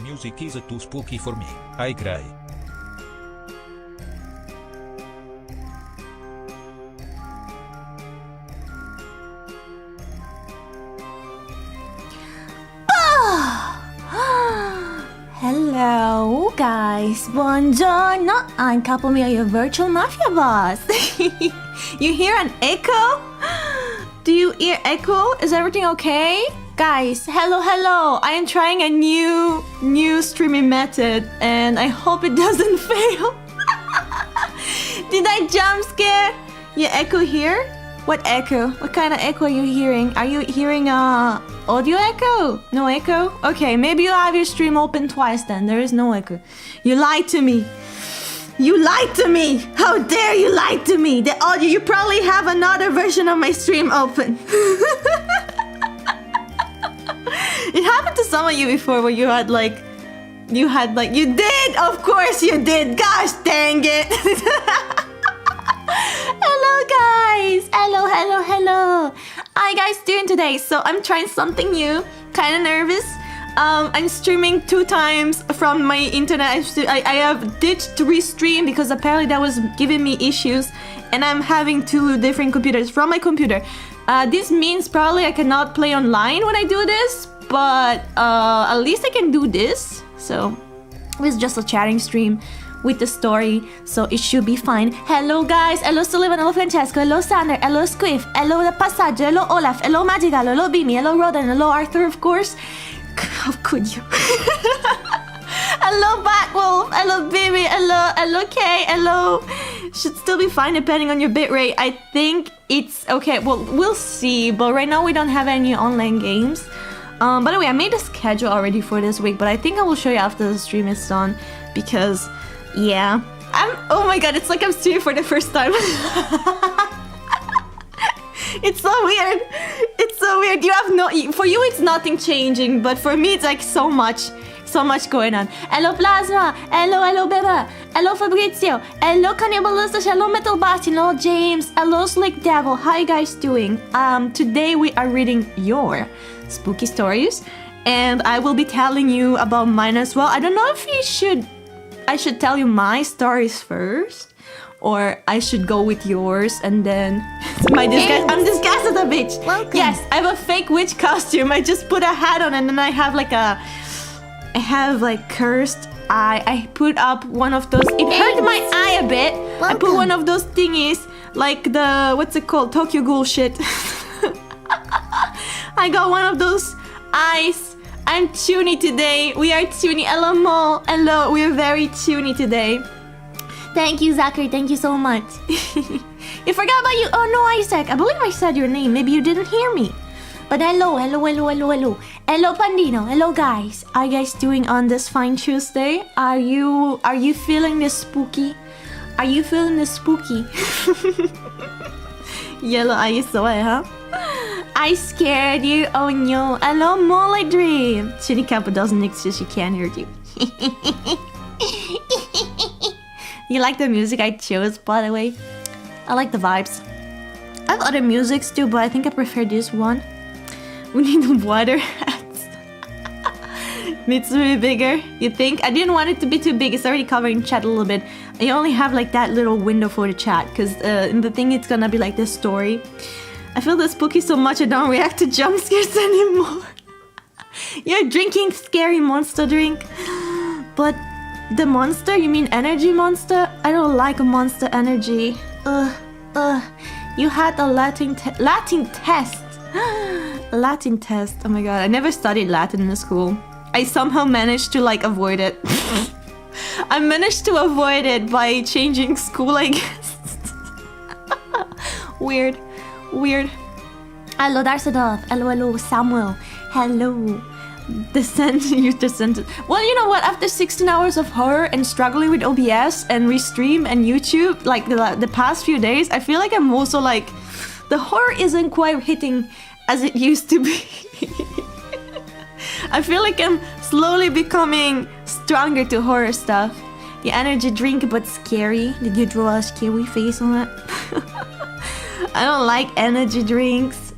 Music is too spooky for me. I cry. Hello guys, buongiorno. I'm Capo Miyo, your virtual Mafia Boss. You hear an echo? Do you hear echo? Is everything okay? Guys, hello. I am trying a new streaming method and I hope it doesn't fail. Did I jump scare? You echo here? What echo? What kind of echo are you hearing? Are you hearing audio echo? No echo? Okay, maybe you have your stream open twice then. There is no echo. You lied to me. You lied to me. How dare you lie to me? The audio, you probably have another version of my stream open. It happened to some of you before where you had like, you did, of course you did. Gosh dang it. Hello guys, hello. How you guys doing today? So I'm trying something new, kind of nervous. I'm streaming 2 times from my internet. I have ditched restream because apparently that was giving me issues and I'm having 2 different computers from my computer. This means probably I cannot play online when I do this, but at least I can do this. So it's just a chatting stream with the story, so it should be fine. Hello guys, hello Sullivan, hello Francesco, hello Sander, hello Squiff, hello The Passaggio, hello Olaf, hello Magical, hello Bimi, hello Rodan, hello Arthur, of course. How could you? Hello Backwolf, hello Bimi, hello Kay, hello. Should still be fine depending on your bitrate. I think it's okay. Well, we'll see, but right now we don't have any online games. By the way, I made a schedule already for this week, but I think I will show you after the stream is done because yeah, oh my god, it's like I'm streaming for the first time. It's so weird. It's so weird. You have no, for you it's nothing changing, but for me it's like so much going on. Hello Plasma, hello Beba, hello Fabrizio, hello Cannibalistas, hello Metal Bastion, hello James, hello Slick Devil. How you guys doing? Today we are reading your spooky stories, and I will be telling you about mine as well. I don't know if I should tell you my stories first, or I should go with yours and then my disguise. I'm disguised as a bitch. Welcome. Yes, I have a fake witch costume. I just put a hat on and then I have like cursed eye. I put up one of those. It hurt my eye a bit. Welcome. I put one of those thingies, like the, what's it called? Tokyo Ghoul shit. I got one of those eyes. I'm tuny today. We are tuny. Hello, Mo. Hello. We are very tuny today. Thank you, Zachary. Thank you so much. You forgot about you. Oh, no, Isaac. I believe I said your name. Maybe you didn't hear me. But hello. Hello, Pandino. Hello, guys. How are you guys doing on this fine Tuesday? Are you feeling this spooky? Are you feeling this spooky? Yellow eyes away, huh? I scared you. Oh no. Hello, Molly Dream. Shitty Kappa doesn't exist. She can't hear you. You like the music I chose, by the way? I like the vibes. I have other musics too, but I think I prefer this one. We need water hats. Needs to be bigger. You think? I didn't want it to be too big. It's already covering chat a little bit. I only have like that little window for the chat because in the thing it's gonna be like this story. I feel the spooky so much I don't react to jump scares anymore. You're drinking scary monster drink. But the monster? You mean energy monster? I don't like a monster energy. You had a Latin test. Latin test. Oh my god, I never studied Latin in school. I somehow managed to like avoid it. I managed to avoid it by changing school, I guess. Weird. Hello, Darsadov. Hello, Samuel. Hello. You descended. Well, you know what? After 16 hours of horror and struggling with OBS and restream and YouTube, like the past few days, I feel like I'm also like, the horror isn't quite hitting as it used to be. I feel like I'm slowly becoming stronger to horror stuff. The energy drink, but scary. Did you draw a scary face on it? I don't like energy drinks.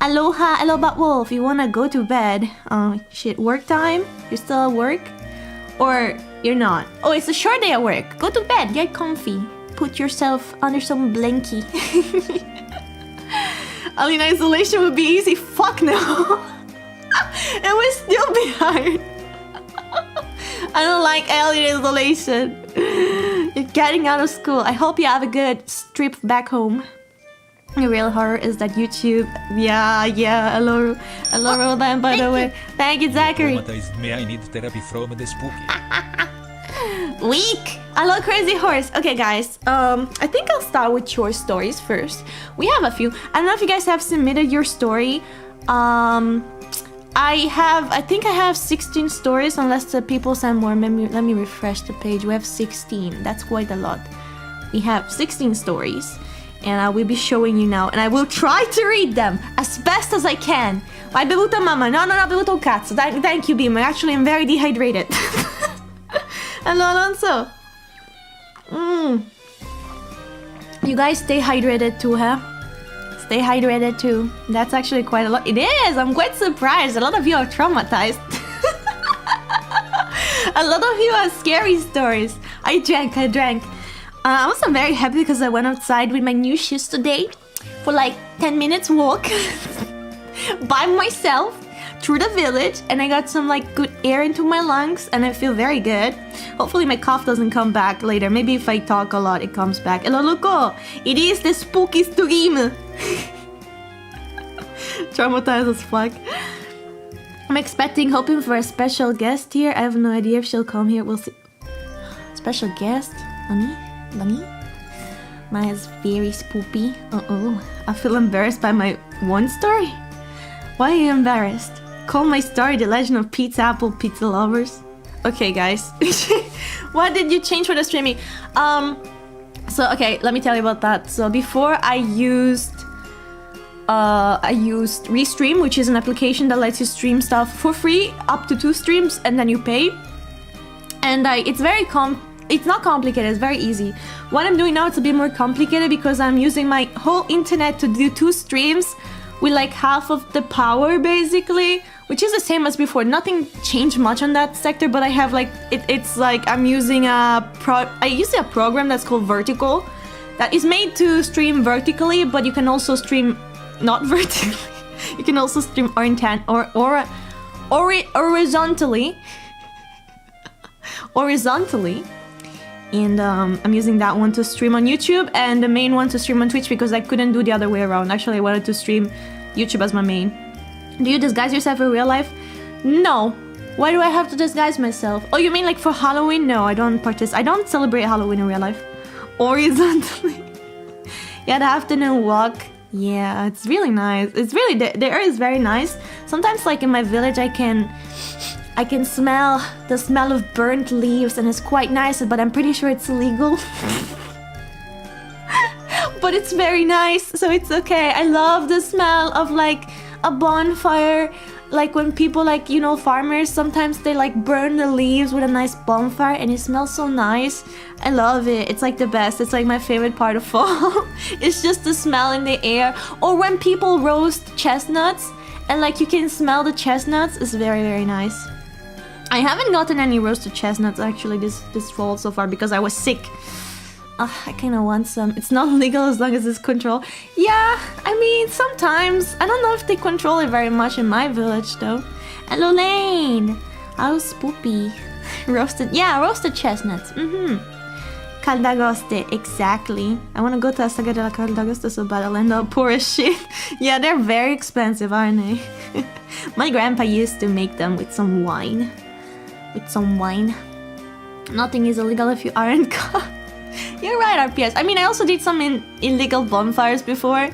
Aloha, hello Bat Wolf. You wanna go to bed? Oh shit, work time? You're still at work? Or you're not? Oh, it's a short day at work. Go to bed, get comfy. Put yourself under some blankie. Alien isolation would be easy. Fuck no. It would still be hard. I don't like alien isolation. You're getting out of school. I hope you have a good trip back home. The real horror is that YouTube. Yeah. Hello, Rodan, by the way. Thank you, Zachary. Traumatized me. I need therapy from the spooky. Weak. Hello, Crazy Horse. Okay, guys. I think I'll start with your stories first. We have a few. I don't know if you guys have submitted your story. I think I have 16 stories, unless the people send more. Let me refresh the page. We have 16. That's quite a lot. We have 16 stories. And I will be showing you now. And I will try to read them as best as I can. Hai bevuto, mamma? No, non ho bevuto un cazzo. Thank you, Beamer. Actually, I'm very dehydrated. Hello, Alonso. You guys stay hydrated too, huh? Stay hydrated too. That's actually quite a lot. It is. I'm quite surprised. A lot of you are traumatized. A lot of you have scary stories. I drank. I'm also very happy because I went outside with my new shoes today for like 10 minutes walk by myself through the village, and I got some like good air into my lungs and I feel very good. Hopefully my cough doesn't come back later. Maybe if I talk a lot it comes back. Hello, loco! It is the spooky stream! Traumatized as fuck. I'm hoping for a special guest here. I have no idea if she'll come here. We'll see. Special guest? Bunny? Mine is very spoopy. I feel embarrassed by my one story. Why are you embarrassed? Call my story The Legend of Pete's Apple Pizza Lovers. Okay, guys. What did you change for the streaming? Okay, let me tell you about that. So before I used Restream, which is an application that lets you stream stuff for free, up to 2 streams, and then you pay. And it's not complicated, it's very easy. What I'm doing now, it's a bit more complicated because I'm using my whole internet to do 2 streams with like half of the power basically, which is the same as before. Nothing changed much on that sector, but I have like, it's like I'm using a program that's called Vertical that is made to stream vertically, but you can also stream not vertically. You can also stream horizontally. And I'm using that one to stream on YouTube and the main one to stream on Twitch because I couldn't do the other way around. Actually, I wanted to stream YouTube as my main. Do you disguise yourself in real life? No. Why do I have to disguise myself? Oh, you mean like for Halloween? No, I don't celebrate Halloween in real life. Horizontally. Yeah, the afternoon walk. Yeah, it's really nice. It's really, the air is very nice. Sometimes like in my village I can smell the smell of burnt leaves and it's quite nice, but I'm pretty sure it's illegal. But it's very nice, so it's okay. I love the smell of like a bonfire. Like when people like, you know, farmers, sometimes they like burn the leaves with a nice bonfire and it smells so nice. I love it. It's like the best. It's like my favorite part of fall. It's just the smell in the air. Or when people roast chestnuts and like you can smell the chestnuts. It's very, very nice. I haven't gotten any roasted chestnuts actually this fall so far because I was sick. I kind of want some. It's not legal as long as it's controlled. Yeah, I mean, sometimes. I don't know if they control it very much in my village though. Hello, Lane. How's Spoopy? Roasted chestnuts. Caldagoste, exactly. I want to go to a Saga della Caldagoste so bad. I'll end up poor as shit. Yeah, they're very expensive, aren't they? My grandpa used to make them with some wine. Nothing is illegal if you aren't caught. You're right, RPS. I mean, I also did some illegal bonfires before.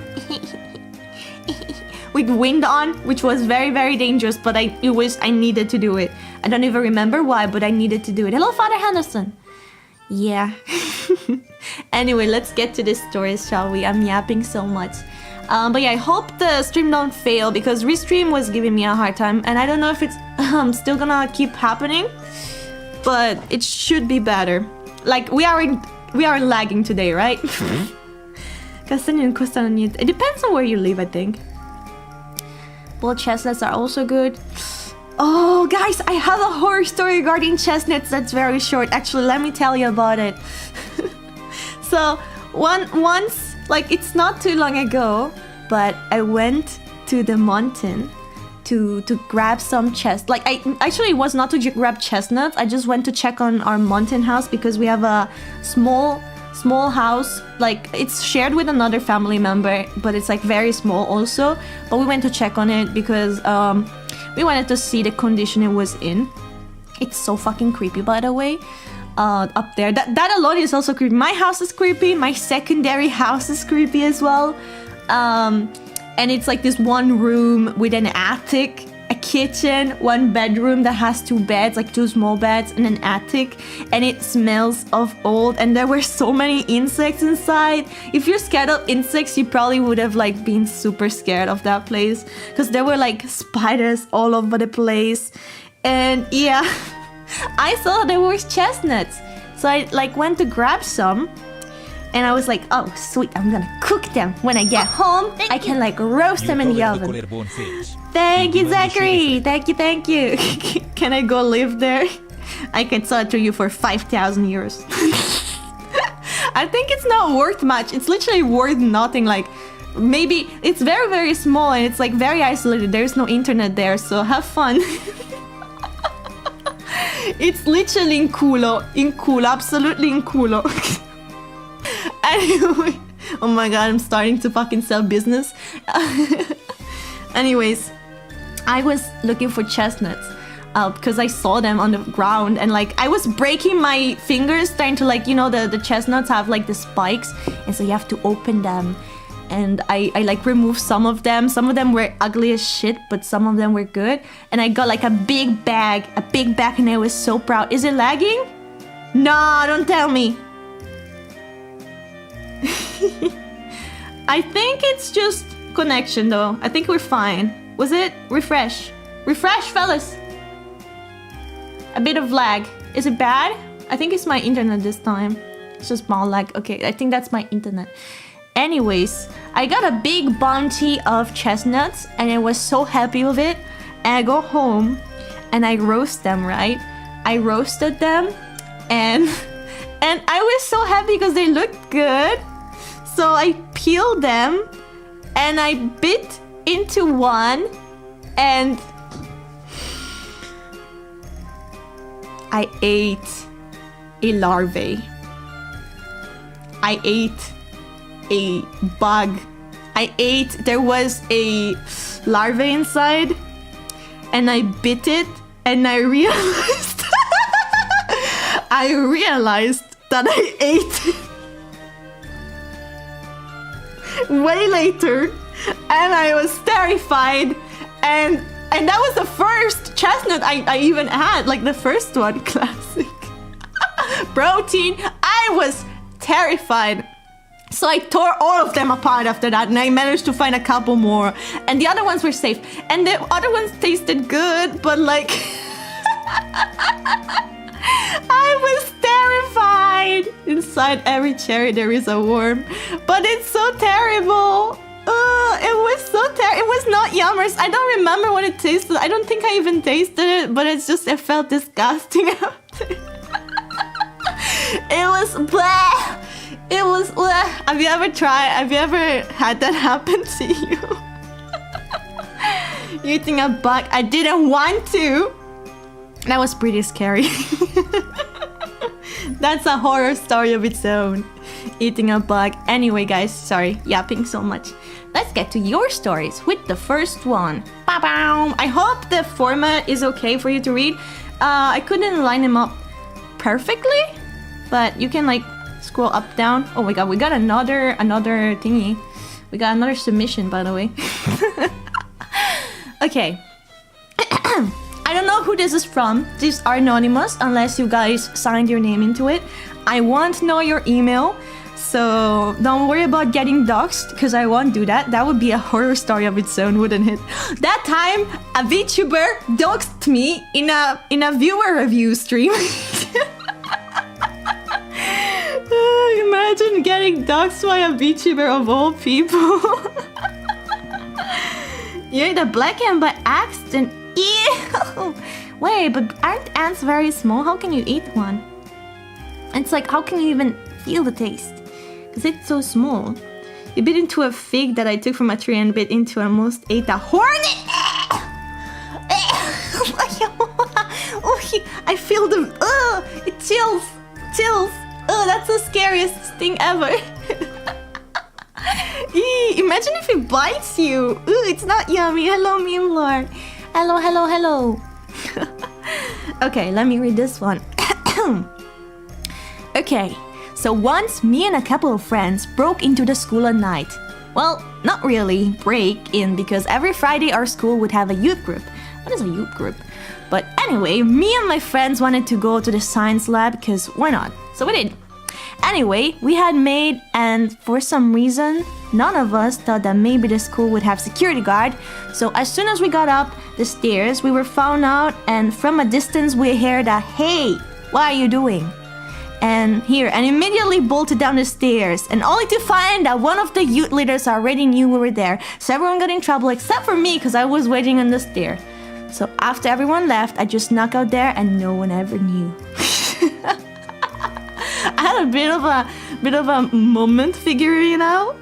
With wind on, which was very, very dangerous, but I needed to do it. I don't even remember why, but I needed to do it. Hello, Father Henderson. Yeah. Anyway, let's get to the stories, shall we? I'm yapping so much. But yeah, I hope the stream don't fail because Restream was giving me a hard time and I don't know if it's still gonna keep happening, but it should be better. Like we are lagging today, right? It depends on where you live, I think. Well, chestnuts are also good. Oh, guys, I have a horror story regarding chestnuts that's very short. Actually, let me tell you about it. So, once, like, it's not too long ago, but I went to the mountain to grab some Like, it was not to grab chestnuts. I just went to check on our mountain house because we have a small house. Like, it's shared with another family member, but it's like very small also. But we went to check on it because we wanted to see the condition it was in. It's so fucking creepy, by the way. Up there, that alone is also creepy. My house is creepy. My secondary house is creepy as well. And it's like this one room with an attic, a kitchen, one bedroom that has 2 beds, like 2 small beds, and an attic. And it smells of old. And there were so many insects inside. If you're scared of insects, you probably would have like been super scared of that place, because there were like spiders all over the place. And yeah, I saw there were chestnuts, so I like went to grab some. And I was like, oh, sweet, I'm gonna cook them. When I get home, I can like roast them in the oven. Thank you, Zachary. Thank you. Can I go live there? I can sell it to you for 5,000 euros. I think it's not worth much. It's literally worth nothing. Like, maybe it's very, very small and it's like very isolated. There's no internet there, so have fun. It's literally in culo, absolutely in culo. Anyway, oh my god, I'm starting to fucking sell business. Anyways, I was looking for chestnuts because I saw them on the ground, and like I was breaking my fingers trying to, like, you know, the chestnuts have like the spikes, and so you have to open them. And I like removed some of them. Some of them were ugly as shit, but some of them were good. And I got like a big bag, and I was so proud. Is it lagging? No, don't tell me. I think it's just connection though. I think we're fine. Was it? Refresh, fellas. A bit of lag. Is it bad? I think it's my internet this time. It's just small lag. Okay, I think that's my internet. Anyways, I got a big bounty of chestnuts and I was so happy with it. And I go home and I roast them, right? I roasted them and I was so happy because they looked good. So I peeled them and I bit into one and I ate a larvae. I ate a bug. There was a larvae inside and I bit it and I realized that I ate it way later, and I was terrified, and that was the first chestnut I even had, like the first one. Classic. Protein. I was terrified. So I tore all of them apart after that, and I managed to find a couple more, and the other ones were safe, and the other ones tasted good, but like I was terrified. Inside every cherry there is a worm, but it's so terrible. It was so terrible. It was not yummers. I don't remember what it tasted. I don't think I even tasted it, but it's just, it felt disgusting after. It was bleh. It was bleh. Have you ever had that happen to you? Eating a bug. I didn't want to. That was pretty scary. That's a horror story of its own. Eating a bug. Anyway, guys, sorry, yapping so much. Let's get to your stories with the first one. Ba-bow. I hope the format is okay for you to read. I couldn't line them up perfectly, but you can like scroll up, down. Oh my god, we got another thingy. We got another submission, by the way. Okay. I don't know who this is from. These are anonymous unless you guys signed your name into it. I won't know your email, so don't worry about getting doxxed, because I won't do that. That would be a horror story of its own, wouldn't it? That time, a VTuber doxed me in a viewer review stream. Imagine getting doxed by a VTuber of all people. You ate a black ant by accident. Ew! Wait, but aren't ants very small? How can you eat one? It's like, how can you even feel the taste? Because it's so small. You bit into a fig that I took from a tree and bit into and almost ate a hornet. I feel the... it chills. That's the scariest thing ever. Imagine if it bites you. It's not yummy. Hello, meme lord. Hello. Okay, let me read this one. Okay, so once me and a couple of friends broke into the school at night. Well, not really break in, because every Friday our school would have a youth group. What is a youth group? But anyway, me and my friends wanted to go to the science lab because why not? So we did. Anyway, we had maid, and for some reason, none of us thought that maybe the school would have security guard. So as soon as we got up the stairs, we were found out, and from a distance we heard a "Hey, what are you doing?" And immediately bolted down the stairs, and only to find that one of the youth leaders already knew we were there. So everyone got in trouble except for me because I was waiting on the stair. So after everyone left, I just snuck out there and no one ever knew. I had a bit of a moment figuring out.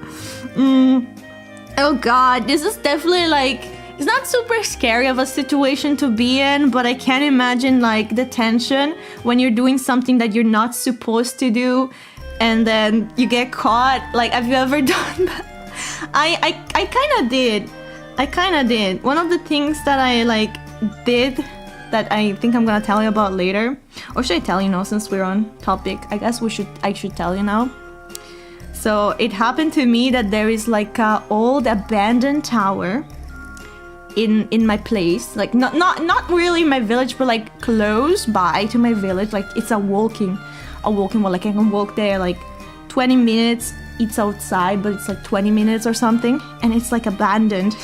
Oh god, this is definitely like, it's not super scary of a situation to be in, but I can't imagine like the tension when you're doing something that you're not supposed to do and then you get caught. Like, have you ever done that? I kind of did. One of the things that I like did that I think I'm gonna tell you about later, or should I tell you now since we're on topic? I guess I should tell you now. So it happened to me that there is like a old abandoned tower in my place, like not really my village, but like close by to my village. Like it's a walking wall. Like I can walk there like 20 minutes. It's outside, but it's like 20 minutes or something, and it's like abandoned.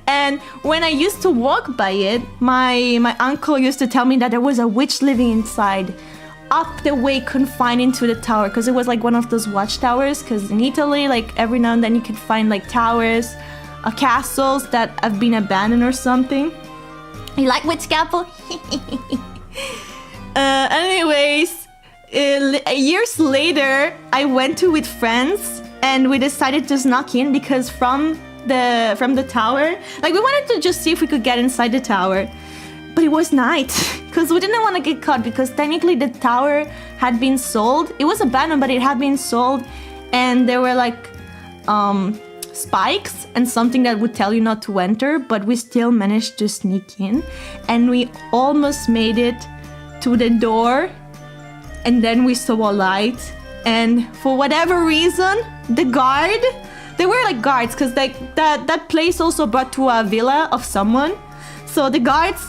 And when I used to walk by it, my uncle used to tell me that there was a witch living inside, up the way, confined into the tower, because it was like one of those watchtowers. Because in Italy, like every now and then you can find like towers, castles that have been abandoned or something. You like witch, Capo? Anyways, years later, I went to with friends, and we decided to sneak in because from the tower, like we wanted to just see if we could get inside the tower, but it was night because we didn't want to get caught, because technically the tower had been sold. It was abandoned, but it had been sold, and there were like spikes and something that would tell you not to enter, but we still managed to sneak in, and we almost made it to the door, and then we saw a light, and for whatever reason, the guard, they were like guards, because like that place also brought to a villa of someone. So the guards,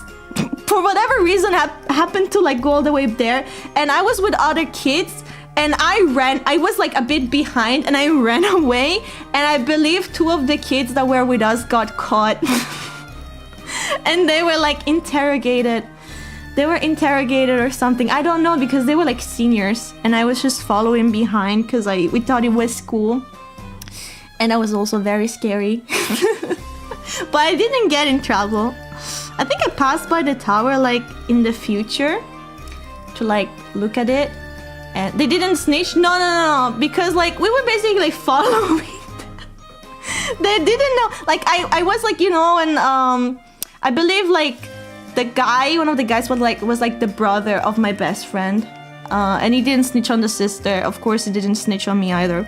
for whatever reason, happened to like go all the way up there, and I was with other kids, and I was like a bit behind, and I ran away, and I believe 2 of the kids that were with us got caught. And they were like interrogated. They were interrogated or something. I don't know, because they were like seniors, and I was just following behind because we thought it was cool. And that was also very scary. But I didn't get in trouble. I think I passed by the tower like in the future to like look at it, and they didn't snitch. No, because like we were basically like following. They didn't know. Like I was like, you know, and I believe like one of the guys was like the brother of my best friend, and he didn't snitch on the sister. Of course, he didn't snitch on me either.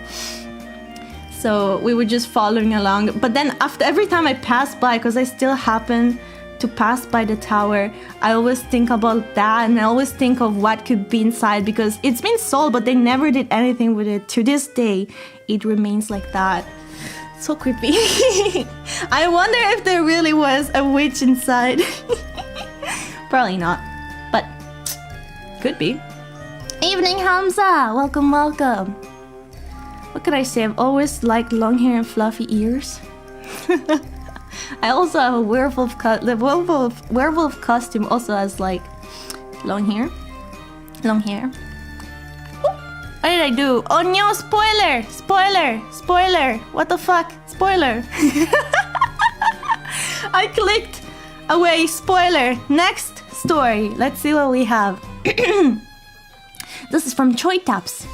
So we were just following along. But then after every time I passed by, because I still happen to pass by the tower, I always think about that, and I always think of what could be inside, because it's been sold, but they never did anything with it. To this day, it remains like that. So creepy. I wonder if there really was a witch inside. Probably not, but could be. Evening, Hamza. Welcome. What could I say? I've always liked long hair and fluffy ears. I also have a werewolf werewolf costume also has like long hair. What did I do? Oh no, spoiler! What the fuck? Spoiler! I clicked away. Spoiler. Next story. Let's see what we have. This is from Choi Taps.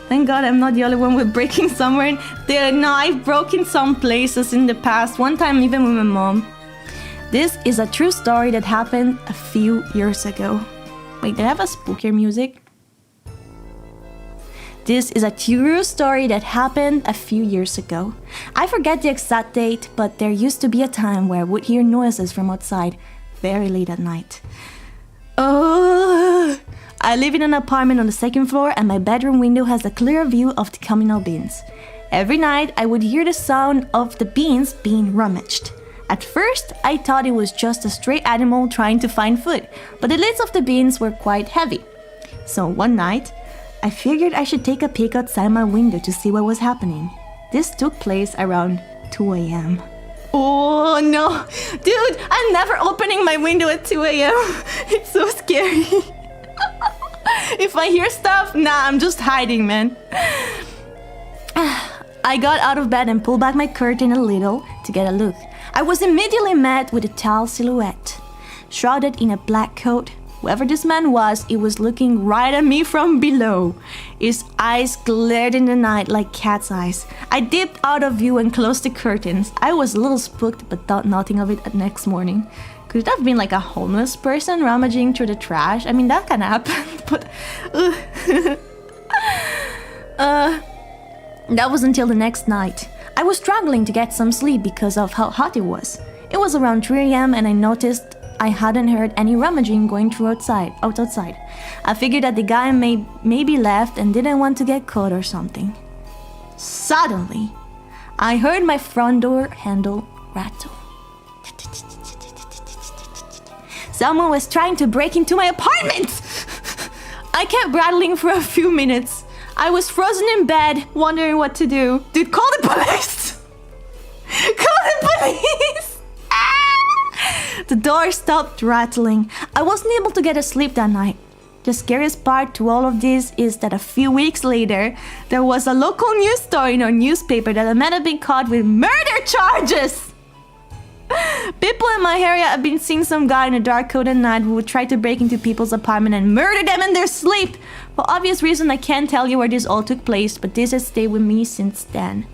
Thank God I'm not the only one with breaking somewhere. No, I've broken some places in the past. One time even with my mom. This is a true story that happened a few years ago. Wait, did I have a spookier music? This is a true story that happened a few years ago. I forget the exact date, but there used to be a time where I would hear noises from outside very late at night. Oh, I live in an apartment on the second floor and my bedroom window has a clear view of the communal bins. Every night I would hear the sound of the bins being rummaged. At first, I thought it was just a stray animal trying to find food, but the lids of the bins were quite heavy. So one night, I figured I should take a peek outside my window to see what was happening. This took place around 2 a.m. Oh no! Dude, I'm never opening my window at 2 a.m. It's so scary. If I hear stuff, nah, I'm just hiding, man. I got out of bed and pulled back my curtain a little to get a look. I was immediately met with a tall silhouette. Shrouded in a black coat, whoever this man was, he was looking right at me from below. His eyes glared in the night like cat's eyes. I dipped out of view and closed the curtains. I was a little spooked but thought nothing of it the next morning. Could it have been like a homeless person rummaging through the trash? I mean, that can happen, but... That was until the next night. I was struggling to get some sleep because of how hot it was. It was around 3 a.m. and I noticed I hadn't heard any rummaging going through outside. I figured that the guy maybe left and didn't want to get caught or something. Suddenly, I heard my front door handle rattle. Someone was trying to break into my apartment! I kept rattling for a few minutes. I was frozen in bed, wondering what to do. Dude, call the police! Call the police! Ah! The door stopped rattling. I wasn't able to get a sleep that night. The scariest part to all of this is that a few weeks later, there was a local news story in our newspaper that a man had been caught with murder charges! People in my area have been seeing some guy in a dark coat at night who would try to break into people's apartment and murder them in their sleep. For obvious reason, I can't tell you where this all took place, but this has stayed with me since then.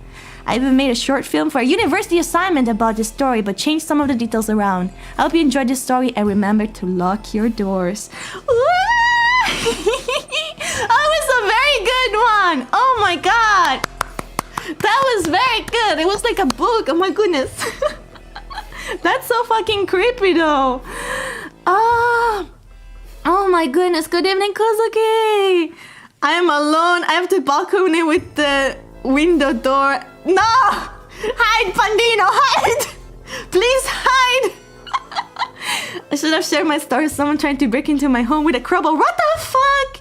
I even made a short film for a university assignment about this story, but changed some of the details around. I hope you enjoyed this story and remember to lock your doors. That was a very good one. Oh my god. That was very good. It was like a book. Oh my goodness. That's so fucking creepy though. Oh my goodness. Good evening, Kozuki. I am alone. I have the balcony with the window door. No! Hide, Pandino, hide! Please hide! I should have shared my story. Someone trying to break into my home with a crowbar. What the fuck?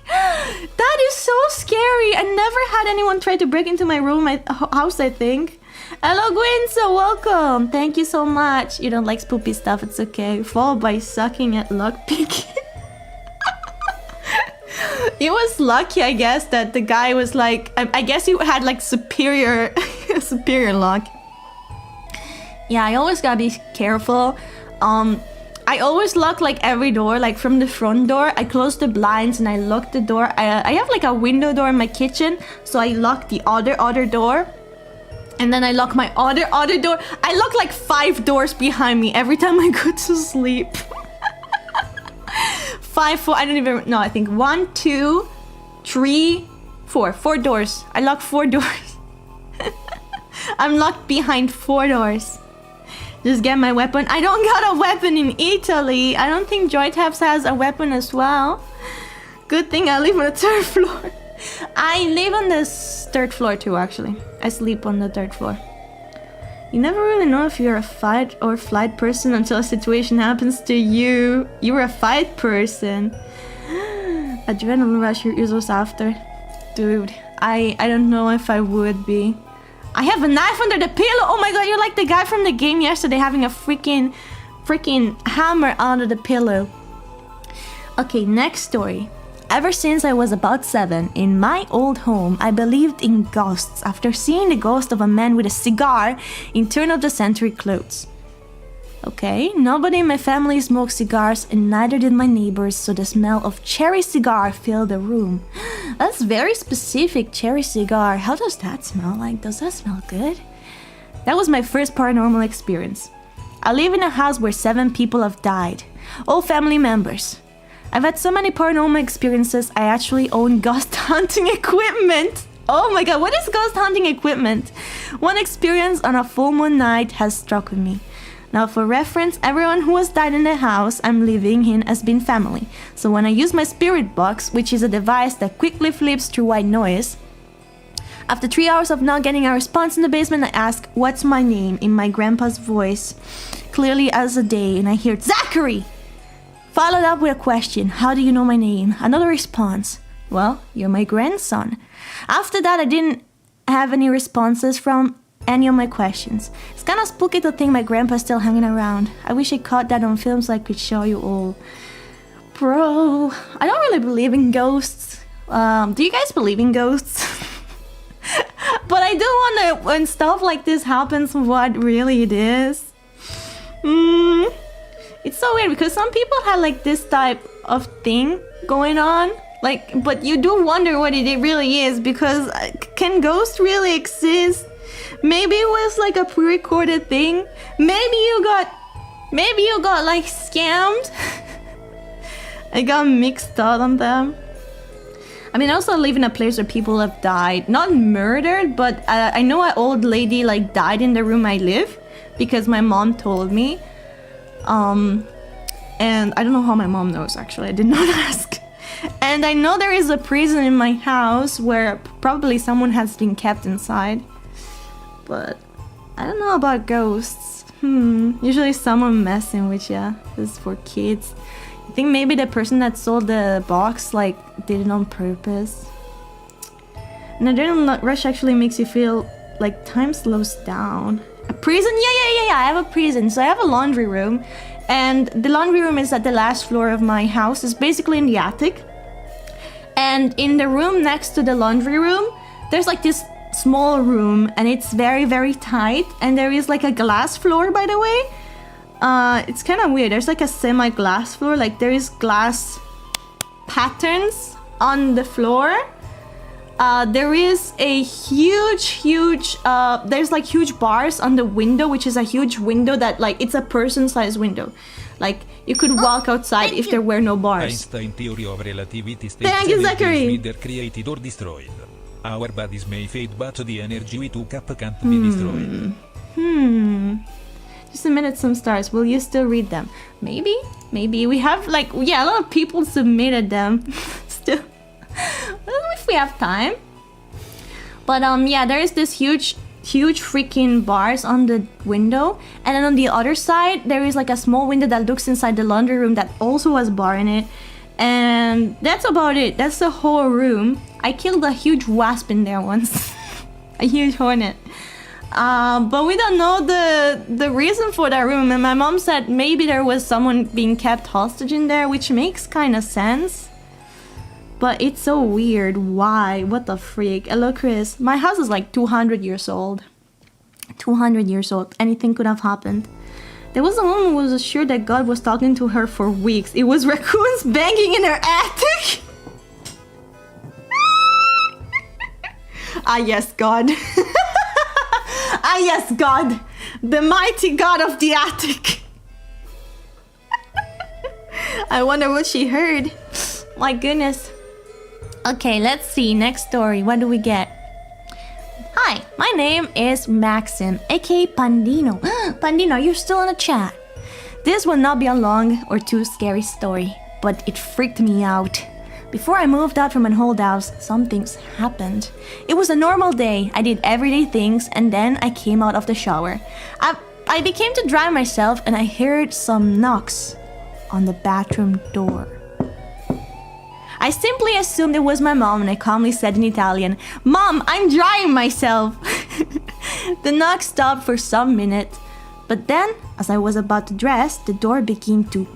That is so scary. I never had anyone try to break into my room, my house, I think. Hello, Gwynso, welcome. Thank you so much. You don't like spoopy stuff, it's okay. Followed by sucking at lockpicking. He was lucky, I guess, that the guy was like... I guess he had like superior luck. Yeah, I always gotta be careful. I always lock like every door, like from the front door. I close the blinds and I lock the door. I have like a window door in my kitchen, so I lock the other door. And then I lock my other door. I lock like 5 doors behind me every time I go to sleep. 5, 4, I don't even know. I think 1, 2, 3, 4. 4 doors. I lock 4 doors. I'm locked behind 4 doors. Just get my weapon. I don't got a weapon in Italy. I don't think Joytabs has a weapon as well. Good thing I live on the 3rd floor. I live on the 3rd floor too, actually. I sleep on the 3rd floor. You never really know if you're a fight or flight person until a situation happens to you. You're a fight person. Adrenaline rush your ears after. Dude, I don't know if I would be. I have a knife under the pillow. Oh my god, you're like the guy from the game yesterday having a freaking hammer under the pillow. Okay, next story. Ever since I was about 7, in my old home, I believed in ghosts after seeing the ghost of a man with a cigar in turn-of-the-century clothes. Okay, nobody in my family smokes cigars and neither did my neighbors, so the smell of cherry cigar filled the room. That's very specific, cherry cigar. How does that smell like? Does that smell good? That was my first paranormal experience. I live in a house where 7 people have died, all family members. I've had so many paranormal experiences, I actually own ghost hunting equipment. Oh my god, what is ghost hunting equipment? One experience on a full moon night has struck with me. Now for reference, everyone who has died in the house I'm living in has been family. So when I use my spirit box, which is a device that quickly flips through white noise, after 3 hours of not getting a response in the basement, I ask, "What's my name?" in my grandpa's voice, clearly as a day, and I hear, "Zachary!" Followed up with a question, "How do you know my name?" Another response, "Well, you're my grandson." After that, I didn't have any responses from any of my questions. It's kind of spooky to think my grandpa's still hanging around. I wish I caught that on film so I could show you all. Bro, I don't really believe in ghosts. Do you guys believe in ghosts? But I do wonder when stuff like this happens, what really it is. It's so weird because some people have like this type of thing going on. Like, but you do wonder what it really is because can ghosts really exist? Maybe it was like a pre-recorded thing. Maybe you got like scammed. I got mixed up on them. I mean, I also live in a place where people have died, not murdered, but I know an old lady like died in the room I live because my mom told me. And I don't know how my mom knows actually. I did not ask. And I know there is a prison in my house where probably someone has been kept inside. But I don't know about ghosts. Usually someone messing with you. This is for kids. I think maybe the person that sold the box like did it on purpose. And adrenaline rush actually makes you feel like time slows down. A prison? Yeah. I have a prison. So I have a laundry room. And the laundry room is at the last floor of my house. It's basically in the attic. And in the room next to the laundry room, there's like this small room and it's very, very tight. And there is like a glass floor, by the way. It's kind of weird. There's like a semi-glass floor. Like there is glass patterns on the floor. There is a huge, there's like huge bars on the window, which is a huge window that like, it's a person-sized window. Like, you could walk outside if there were no bars. Einstein theory of relativity states Thank you, Zachary. energy is neither created or destroyed. Our bodies may fade, but the energy we took up can't be destroyed. You submitted some stars. Will you still read them? Maybe. We have like, yeah, a lot of people submitted them. Still. If we have time. But yeah, there is this huge freaking bars on the window, and then on the other side there is like a small window that looks inside the laundry room that also has bar in it, and that's about it. That's the whole room. I killed a huge wasp in there once. A huge hornet. But we don't know the reason for that room, and my mom said maybe there was someone being kept hostage in there, which makes kind of sense. But it's so weird. Why? What the freak? Hello, Chris. My house is like 200 years old. 200 years old. Anything could have happened. There was a woman who was sure that God was talking to her for weeks. It was raccoons banging in her attic. Ah, yes, God. Ah, yes, God. The mighty God of the attic. I wonder what she heard. My goodness. Okay, let's see. Next story. What do we get? Hi, my name is Maxim, aka Pandino. Pandino, you're still in the chat. This will not be a long or too scary story, but it freaked me out. Before I moved out from an old house, some things happened. It was a normal day. I did everyday things, and then I came out of the shower. I became to dry myself, and I heard some knocks on the bathroom door. I simply assumed it was my mom, and I calmly said in Italian, "Mom, I'm drying myself." The knock stopped for some minutes, but then, as I was about to dress, the door began to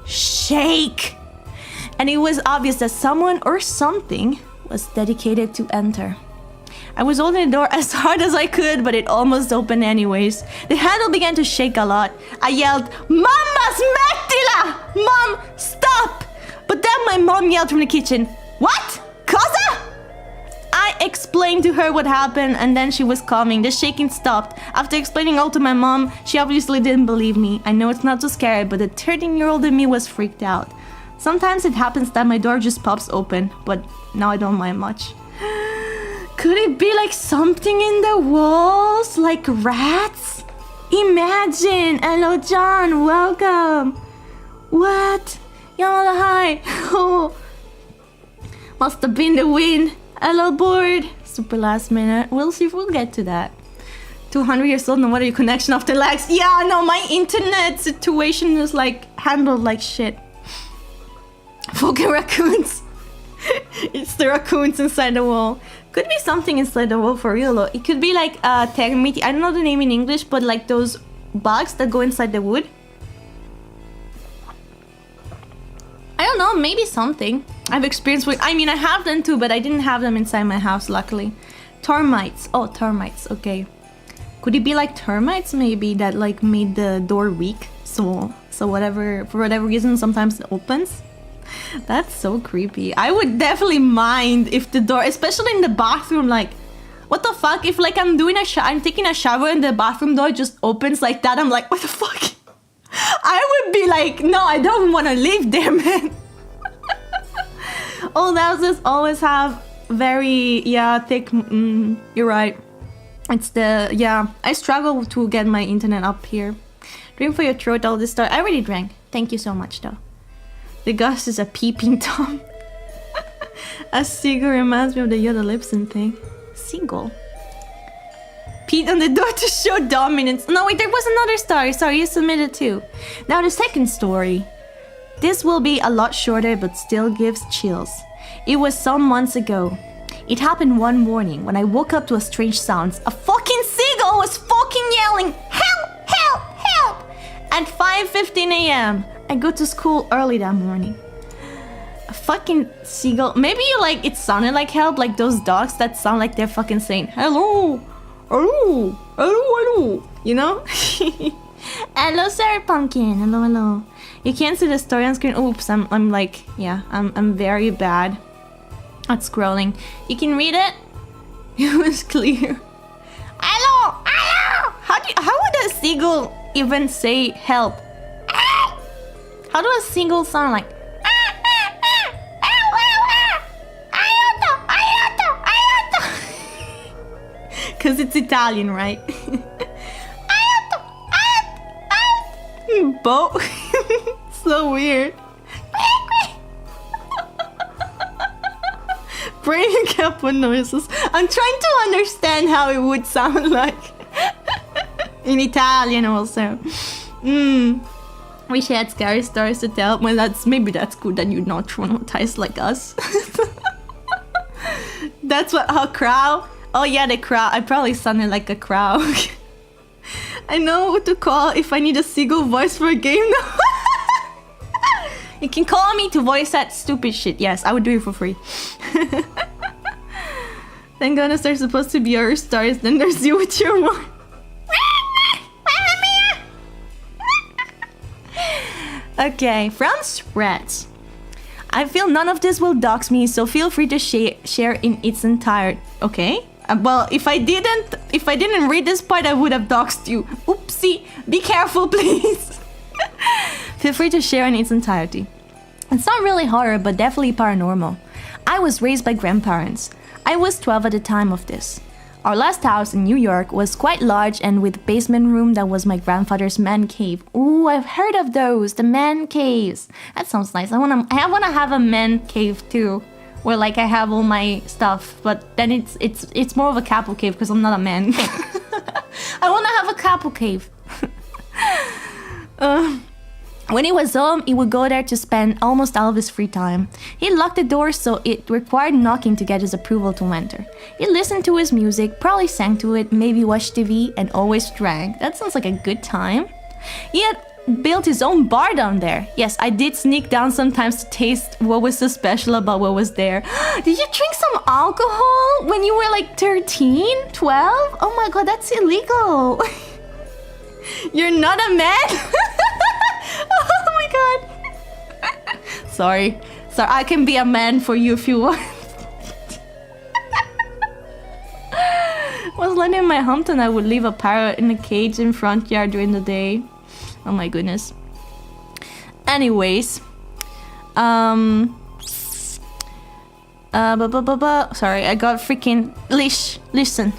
shake. And it was obvious that someone or something was dedicated to enter. I was holding the door as hard as I could, but it almost opened anyways. The handle began to shake a lot. I yelled, "Mamma smettila! Mom, stop!" But then my mom yelled from the kitchen, "What? Cosa?" I explained to her what happened, and then she was calming. The shaking stopped. After explaining all to my mom, she obviously didn't believe me. I know it's not so scary, but the 13-year-old in me was freaked out. Sometimes it happens that my door just pops open, but now I don't mind much. Could it be like something in the walls? Like rats? Imagine! Hello, John. Welcome. What? Yamada, hi. Oh. Must have been the wind. Hello, board. Super last minute. We'll see if we'll get to that. 200 years old, no matter your connection after lags. Yeah, no, my internet situation is like handled like shit. Fucking raccoons. It's the raccoons inside the wall. Could be something inside the wall for real though. It could be like termiti. I don't know the name in English, but like those bugs that go inside the wood. I don't know, maybe something. I've experienced with, I mean, I have them too, but I didn't have them inside my house, luckily. Termites. Oh, termites, okay. Could it be like termites maybe that like made the door weak? So whatever, for whatever reason, sometimes it opens. That's so creepy. I would definitely mind if the door, especially in the bathroom, like, what the fuck? If like I'm taking a shower and the bathroom door just opens like that, I'm like, what the fuck? I would be like, no, I don't want to live there, man. Old houses always have very, thick, you're right. It's the, I struggle to get my internet up here. Drink for your throat all this stuff. I already drank. Thank you so much, though. The ghost is a peeping Tom. A seagull reminds me of the Yoda Lipson thing. Seagull. Pete on the door to show dominance. No, wait, there was another story. Sorry, you submitted too. Now the second story. This will be a lot shorter, but still gives chills. It was some months ago. It happened one morning when I woke up to a strange sound. A fucking seagull was fucking yelling, "Help! Help! Help!" At 5:15 a.m. I go to school early that morning. A fucking seagull. Maybe you like it sounded like help, like those dogs that sound like they're fucking saying hello, hello, hello, hello. You know? Hello, Sir Pumpkin. Hello, hello. You can't see the story on screen. Oops, I'm like, yeah, I'm very bad at scrolling. You can read it. It was clear. Hello, hello. How would a seagull even say help? How does a seagull sound like? Because it's Italian, right? Bo. So weird. Brain and Capo noises. I'm trying to understand how it would sound like in Italian also. Wish I had scary stories to tell. Well, maybe that's good that you're not traumatized like us. That's what a crow. Oh yeah, the crow. I probably sounded like a crow. I know what to call if I need a seagull voice for a game now. You can call me to voice that stupid shit. Yes, I would do it for free. Thank goodness there's supposed to be other stars. Then there's you with your one. Okay, from Spreads. I feel none of this will dox me, so feel free to share in its entirety. Okay. Well, if I didn't read this part, I would have doxed you. Oopsie. Be careful, please. Feel free to share in its entirety. It's not really horror, but definitely paranormal. I was raised by grandparents. I was 12 at the time of this. Our last house in New York was quite large and with a basement room that was my grandfather's man cave. Ooh, I've heard of those, the man caves. That sounds nice. I wanna have a man cave too, where like I have all my stuff, but then it's more of a Capo cave because I'm not a man. I wanna have a Capo cave. When he was home, he would go there to spend almost all of his free time. He locked the door, so it required knocking to get his approval to enter. He listened to his music, probably sang to it, maybe watched TV, and always drank. That sounds like a good time. He had built his own bar down there. Yes, I did sneak down sometimes to taste what was so special about what was there. Did you drink some alcohol when you were like 13, 12? Oh my god, that's illegal. You're not a man? Oh my god. Sorry, I can be a man for you if you want. Was living in my hometown, I would leave a parrot in a cage in front yard during the day. Oh my goodness. Anyways, sorry, I got freaking listen.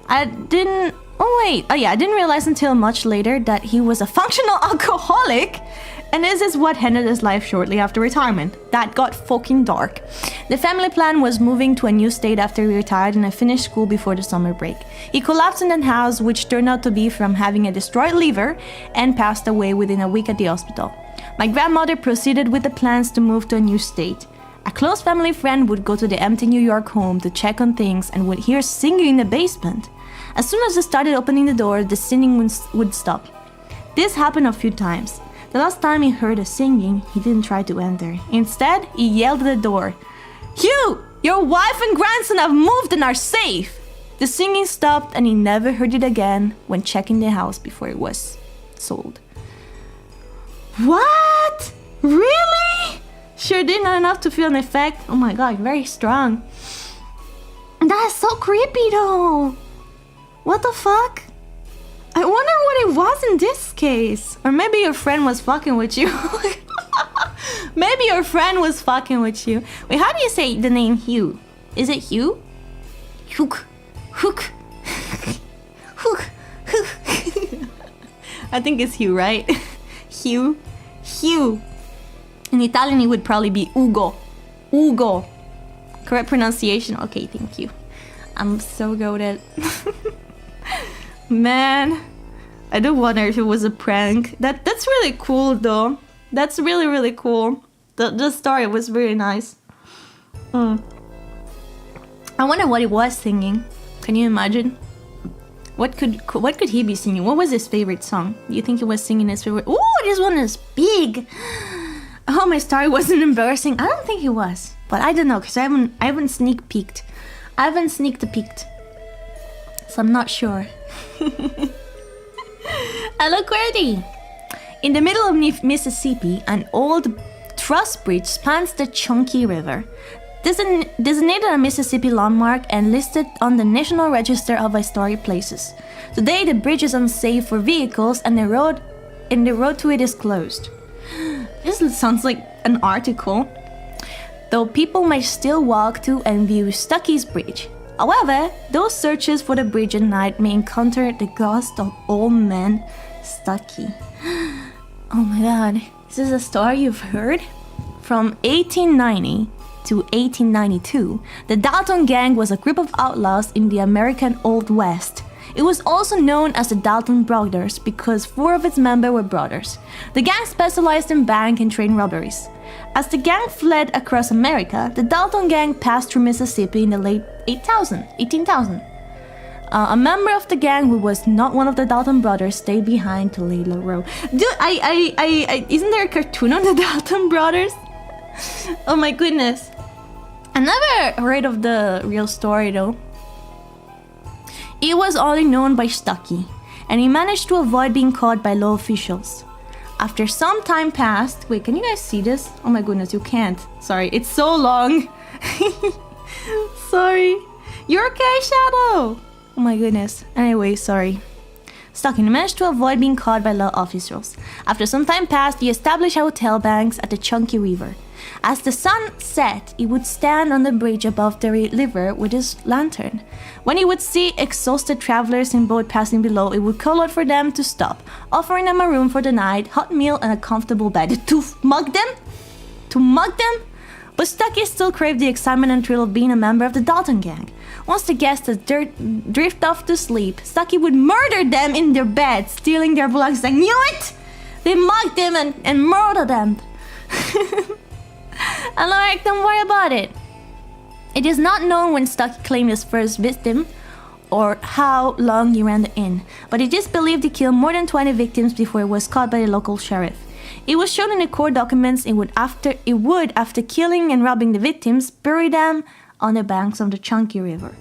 I didn't. Oh wait. Oh yeah, I didn't realize until much later that he was a functional alcoholic. And this is what ended his life shortly after retirement. That got fucking dark. The family plan was moving to a new state after he retired and I finished school before the summer break. He collapsed in the house, which turned out to be from having a destroyed liver, and passed away within a week at the hospital. My grandmother proceeded with the plans to move to a new state. A close family friend would go to the empty New York home to check on things and would hear singing in the basement. As soon as they started opening the door, the singing would stop. This happened a few times. The last time he heard the singing, he didn't try to enter. Instead, he yelled at the door, "Hugh, your wife and grandson have moved and are safe!" The singing stopped and he never heard it again when checking the house before it was sold. What? Really? Sure did not enough to feel an effect. Oh my god, very strong. That's so creepy though. What the fuck? I wonder what it was in this case. Or maybe your friend was fucking with you. Maybe your friend was fucking with you. Wait, how do you say the name Hugh? Is it Hugh? Hook. Hook. Hook. I think it's Hugh, right? Hugh. Hugh. In Italian, it would probably be Ugo. Ugo. Correct pronunciation? Okay, thank you. I'm so goated. Man, I do wonder if it was a prank. That's really cool though. That's really, really cool. The story was really nice. I wonder what he was singing. Can you imagine? What could he be singing? What was his favorite song? Do you think he was singing his favorite? Oh, this one is big. Oh, my story wasn't embarrassing. I don't think he was, but I don't know because I haven't sneak peeked. I haven't sneaked peeked, so I'm not sure. Hello, QWERTY! In the middle of Mississippi, an old truss bridge spans the Chunky River. Designated a Mississippi landmark and listed on the National Register of Historic Places. Today, the bridge is unsafe for vehicles and the road to it is closed. This sounds like an article. Though people may still walk to and view Stucky's Bridge. However, those searches for the bridge at night may encounter the ghost of old man Stucky. Oh my god, this is a story you've heard? From 1890 to 1892, the Dalton Gang was a group of outlaws in the American Old West. It was also known as the Dalton Brothers because 4 of its members were brothers. The gang specialized in bank and train robberies. As the gang fled across America, the Dalton Gang passed through Mississippi in the late 18,000. A member of the gang who was not one of the Dalton brothers stayed behind to lay low. Dude, isn't there a cartoon on the Dalton brothers? Oh my goodness. I never heard of the real story though. It was only known by Stucky, and he managed to avoid being caught by law officials. After some time passed... Wait, can you guys see this? Oh my goodness, you can't. Sorry, it's so long. Sorry. You're okay, Shadow? Oh my goodness. Anyway, sorry. Stucky managed to avoid being caught by law officials. After some time passed, he established hotel banks at the Chunky River. As the sun set, he would stand on the bridge above the river with his lantern. When he would see exhausted travelers in boat passing below, he would call out for them to stop, offering them a room for the night, hot meal, and a comfortable bed. To mug them? To mug them? But Stucky still craved the excitement and thrill of being a member of the Dalton Gang. Once the guests had drift off to sleep, Stucky would murder them in their bed, stealing their belongings. I knew it! They mugged them and murdered them. Alright, don't worry about it. It is not known when Stucky claimed his first victim or how long he ran the inn, but it is believed he killed more than 20 victims before he was caught by the local sheriff. It was shown in the court documents it would, after killing and robbing the victims, bury them on the banks of the Chunky River.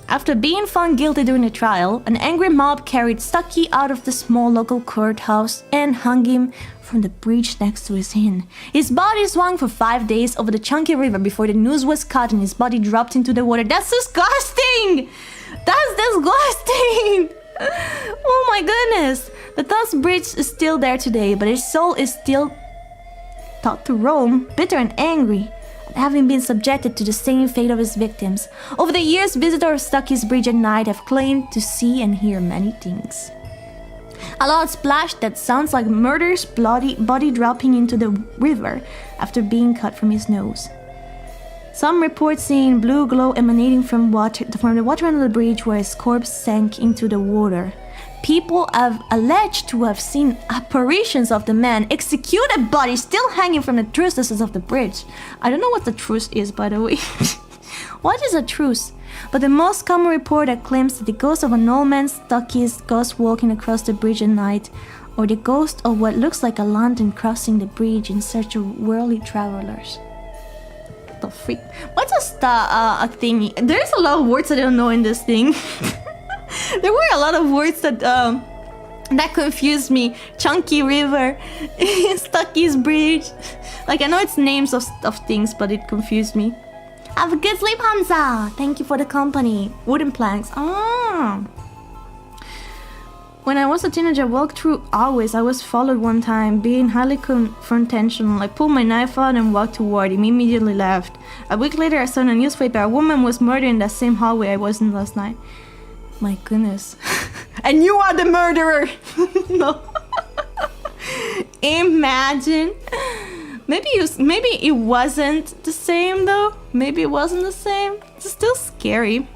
After being found guilty during the trial, an angry mob carried Stucky out of the small local courthouse and hung him from the bridge next to his inn. His body swung for 5 days over the Chunky River before the noose was cut and his body dropped into the water. That's disgusting! That's disgusting! Oh my goodness! The Tusk Bridge is still there today, but his soul is still thought to roam, bitter and angry, at having been subjected to the same fate of his victims. Over the years, visitors of Stucky's Bridge at night have claimed to see and hear many things. A loud splash that sounds like murderous body dropping into the river after being cut from his nose. Some report seeing blue glow emanating from the water under the bridge where his corpse sank into the water. People have alleged to have seen apparitions of the man executed body still hanging from the truces of the bridge. I don't know what the truce is, by the way. What is a truce? But the most common report that claims that the ghost of an old man Stucky's ghost walking across the bridge at night, or the ghost of what looks like a lantern crossing the bridge in search of worldly travelers. What the freak? What's a thing? There's a lot of words I don't know in this thing. There were a lot of words that confused me. Chunky River, Stucky's Bridge. Like, I know it's names of things, but it confused me. Have a good sleep, Hamza. Thank you for the company. Wooden planks. When I was a teenager, I walked through always. I was followed one time, being highly confrontational. I pulled my knife out and walked toward him. He immediately left. A week later, I saw in a newspaper a woman was murdered in that same hallway I was in last night. My goodness. And you are the murderer! No. Imagine. Maybe it wasn't the same though. Maybe it wasn't the same. It's still scary.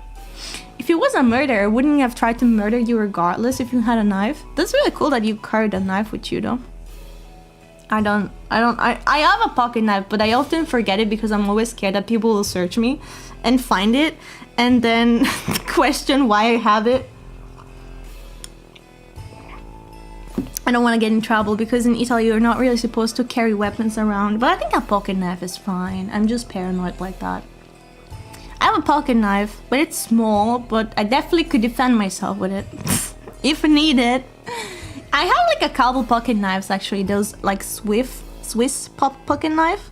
If it was a murderer, wouldn't he have tried to murder you regardless if you had a knife? That's really cool that you carried a knife with you though. I have a pocket knife, but I often forget it because I'm always scared that people will search me and find it and then question why I have it. I don't want to get in trouble because in Italy you're not really supposed to carry weapons around, but I think a pocket knife is fine. I'm just paranoid like that. I have a pocket knife, but it's small, but I definitely could defend myself with it if needed. I have like a couple pocket knives actually, those like Swiss pocket knife.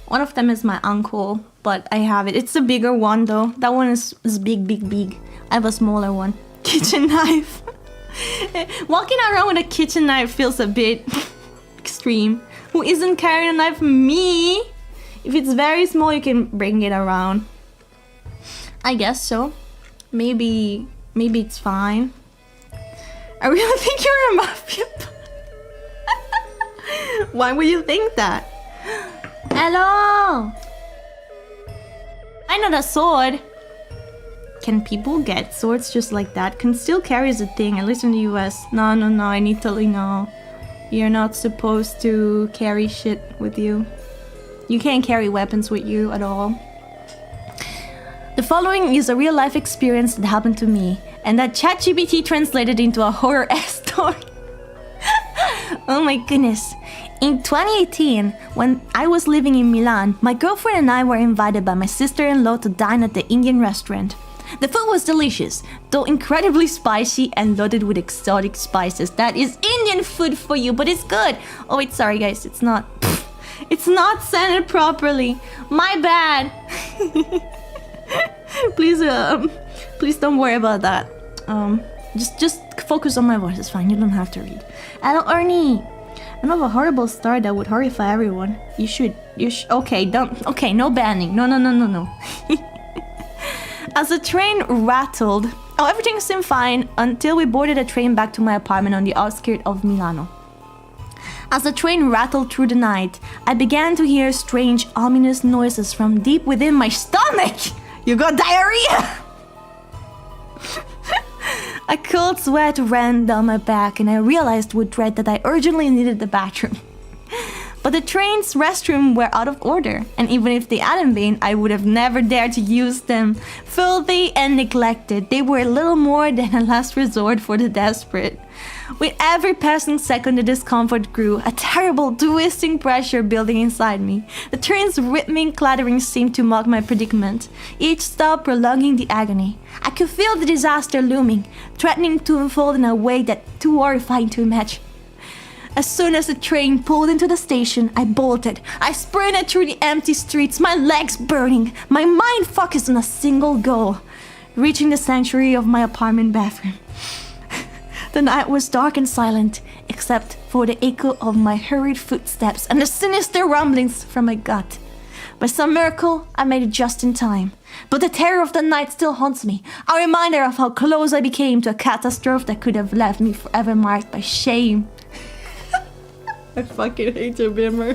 One of them is my uncle, but I have it. It's a bigger one though. That one is big. I have a smaller one. Kitchen knife. Walking around with a kitchen knife feels a bit extreme. Who isn't carrying a knife? Me. If it's very small, you can bring it around. I guess so. Maybe it's fine. I really think you're a mafia. Why would you think that? Hello! I know the sword. Can people get swords just like that? Can still carry the thing, at least in the US. No, in Italy, no. You're not supposed to carry shit with you. You can't carry weapons with you at all. The following is a real life experience that happened to me, and that ChatGPT translated into a horror-esque story. Oh my goodness. In 2018, when I was living in Milan, my girlfriend and I were invited by my sister-in-law to dine at the Indian restaurant. The food was delicious, though incredibly spicy and loaded with exotic spices. That is Indian food for you, but it's good. Oh wait, sorry guys, it's not. It's not scented properly. My bad. Please don't worry about that. Just focus on my voice. It's fine. You don't have to read. Hello, Ernie. I know of a horrible story that would horrify everyone. You should. Okay, don't. Okay, no banning. No. As the train rattled, everything seemed fine until we boarded a train back to my apartment on the outskirts of Milano. As the train rattled through the night, I began to hear strange, ominous noises from deep within my stomach. You got diarrhea! A cold sweat ran down my back and I realized with dread that I urgently needed the bathroom. But the train's restrooms were out of order, and even if they hadn't been, I would have never dared to use them. Filthy and neglected, they were little more than a last resort for the desperate. With every passing second, the discomfort grew, a terrible, twisting pressure building inside me. The train's rhythmic clattering seemed to mock my predicament, each stop prolonging the agony. I could feel the disaster looming, threatening to unfold in a way that's too horrifying to imagine. As soon as the train pulled into the station, I bolted. I sprinted through the empty streets, my legs burning, my mind focused on a single goal, reaching the sanctuary of my apartment bathroom. The night was dark and silent, except for the echo of my hurried footsteps and the sinister rumblings from my gut. By some miracle, I made it just in time. But the terror of the night still haunts me, a reminder of how close I became to a catastrophe that could have left me forever marked by shame. I fucking hate you, Bimmer.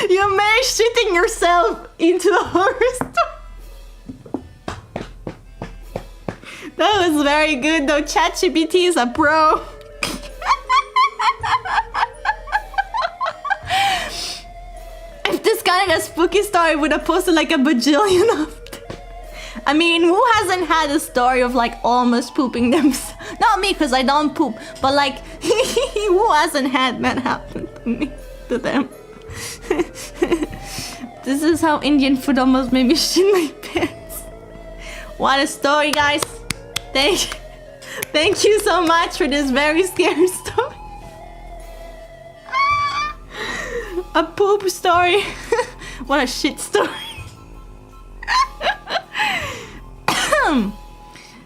You managed shitting yourself into the horror story. That was very good though. ChatGPT is a pro. If this kind of a spooky story would have posted like a bajillion of them. I mean, who hasn't had a story of like almost pooping themselves? Not me, because I don't poop, but like, who hasn't had that happen to me, to them? This is how Indian food almost made me shit my pants. What a story, guys. Thank you so much for this very scary story. A poop story. What a shit story.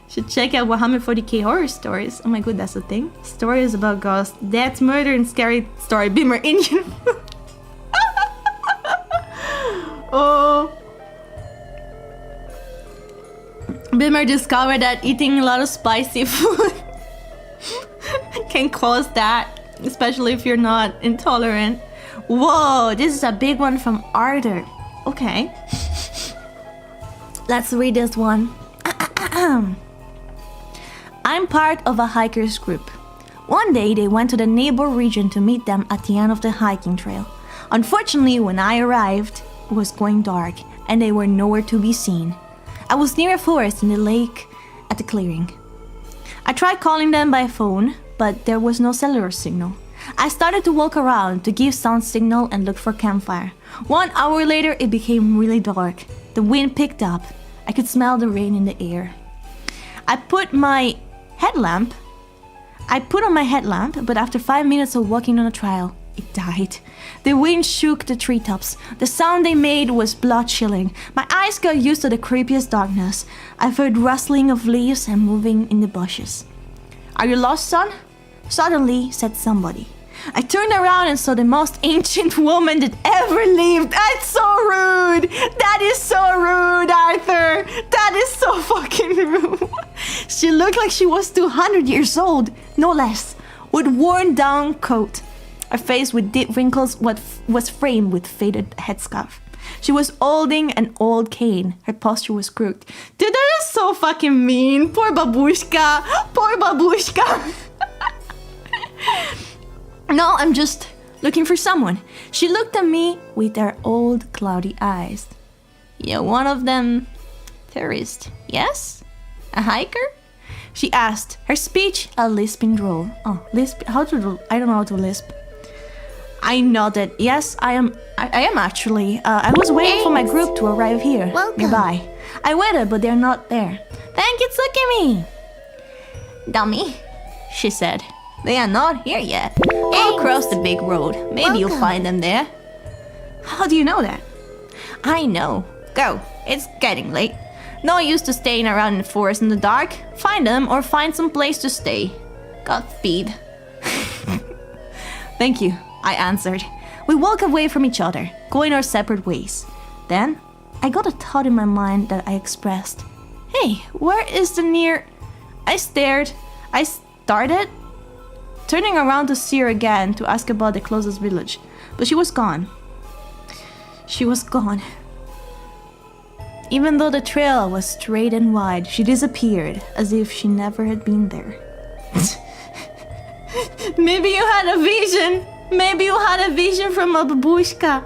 Should check out 140k horror stories. Oh my god, that's a thing. Stories about ghosts, death, murder, and scary story. Bimmer Indian. Oh. Bimmer discovered that eating a lot of spicy food can cause that, especially if you're not intolerant. Whoa, this is a big one from Arthur. Okay. Let's read this one. I'm part of a hikers group. One day they went to the neighbor region to meet them at the end of the hiking trail. Unfortunately, when I arrived, it was going dark and they were nowhere to be seen. I was near a forest in the lake at the clearing. I tried calling them by phone, but there was no cellular signal. I started to walk around to give sound signal and look for campfire. 1 hour later, it became really dark. The wind picked up. I could smell the rain in the air. I put on my headlamp, but after 5 minutes of walking on a trail, it died. The wind shook the treetops. The sound they made was blood-chilling. My eyes got used to the creepiest darkness. I heard rustling of leaves and moving in the bushes. Are you lost, son? Suddenly, said somebody. I turned around and saw the most ancient woman that ever lived. That's so rude. That is so rude, Arthur. That is so fucking rude. She looked like she was 200 years old, no less, with worn down coat. Her face with deep wrinkles was framed with faded headscarf. She was holding an old cane. Her posture was crooked. Dude, that is so fucking mean. Poor babushka. Poor babushka. No, I'm just looking for someone. She looked at me with her old cloudy eyes. You're one of them tourists, yes? A hiker? She asked, her speech a lisping drawl. Oh, lisp, I don't know how to lisp. I nodded. Yes, I am actually. I was waiting for my group to arrive here, nearby. I waited, but they're not there. Thank you, Tsukimi. Dummy, she said. They are not here yet. Go across the big road. Maybe you'll find them there. How do you know that? I know. Go. It's getting late. No use to staying around in the forest in the dark. Find them or find some place to stay. Godspeed. Thank you, I answered. We walked away from each other, going our separate ways. Then, I got a thought in my mind that I expressed. Hey, where is the near... I started turning around to see her again to ask about the closest village, but she was gone. She was gone. Even though the trail was straight and wide, she disappeared as if she never had been there. Maybe you had a vision. Maybe you had a vision from a babushka.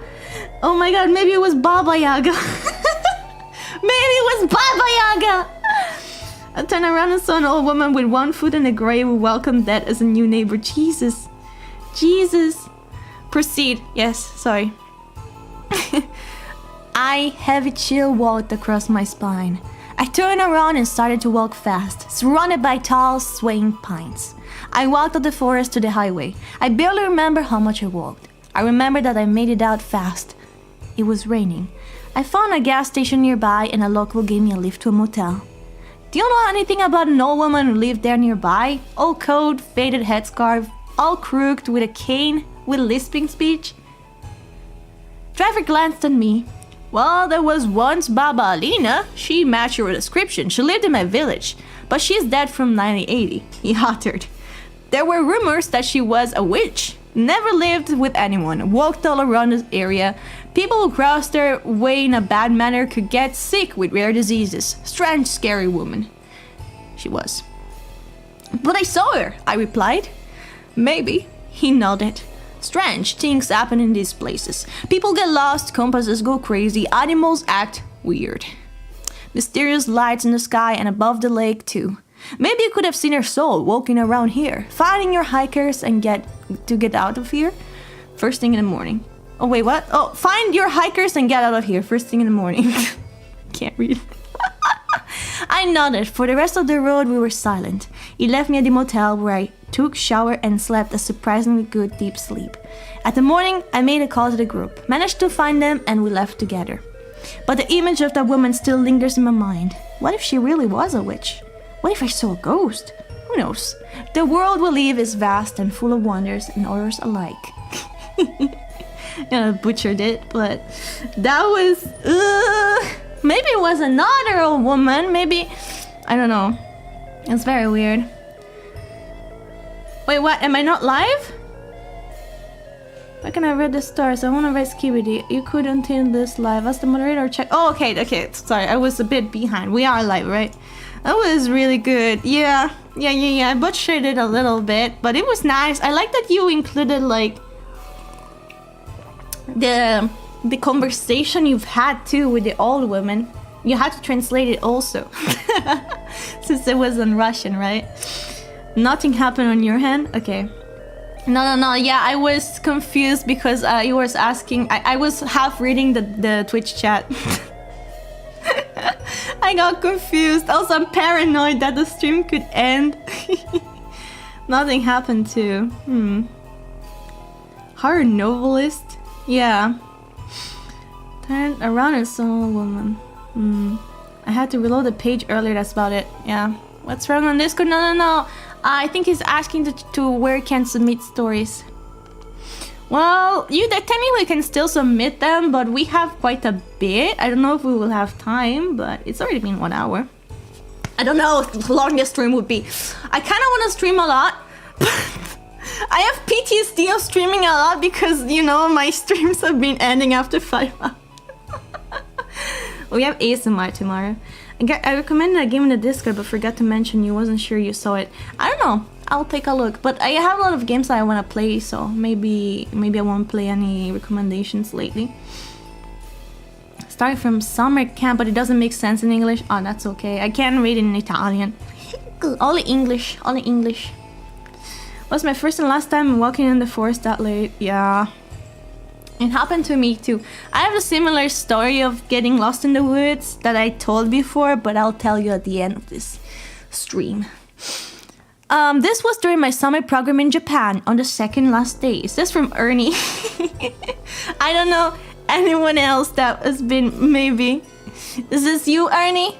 Oh my god, maybe it was Baba Yaga. Maybe it was Baba Yaga. I turned around and saw an old woman with one foot in the grave who welcomed death as a new neighbor. Jesus. Jesus. Proceed. Yes, sorry. I heavy chill walked across my spine. I turned around and started to walk fast, surrounded by tall, swaying pines. I walked up the forest to the highway. I barely remember how much I walked. I remember that I made it out fast. It was raining. I found a gas station nearby and a local gave me a lift to a motel. Do you know anything about an old woman who lived there nearby? Old coat, faded headscarf, all crooked with a cane, with lisping speech? Driver glanced at me. Well, there was once Baba Alina. She matched your description. She lived in my village, but she's dead from 1980, he uttered. There were rumors that she was a witch. Never lived with anyone, walked all around this area. People who crossed their way in a bad manner could get sick with rare diseases. Strange, scary woman. She was. But I saw her, I replied. Maybe, he nodded. Strange things happen in these places. People get lost, compasses go crazy, animals act weird. Mysterious lights in the sky and above the lake too. Maybe you could have seen her soul walking around here, finding your hikers and get out of here first thing in the morning. Oh wait, what? Oh, find your hikers and get out of here first thing in the morning. Can't read. I nodded. For the rest of the road we were silent. He left me at the motel where I took shower and slept a surprisingly good deep sleep. At the morning I made a call to the group, managed to find them and we left together. But the image of that woman still lingers in my mind. What if she really was a witch? What if I saw a ghost? Who knows? The world we live is vast and full of wonders and horrors alike. I butchered it, but that was... maybe it was another old woman. Maybe... I don't know. It's very weird. Wait, what? Am I not live? Why can I read the stars? I want to write Skibidi. You could until this live. Ask the moderator or check... Oh, okay. Sorry, I was a bit behind. We are live, right? That was really good. Yeah. I butchered it a little bit, but it was nice. I like that you included, like... the conversation you've had too with the old women. You had to translate it also. Since it was in Russian, right? Nothing happened on your hand? Okay. No. Yeah, I was confused because you was asking... I was half reading the Twitch chat. I got confused. Also, I'm paranoid that the stream could end. Nothing happened too. Horror novelist? Yeah. Turn around and saw a woman. I had to reload the page earlier, that's about it. Yeah. What's wrong on Discord? No. I think he's asking to where he can submit stories. Well, you technically can still submit them, but we have quite a bit. I don't know if we will have time, but it's already been 1 hour. I don't know how long this stream would be. I kind of want to stream a lot, but I have PTSD of streaming a lot because, you know, my streams have been ending after 5 hours. We have ASMR tomorrow. I recommended a game in the Discord, but forgot to mention you wasn't sure you saw it. I don't know. I'll take a look. But I have a lot of games that I want to play, so maybe I won't play any recommendations lately. Starting from summer camp, but it doesn't make sense in English. Oh, that's okay. I can't read it in Italian. Only English. Was my first and last time walking in the forest that late. Yeah. It happened to me too. I have a similar story of getting lost in the woods that I told before, but I'll tell you at the end of this stream. This was during my summer program in Japan on the second last day. Is this from Ernie? I don't know anyone else that has been, maybe. Is this you, Ernie?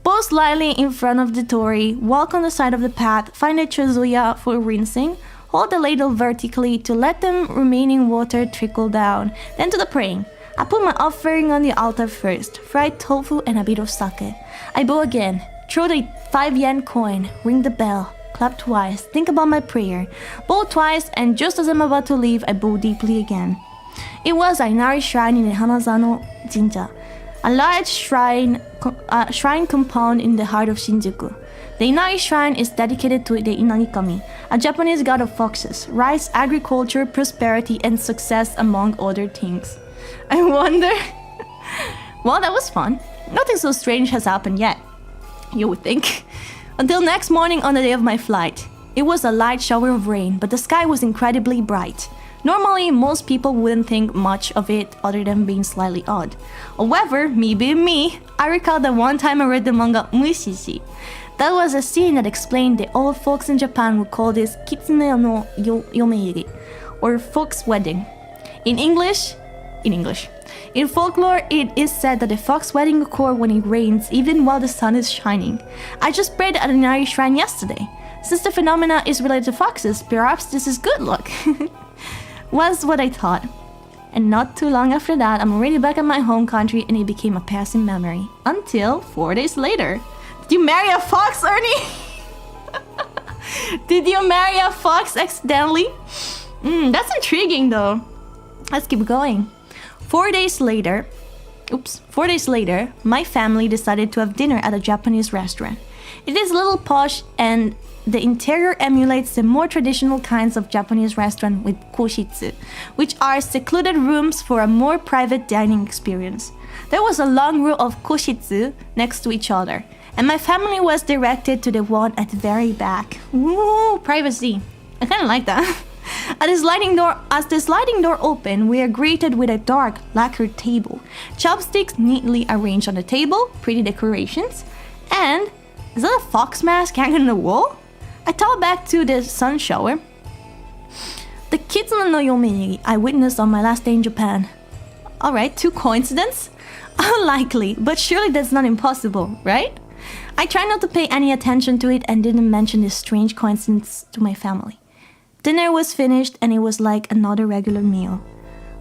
Pose slightly in front of the torii, walk on the side of the path, find a chuzuya for rinsing, hold the ladle vertically to let the remaining water trickle down, then to the praying. I put my offering on the altar first, fried tofu and a bit of sake. I bow again, throw the 5 yen coin, ring the bell, clap twice, think about my prayer, bow twice, and just as I'm about to leave, I bow deeply again. It was a Inari shrine in the Hanazano Jinja, a large shrine compound in the heart of Shinjuku. The Inari Shrine is dedicated to the Inarikami, a Japanese god of foxes, rice, agriculture, prosperity, and success, among other things. I wonder... Well, that was fun. Nothing so strange has happened yet, you would think. Until next morning on the day of my flight. It was a light shower of rain, but the sky was incredibly bright. Normally, most people wouldn't think much of it other than being slightly odd. However, me being me, I recall that one time I read the manga Mushishi. That was a scene that explained the old folks in Japan would call this Kitsune no Yomeiri, or fox wedding. In folklore, it is said that the fox wedding occurs when it rains, even while the sun is shining. I just prayed at an Inari shrine yesterday. Since the phenomena is related to foxes, perhaps this is good luck. Was what I thought. And not too long after that, I'm already back in my home country and it became a passing memory. Until 4 days later. Did you marry a fox, Ernie? Did you marry a fox accidentally? That's intriguing though. Let's keep going. 4 days later, my family decided to have dinner at a Japanese restaurant. It is a little posh and the interior emulates the more traditional kinds of Japanese restaurant with koshitsu, which are secluded rooms for a more private dining experience. There was a long row of koshitsu next to each other, and my family was directed to the one at the very back. Ooh, privacy. I kind of like that. As the sliding door opened, we are greeted with a dark, lacquered table, chopsticks neatly arranged on the table, pretty decorations, and is that a fox mask hanging on the wall? I thought back to the sun shower. The Kitsune no Yomeiri I witnessed on my last day in Japan. Alright, 2 coincidence? Unlikely, but surely that's not impossible, right? I tried not to pay any attention to it and didn't mention this strange coincidence to my family. Dinner was finished and it was like another regular meal.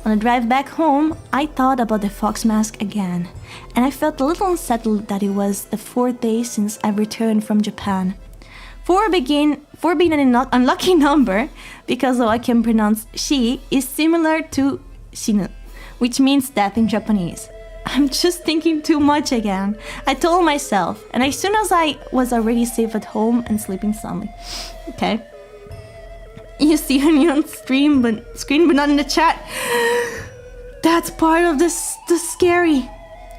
On the drive back home, I thought about the fox mask again, and I felt a little unsettled that it was the 4th day since I returned from Japan. 4 being an unlucky number, because though I can pronounce shi, is similar to shinu, which means death in Japanese. I'm just thinking too much again, I told myself, and as soon as I was already safe at home and sleeping soundly. Okay. You see me on screen but not in the chat. That's part of the scary.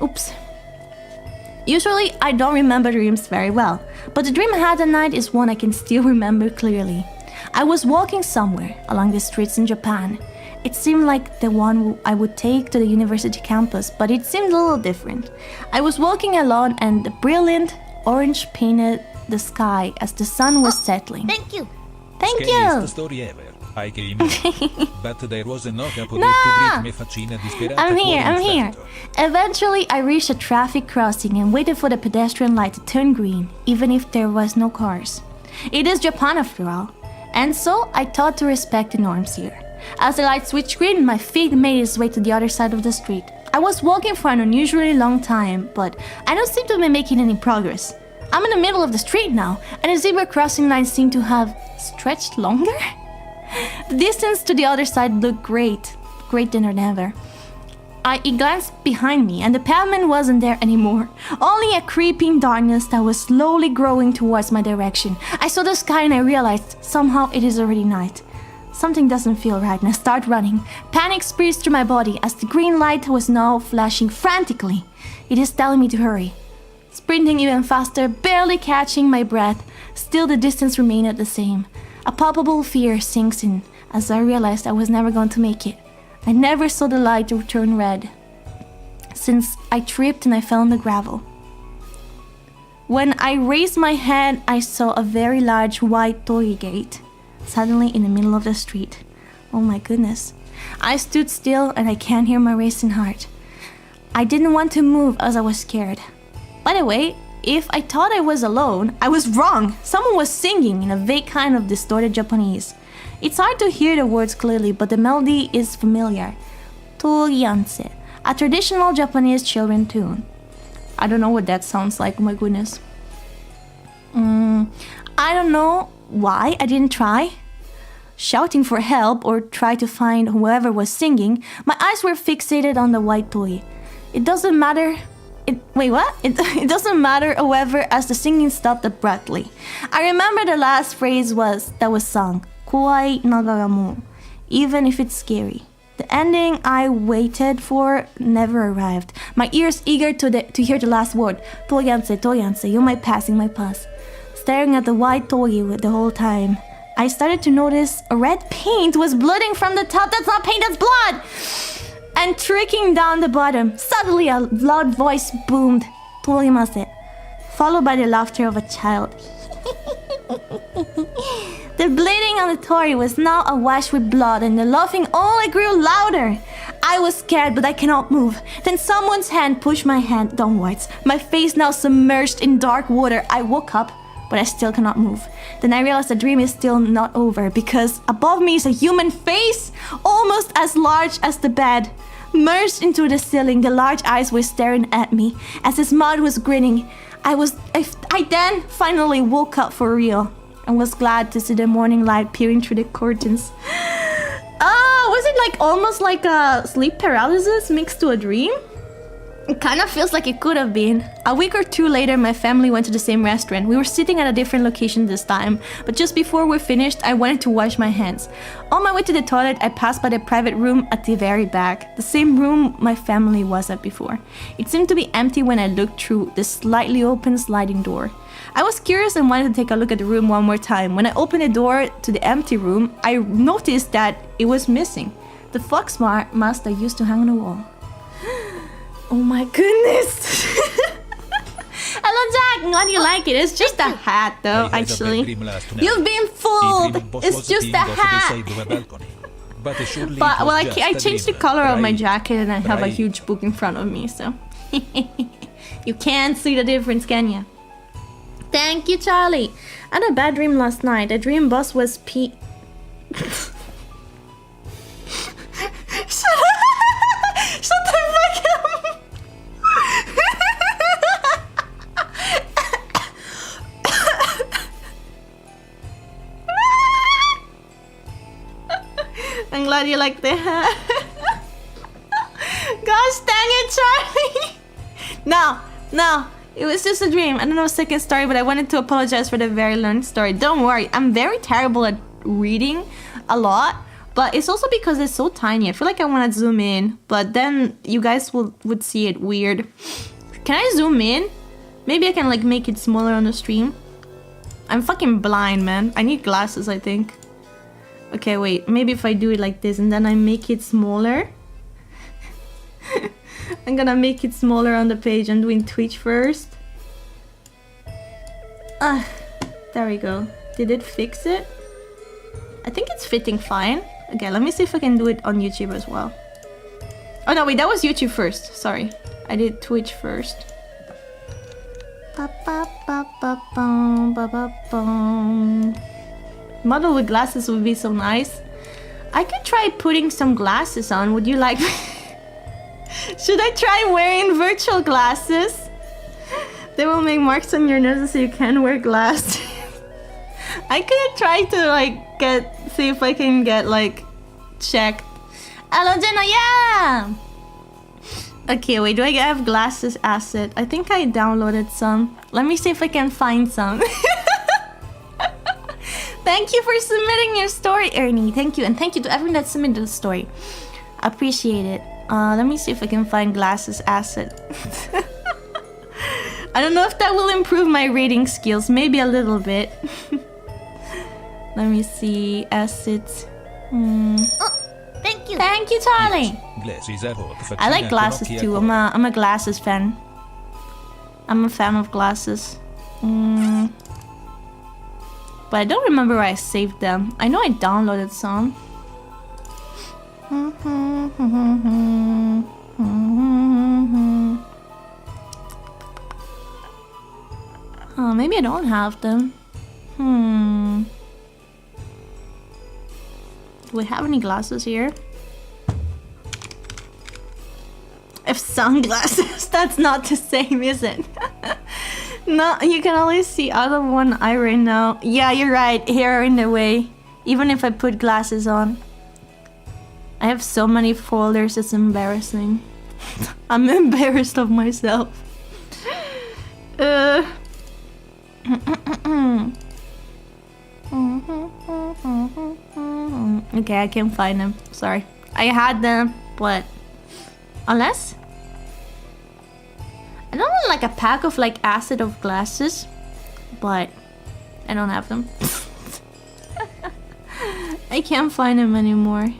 Oops. Usually, I don't remember dreams very well, but the dream I had that night is one I can still remember clearly. I was walking somewhere along the streets in Japan. It seemed like the one I would take to the university campus, but it seemed a little different. I was walking alone and the brilliant orange painted the sky as the sun was settling. Thank you. Thank Scariest you! story ever. I came in, but there was no capo detto me faccina disperata. I'm here, cuore I'm here. infarto. Eventually, I reached a traffic crossing and waited for the pedestrian light to turn green, even if there was no cars. It is Japan after all, and so I thought to respect the norms here. As the light switched green, my feet made its way to the other side of the street. I was walking for an unusually long time, but I don't seem to be making any progress. I'm in the middle of the street now, and the zebra crossing line seemed to have stretched longer? The distance to the other side looked greater than ever. I glanced behind me, and the pavement wasn't there anymore. Only a creeping darkness that was slowly growing towards my direction. I saw the sky and I realized somehow it is already night. Something doesn't feel right and I start running. Panic spreads through my body as the green light was now flashing frantically. It is telling me to hurry. Sprinting even faster, barely catching my breath, still the distance remained the same. A palpable fear sinks in as I realized I was never going to make it. I never saw the light turn red, since I tripped and I fell on the gravel. When I raised my head, I saw a very large white torii gate, suddenly in the middle of the street. Oh my goodness. I stood still and I can't hear my racing heart. I didn't want to move as I was scared. By the way, if I thought I was alone, I was wrong. Someone was singing in a vague kind of distorted Japanese. It's hard to hear the words clearly, but the melody is familiar. Toriyanse, a traditional Japanese children tune. I don't know what that sounds like, oh my goodness. I don't know why I didn't try shouting for help or try to find whoever was singing. My eyes were fixated on the white toy. It doesn't matter wait, what? It doesn't matter, however, as the singing stopped abruptly. I remember the last phrase that was sung. Kowai nagara mo, even if it's scary. The ending I waited for never arrived. My ears eager to hear the last word. Toyanse, you might passing my pass. Staring at the white togi the whole time. I started to notice a red paint was blooding from the top. That's not paint, that's blood! And trickling down the bottom. Suddenly a loud voice boomed. Torimase. Followed by the laughter of a child. The bleeding on the tori was now awash with blood, and the laughing only grew louder. I was scared, but I cannot move. Then someone's hand pushed my hand downwards. My face now submerged in dark water. I woke up, but I still cannot move. Then I realized the dream is still not over, because above me is a human face, almost as large as the bed. Merged into the ceiling, the large eyes were staring at me, as his mouth was grinning. I then finally woke up for real, and was glad to see the morning light peering through the curtains. Was it like almost like a sleep paralysis mixed to a dream? It kind of feels like it could have been. A week or two later, my family went to the same restaurant. We were sitting at a different location this time, but just before we finished, I wanted to wash my hands. On my way to the toilet, I passed by the private room at the very back, the same room my family was at before. It seemed to be empty when I looked through the slightly open sliding door. I was curious and wanted to take a look at the room one more time. When I opened the door to the empty room, I noticed that it was missing. The fox mask that used to hang on the wall. Oh my goodness! Hello Jack, how do you like it? It's just a hat though, actually. You've been fooled! It's just a hat! But well, I changed the color of my jacket and I have a huge book in front of me, so... You can't see the difference, can you? Thank you, Charlie! I had a bad dream last night. The dream boss was Shut the fuck up! I'm glad you like the hat. Gosh dang it, Charlie! No, it was just a dream. I don't know a second story, but I wanted to apologize for the very long story. Don't worry, I'm very terrible at reading a lot. But it's also because it's so tiny. I feel like I want to zoom in, but then you guys would see it weird. Can I zoom in? Maybe I can like make it smaller on the stream. I'm fucking blind, man. I need glasses, I think. Okay, wait. Maybe if I do it like this and then I make it smaller. I'm gonna make it smaller on the page. I'm doing Twitch first. There we go. Did it fix it? I think it's fitting fine. Okay, let me see if I can do it on YouTube as well. Oh no, wait, that was YouTube first. Sorry. I did Twitch first. Model with glasses would be so nice. I could try putting some glasses on. Would you like... Should I try wearing virtual glasses? They will make marks on your nose so you can wear glasses. I could try to like see if I can get like checked. Hello Jenna, yeah! Okay, wait, do I have glasses asset? I think I downloaded some. Let me see if I can find some. Thank you for submitting your story, Ernie. Thank you, and thank you to everyone that submitted the story. I appreciate it. Let me see if I can find glasses asset. I don't know if that will improve my reading skills. Maybe a little bit. Let me see. Assets. Oh, thank you. Thank you, Charlie. I like glasses too. I'm a glasses fan. I'm a fan of glasses. But I don't remember where I saved them. I know I downloaded some. Oh, maybe I don't have them. Do we have any glasses here? If sunglasses, that's not the same, is it? No, you can only see out of one eye right now. Yeah, you're right. Hair in the way. Even if I put glasses on. I have so many folders, it's embarrassing. I'm embarrassed of myself. Okay, I can't find them. Sorry. I had them, but unless I don't want like a pack of like acid of glasses, but I don't have them. I can't find them anymore.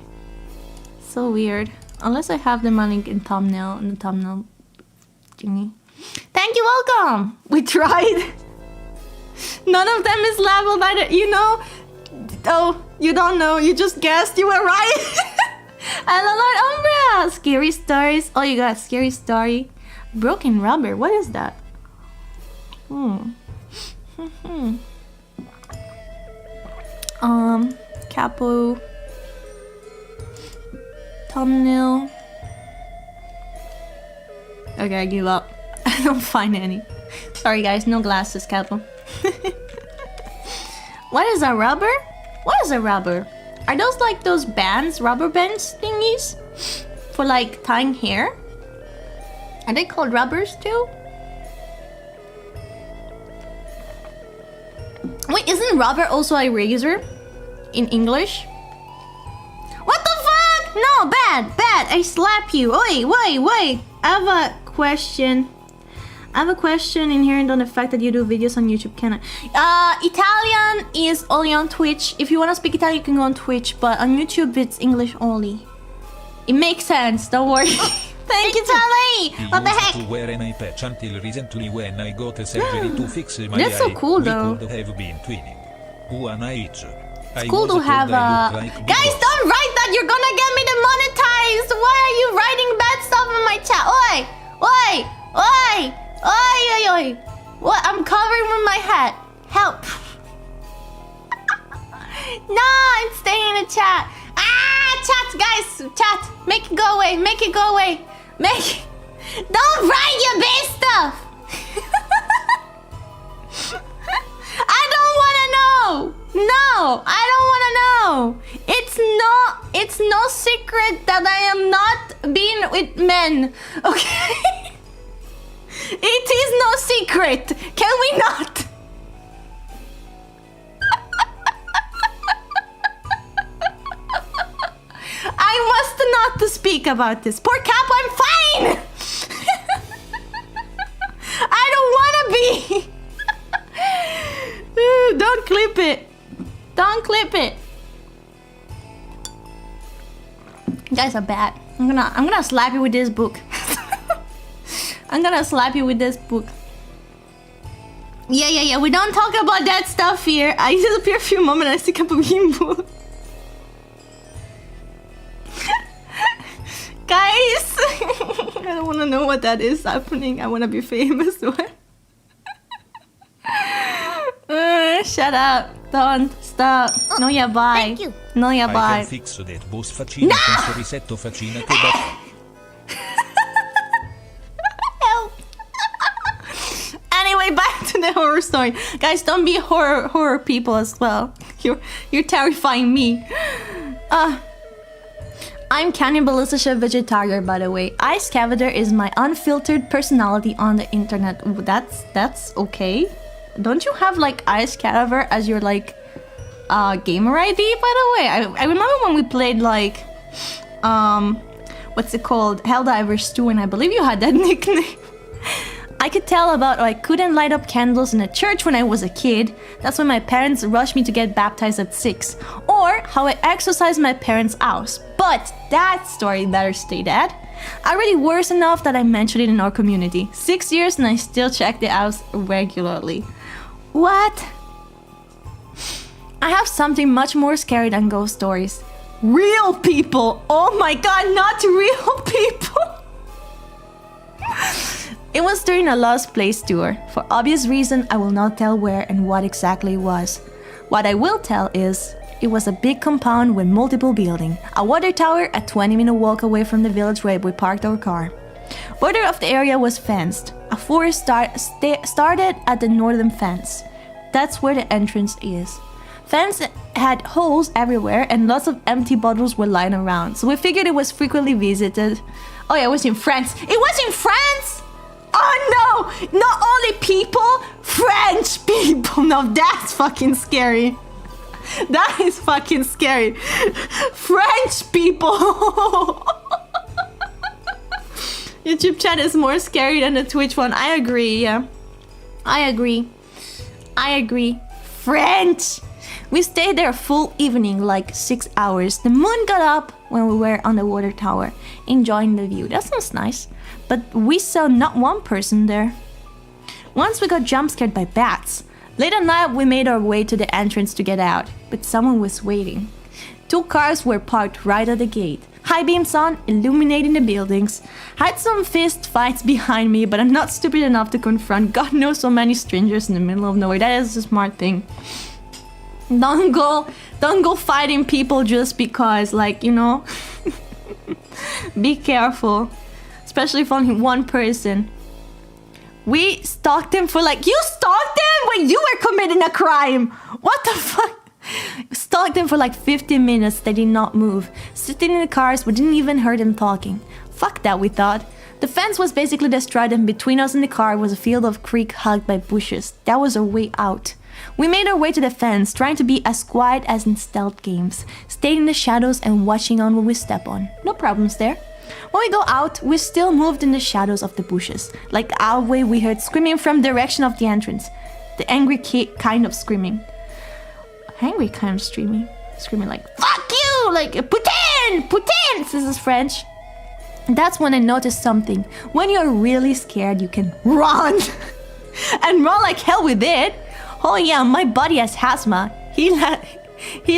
So weird. Unless I have them on in thumbnail, in the thumbnail thingy. Thank you, welcome! We tried. None of them is leveled either. You know? Oh, you don't know. You just guessed. You were right. Hello, Lord Umbra! Scary stories. Oh, you got a scary story. Broken rubber. What is that? Capo. Thumbnail. Okay, I give up. I don't find any. Sorry guys, no glasses, Capo. What is a rubber? What is a rubber? Are those like those bands, rubber bands thingies? For like tying hair? Are they called rubbers too? Wait, isn't rubber also a razor? In English? What the fuck? No, bad. I slap you. Wait. I have a question. I have a question inherent on the fact that you do videos on YouTube. Can I? Italian is only on Twitch. If you want to speak Italian, you can go on Twitch. But on YouTube, it's English only. It makes sense. Don't worry. Thank you, Charlie. What the heck? To wear an eye patch until recently when I got a surgery to fix my That's so eye. cool, though. We could have been twinning. One eye each. It's cool to have a... Guys, don't write that! You're gonna get me demonetized! Why are you writing bad stuff in my chat? Oi! What? I'm covering with my hat. Help! No, I'm staying in the chat. Chat, guys! Chat! Make it go away! Don't write your bad stuff! I don't wanna know! No, I don't wanna know. It's no secret that I am not being with men. Okay? It is no secret. Can we not? I must not speak about this. Poor Capo, I'm fine. I don't wanna be. Don't clip it. Don't clip it. You guys are bad. I'm gonna slap you with this book. I'm gonna slap you with this book. Yeah. We don't talk about that stuff here. I disappear a few moments. I see Capo Miyo. Guys, I don't wanna know what that is happening. I wanna be famous. What? Shut up. Don't stop. No, yeah, bye. Thank you. No, yeah, I bye. can fix that boss faccina con sorrisetto faccina che Help. Anyway, back to the horror story. Guys, don't be horror people as well. You're terrifying me. I'm cannibalistic vegetarian, by the way. Ice Cavader is my unfiltered personality on the internet. That's okay. Don't you have like Ice Cadaver as your like gamer ID, by the way? I remember when we played like what's it called? Helldivers 2, and I believe you had that nickname. I could tell about how I couldn't light up candles in a church when I was a kid. That's when my parents rushed me to get baptized at 6. Or how I exorcised my parents' house. But that story better stay dead. Already worse enough that I mentioned it in our community. 6 years and I still check the house regularly. What? I have something much more scary than ghost stories. Real people! Oh my god, not real people! It was during a Lost Place tour. For obvious reason, I will not tell where and what exactly it was. What I will tell is, it was a big compound with multiple buildings. A water tower a 20-minute walk away from the village where we parked our car. Border of the area was fenced. A forest started at the northern fence. That's where the entrance is. Fence had holes everywhere and lots of empty bottles were lying around, so we figured it was frequently visited. Oh yeah, it was in France. It was in France! Oh no! not only people, French people. No, that's fucking scary. That is fucking scary. French people. YouTube chat is more scary than the Twitch one. I agree, yeah. I agree. French. We stayed there a full evening, like 6 hours. The moon got up when we were on the water tower, enjoying the view. That sounds nice. But we saw not one person there. Once we got jump scared by bats. Late at night, we made our way to the entrance to get out, but someone was waiting. 2 cars were parked right at the gate. High beams on, illuminating the buildings. Had some fist fights behind me, but I'm not stupid enough to confront God knows so many strangers in the middle of nowhere. That is a smart thing. Don't go fighting people just because, like, you know. Be careful. Especially if only one person. We stalked him for like... You stalked him when you were committing a crime! What the fuck? Stalked him for like 15 minutes. They did not move. Sitting in the cars, we didn't even hear them talking. Fuck that, we thought. The fence was basically destroyed, and between us and the car was a field of creek hugged by bushes. That was our way out. We made our way to the fence, trying to be as quiet as in stealth games. Stayed in the shadows and watching on what we step on. No problems there. When we go out, we still moved in the shadows of the bushes. Like our way, we heard screaming from the direction of the entrance. The angry kind of screaming. Angry kind of screaming like, fuck you! Like, Putin! This is French. That's when I noticed something. When you're really scared, you can run. And run like hell we did. Oh yeah, my buddy has asthma. He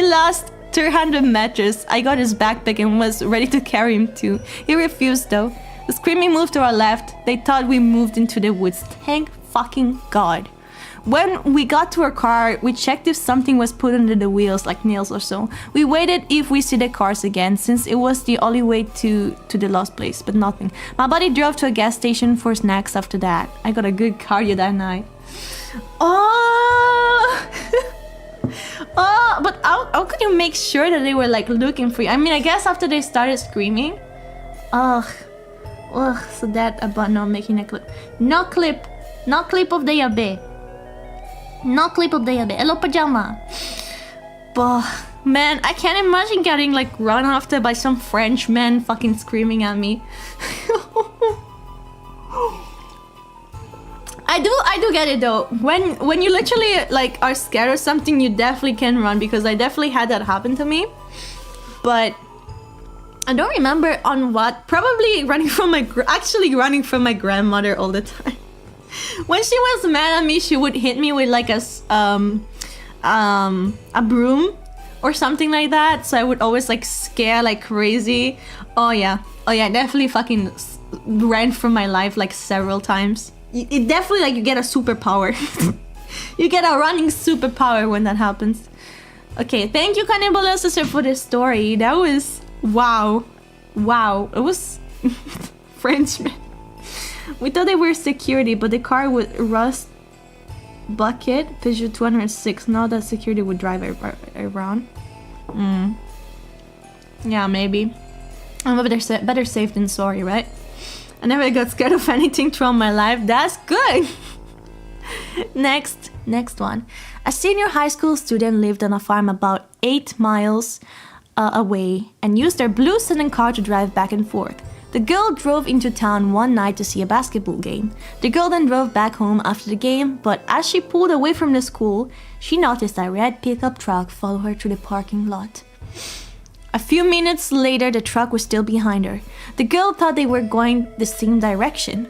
lost 200 meters. I got his backpack and was ready to carry him too. He refused though. The screaming moved to our left. They thought we moved into the woods. Thank fucking God. When we got to our car, we checked if something was put under the wheels, like nails or so. We waited if we see the cars again, since it was the only way to the lost place, but nothing. My buddy drove to a gas station for snacks after that. I got a good cardio that night. Oh! Oh, but how could you make sure that they were like looking for you? I mean, I guess after they started screaming. Ugh, so that about not making a clip. No clip of the yabe. No clip of the yabe. Hello, pajama. But man, I can't imagine getting like run after by some French men fucking screaming at me. I do get it though. When you literally like are scared or something, you definitely can run, because I definitely had that happen to me. But I don't remember on what. Probably running from my grandmother all the time. When she was mad at me, she would hit me with like a broom or something like that. So I would always like scare like crazy. Oh yeah, definitely fucking ran from my life like several times. It definitely like you get a superpower. You get a running superpower when that happens. Okay, thank you Cannibal Sister for this story. That was wow. It was Frenchman. We thought they were security, but the car with rust bucket Peugeot 206. Now that security would drive around. Yeah, maybe. I'm better safe than sorry, right? I never got scared of anything throughout my life. That's good. Next one. A senior high school student lived on a farm about 8 miles away and used their blue sedan car to drive back and forth. The girl drove into town one night to see a basketball game. The girl then drove back home after the game, but as she pulled away from the school, she noticed a red pickup truck follow her to the parking lot. A few minutes later, the truck was still behind her. The girl thought they were going the same direction.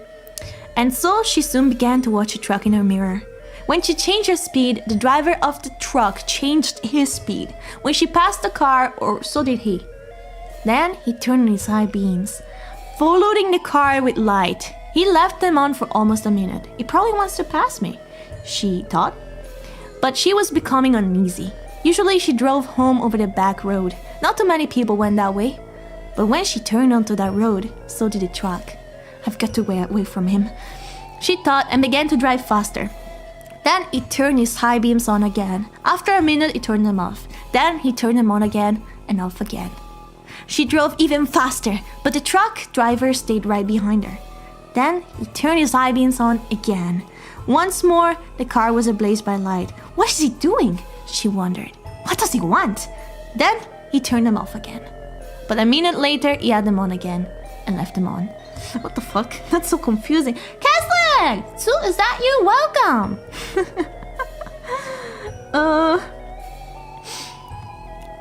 And so she soon began to watch the truck in her mirror. When she changed her speed, the driver of the truck changed his speed. When she passed the car, or so did he. Then he turned on his high beams, following the car with light. He left them on for almost a minute. He probably wants to pass me, she thought. But she was becoming uneasy. Usually she drove home over the back road. Not too many people went that way. But when she turned onto that road, so did the truck. I've got to get away from him, she thought, and began to drive faster. Then he turned his high beams on again. After a minute, he turned them off. Then he turned them on again and off again. She drove even faster, but the truck driver stayed right behind her. Then he turned his high beams on again. Once more, the car was ablaze by light. What is he doing? She wondered. What does he want? Then he turned them off again. But a minute later, he had them on again and left them on. What the fuck? That's so confusing. Kessler! So is that you? Welcome!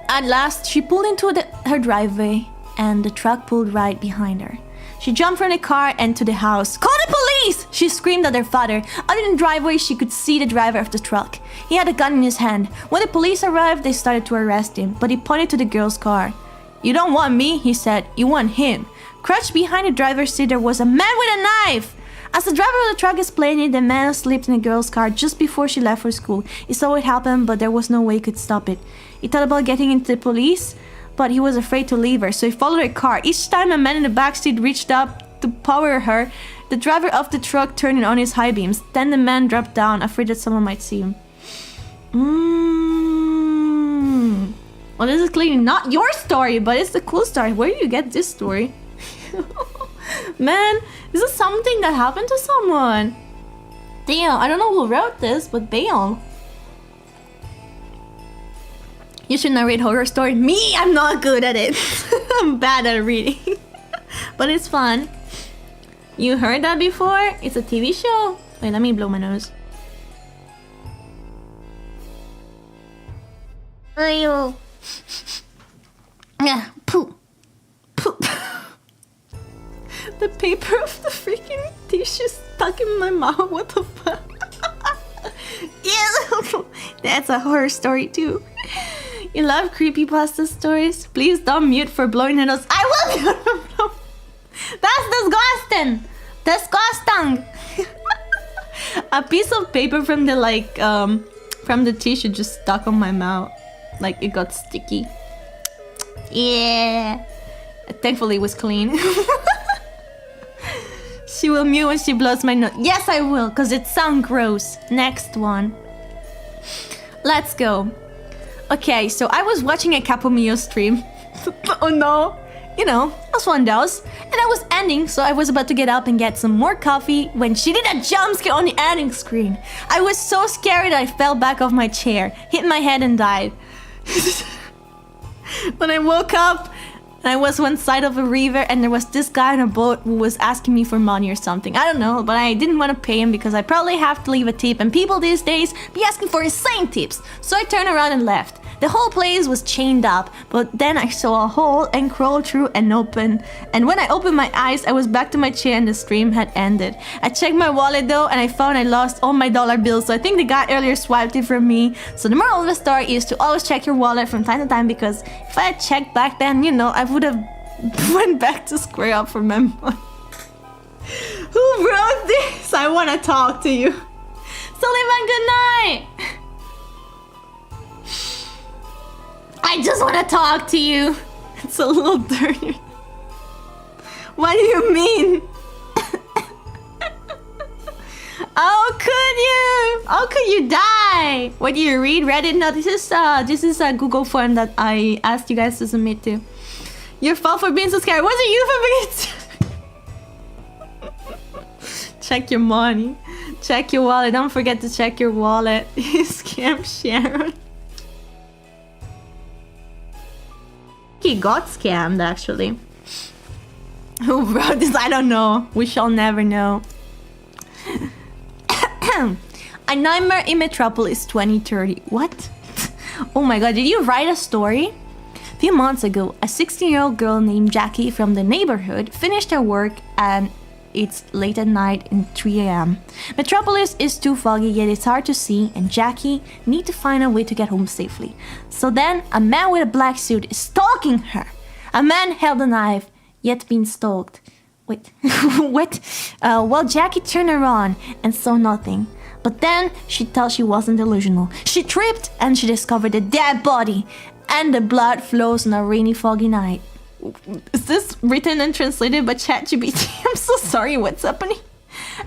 At last, she pulled into her driveway and the truck pulled right behind her. She jumped from the car and to the house. Call the police! She screamed at her father. Out in the driveway, she could see the driver of the truck. He had a gun in his hand. When the police arrived, they started to arrest him, but he pointed to the girl's car. You don't want me, he said. You want him. Crouched behind the driver's seat, there was a man with a knife. As the driver of the truck explained it, the man slipped in the girl's car just before she left for school. He saw it happen, but there was no way he could stop it. He thought about getting into the police, but he was afraid to leave her, so he followed her car. Each time a man in the backseat reached up to power her, the driver of the truck turned on his high beams. Then the man dropped down, afraid that someone might see him. Well, this is clearly not your story, but it's a cool story. Where do you get this story? Man, this is something that happened to someone. Damn, I don't know who wrote this, but damn. You should narrate horror story. Me, I'm not good at it. I'm bad at reading. But it's fun. You heard that before? It's a TV show. Wait, let me blow my nose. Ayo. Yeah, poop. Poop. The paper of the freaking tissue stuck in my mouth. What the fuck? Yeah, that's a horror story too. You love creepypasta stories? Please don't mute for blowing your nose. I will mute for blowing. That's disgusting. Disgusting. A piece of paper from the tissue just stuck on my mouth. Like it got sticky. Yeah. Thankfully it was clean. She will mute when she blows my nose. Yes, I will, because it sounds gross. Next one. Let's go. Okay, so I was watching a Capo Miyo stream. Oh no. You know, as one does. And I was ending, so I was about to get up and get some more coffee when she did a jump scare on the ending screen. I was so scared I fell back off my chair, hit my head and died. When I woke up, I was one side of a river and there was this guy on a boat who was asking me for money or something. I don't know, but I didn't want to pay him because I probably have to leave a tip and people these days be asking for insane tips. So I turned around and left. The whole place was chained up, but then I saw a hole and crawled through and opened. And when I opened my eyes, I was back to my chair and the stream had ended. I checked my wallet though and I found I lost all my dollar bills, so I think the guy earlier swiped it from me. So the moral of the story is to always check your wallet from time to time, because if I had checked back then, you know, I would have went back to square up for my money. Who wrote this? I want to talk to you. Sullivan, good night. I just want to talk to you. It's a little dirty. What do you mean? How could you die? What do you read? Reddit? No, this is a Google form that I asked you guys to submit to. Your fault for being so scared. Was it you for being Check your money. Check your wallet. Don't forget to check your wallet. Scam Sharon. He got scammed, actually. Who wrote this? I don't know. We shall never know. A Nightmare in Metropolis 2030. What? Oh my god, did you write a story? A few months ago, a 16-year-old girl named Jackie from the neighborhood finished her work and it's late at night and 3 a.m. Metropolis is too foggy, yet it's hard to see, and Jackie needs to find a way to get home safely. So then, a man with a black suit is stalking her. A man held a knife, yet being stalked. Wait, what? Well, Jackie turned around and saw nothing. But then, she thought she wasn't delusional. She tripped and she discovered a dead body, and the blood flows on a rainy, foggy night. Is this written and translated by ChatGPT? I'm so sorry, what's happening?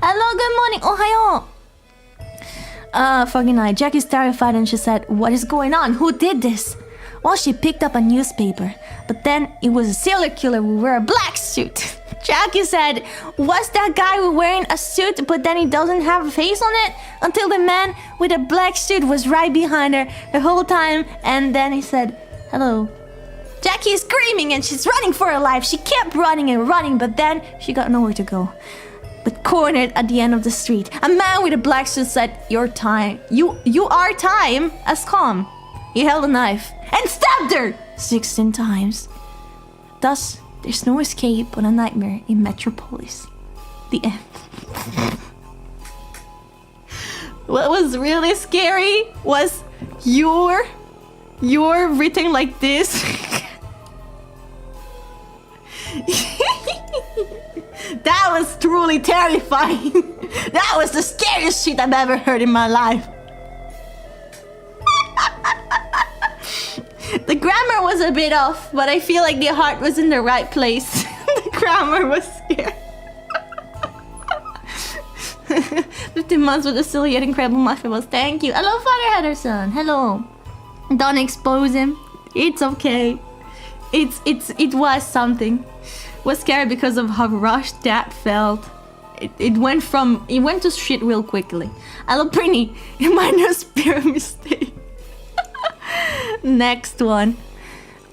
Hello, good morning, ohayo! Foggy night. Jackie's terrified and she said, what is going on? Who did this? Well, she picked up a newspaper, but then it was a serial killer who wore a black suit. Jackie said, was that guy wearing a suit but then he doesn't have a face on it? Until the man with a black suit was right behind her the whole time, and then he said, hello. Jackie is screaming and she's running for her life. She kept running and running, but then she got nowhere to go. But cornered at the end of the street, a man with a black suit said, your time, you are time has come. He held a knife and stabbed her 16 times. Thus, there's no escape on a nightmare in Metropolis. The end. What was really scary was you're written like this. That was truly terrifying. That was the scariest shit I've ever heard in my life. The grammar was a bit off, but I feel like the heart was in the right place. The grammar was scary. 15 months with a still yet incredible Mafia Boss. Thank you. Hello, Father Henderson. Hello. Don't expose him. It's okay. It was something. It was scary because of how rushed that felt. It went to shit real quickly. Hello, Prinny. It might not be a mistake. Next one.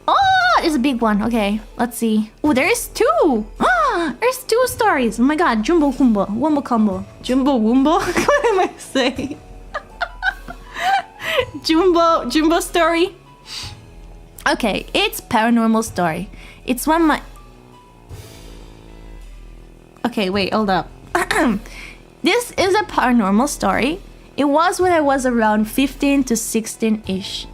Oh, there's a big one. Okay, let's see. Oh, there is two. There's two stories. Oh my god, Jumbo Kumbo, Wumbo Combo, Jumbo Wumbo. What am I saying? Jumbo story. Okay, it's paranormal story. It's one my. Okay, wait, hold up. This is a paranormal story. It was when I was around 15 to 16-ish.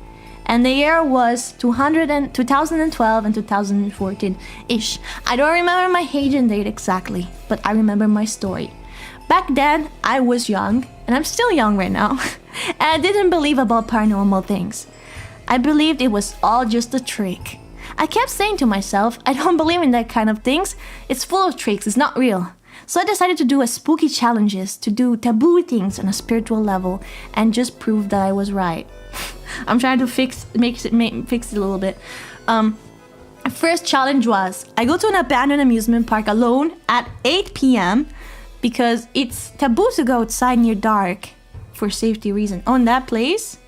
And the year was 2012 and 2014-ish. I don't remember my age and date exactly, but I remember my story. Back then, I was young, and I'm still young right now, and I didn't believe about paranormal things. I believed it was all just a trick. I kept saying to myself, I don't believe in that kind of things. It's full of tricks, it's not real. So I decided to do a spooky challenges, to do taboo things on a spiritual level, and just prove that I was right. I'm trying to fix it a little bit. First challenge was, I go to an abandoned amusement park alone at 8 p.m. because it's taboo to go outside near dark for safety reasons. On that place,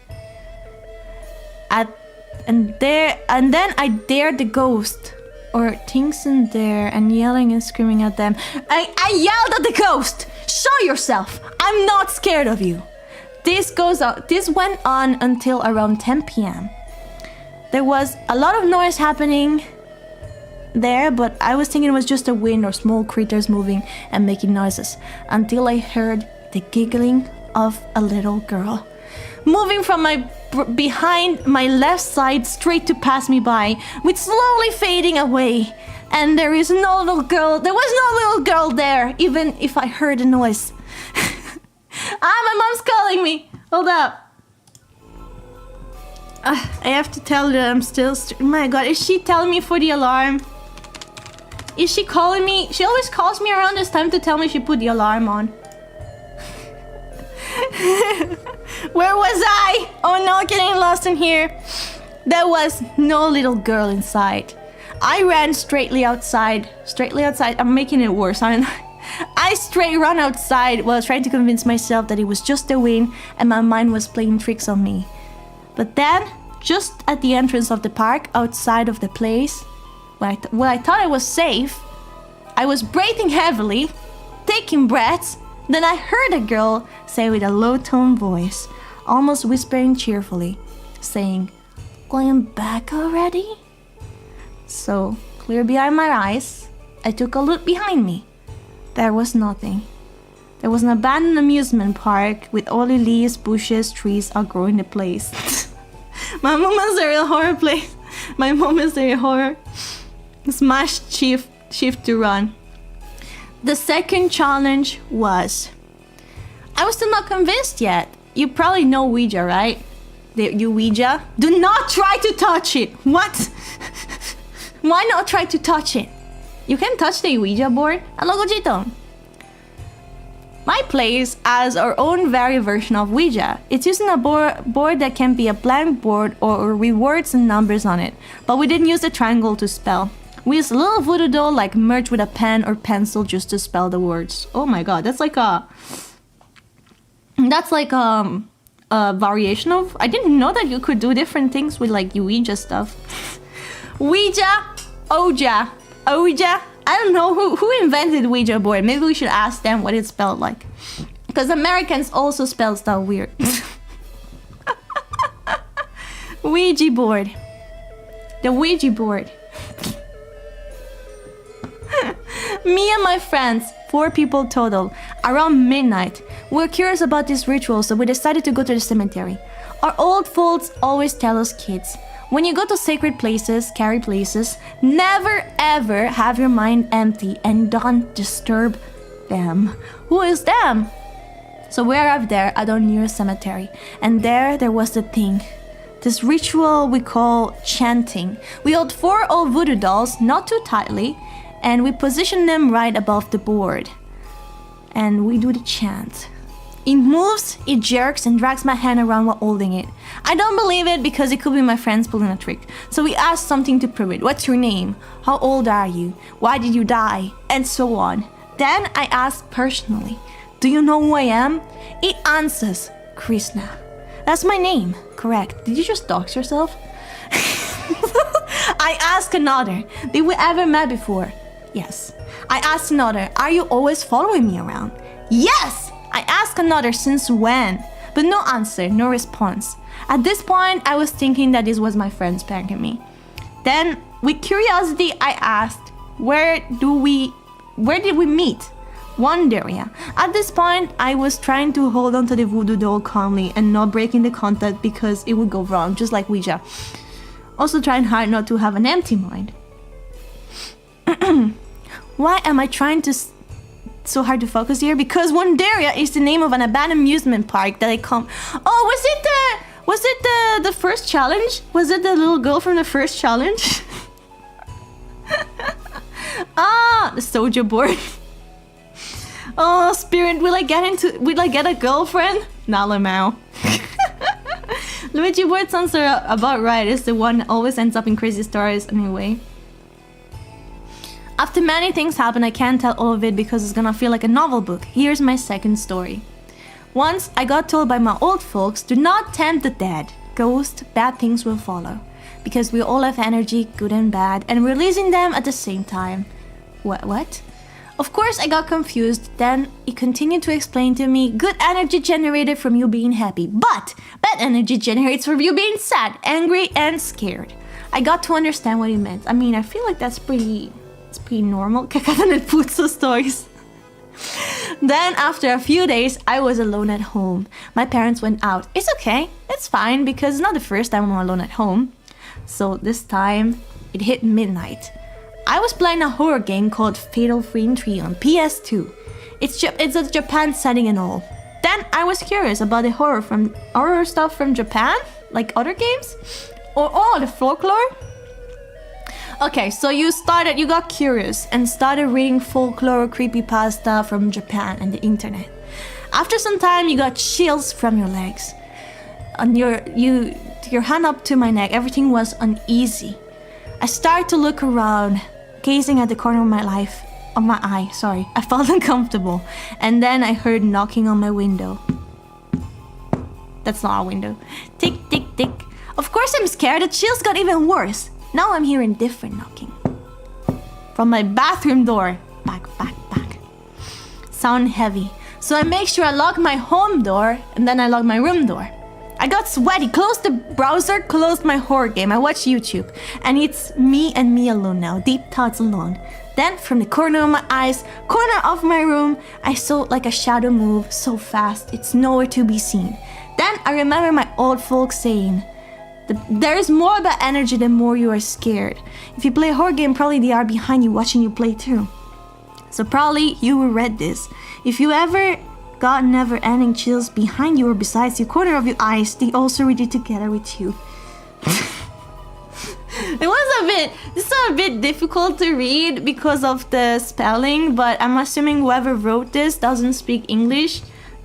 and then I dared the ghost or things in there and yelling and screaming at them. I yelled at the ghost, show yourself, I'm not scared of you. This went on until around 10 p.m. There was a lot of noise happening there, but I was thinking it was just a wind or small creatures moving and making noises, until I heard the giggling of a little girl moving from behind my left side straight to pass me by, with slowly fading away. And there was no little girl there, even if I heard a noise. My mom's calling me. Hold up. I have to tell her I'm still... Oh my god, is she telling me for the alarm? Is she calling me? She always calls me around this time to tell me she put the alarm on. Where was I? Oh no, getting lost in here. There was no little girl inside. I ran straightly outside. I'm making it worse, aren't I? I straight ran outside while trying to convince myself that it was just the wind and my mind was playing tricks on me. But then, just at the entrance of the park, outside of the place, where I thought I was safe, I was breathing heavily, taking breaths. Then I heard a girl say with a low-toned voice, almost whispering cheerfully, saying, "Going back already?" So, clear behind my eyes, I took a look behind me. There was nothing. There was an abandoned amusement park with only leaves, bushes, trees outgrowing the place. My mom is a real horror place. My mom is a horror. Smash shift to run. The second challenge was... I was still not convinced yet. You probably know Ouija, right? You Ouija? Do not try to touch it! What? Why not try to touch it? You can touch the Ouija board. Hello, Gogito. My place has our own very version of Ouija. It's using a board that can be a blank board or with words and numbers on it. But we didn't use the triangle to spell. We use a little voodoo doll like merged with a pen or pencil just to spell the words. Oh my god, that's like a variation of. I didn't know that you could do different things with like Ouija stuff. Ouija, Oja, Ouija. I don't know who invented Ouija board. Maybe we should ask them what it's spelled like. Because Americans also spell stuff weird. Ouija board. The Ouija board. Me and my friends, 4 people total, around midnight, we were curious about this ritual, so we decided to go to the cemetery. Our old folks always tell us kids, when you go to sacred places, scary places, never ever have your mind empty and don't disturb them. Who is them? So we arrived there at our nearest cemetery, and there was the thing. This ritual we call chanting. We hold 4 old voodoo dolls, not too tightly, and we position them right above the board. And we do the chant. It moves, it jerks, and drags my hand around while holding it. I don't believe it because it could be my friends pulling a trick. So we ask something to prove it. What's your name? How old are you? Why did you die? And so on. Then I ask personally, do you know who I am? It answers, Krishna. That's my name. Correct. Did you just dox yourself? I ask another, did we ever met before? Yes. I asked another, are you always following me around? Yes! I asked another, since when? But no answer, no response. At this point, I was thinking that this was my friend spanking me. Then, with curiosity, I asked, where did we meet? Wonderia. At this point, I was trying to hold on to the voodoo doll calmly and not breaking the contact because it would go wrong, just like Ouija. Also trying hard not to have an empty mind. Why am I trying so hard to focus here? Because Wonderia is the name of an abandoned amusement park that I come. Oh, was it the first challenge? Was it the little girl from the first challenge? Ah, the soldier board. Oh, Spirit, will I get a girlfriend? Nalamau. Luigi board sounds about right. It's the one that always ends up in crazy stories anyway. After many things happen, I can't tell all of it because it's gonna feel like a novel book. Here's my second story. Once, I got told by my old folks, do not tempt the dead. Ghosts, bad things will follow. Because we all have energy, good and bad, and releasing them at the same time. What? Of course, I got confused. Then he continued to explain to me, good energy generated from you being happy, but bad energy generates from you being sad, angry, and scared. I got to understand what he meant. I mean, I feel like that's pretty normal. Kakatanat Putso stories. Then, after a few days, I was alone at home. My parents went out. It's okay. It's fine because it's not the first time I'm alone at home. So this time, it hit midnight. I was playing a horror game called Fatal Frame 3 on PS2. It's a Japan setting and all. Then I was curious about the horror stuff from Japan, like other games, or the folklore. Okay, so you got curious and started reading folklore creepypasta from Japan and the internet. After some time, you got chills from your legs, and your hand up to my neck. Everything was uneasy. I started to look around, gazing at the corner of my eye. I felt uncomfortable, and then I heard knocking on my window. That's not a window. Tick, tick, tick. Of course I'm scared. The chills got even worse. Now I'm hearing different knocking. From my bathroom door. Back. Sound heavy. So I make sure I lock my home door, and then I lock my room door. I got sweaty, closed the browser, closed my horror game. I watched YouTube, and it's me and me alone now, deep thoughts alone. Then, from the corner of my room, I saw like a shadow move so fast, it's nowhere to be seen. Then I remember my old folks saying, there is more about energy the more you are scared. If you play a horror game, probably they are behind you watching you play too. So probably you will read this. If you ever got never-ending chills behind you or besides the corner of your eyes, they also read it together with you. This is a bit difficult to read because of the spelling, but I'm assuming whoever wrote this doesn't speak English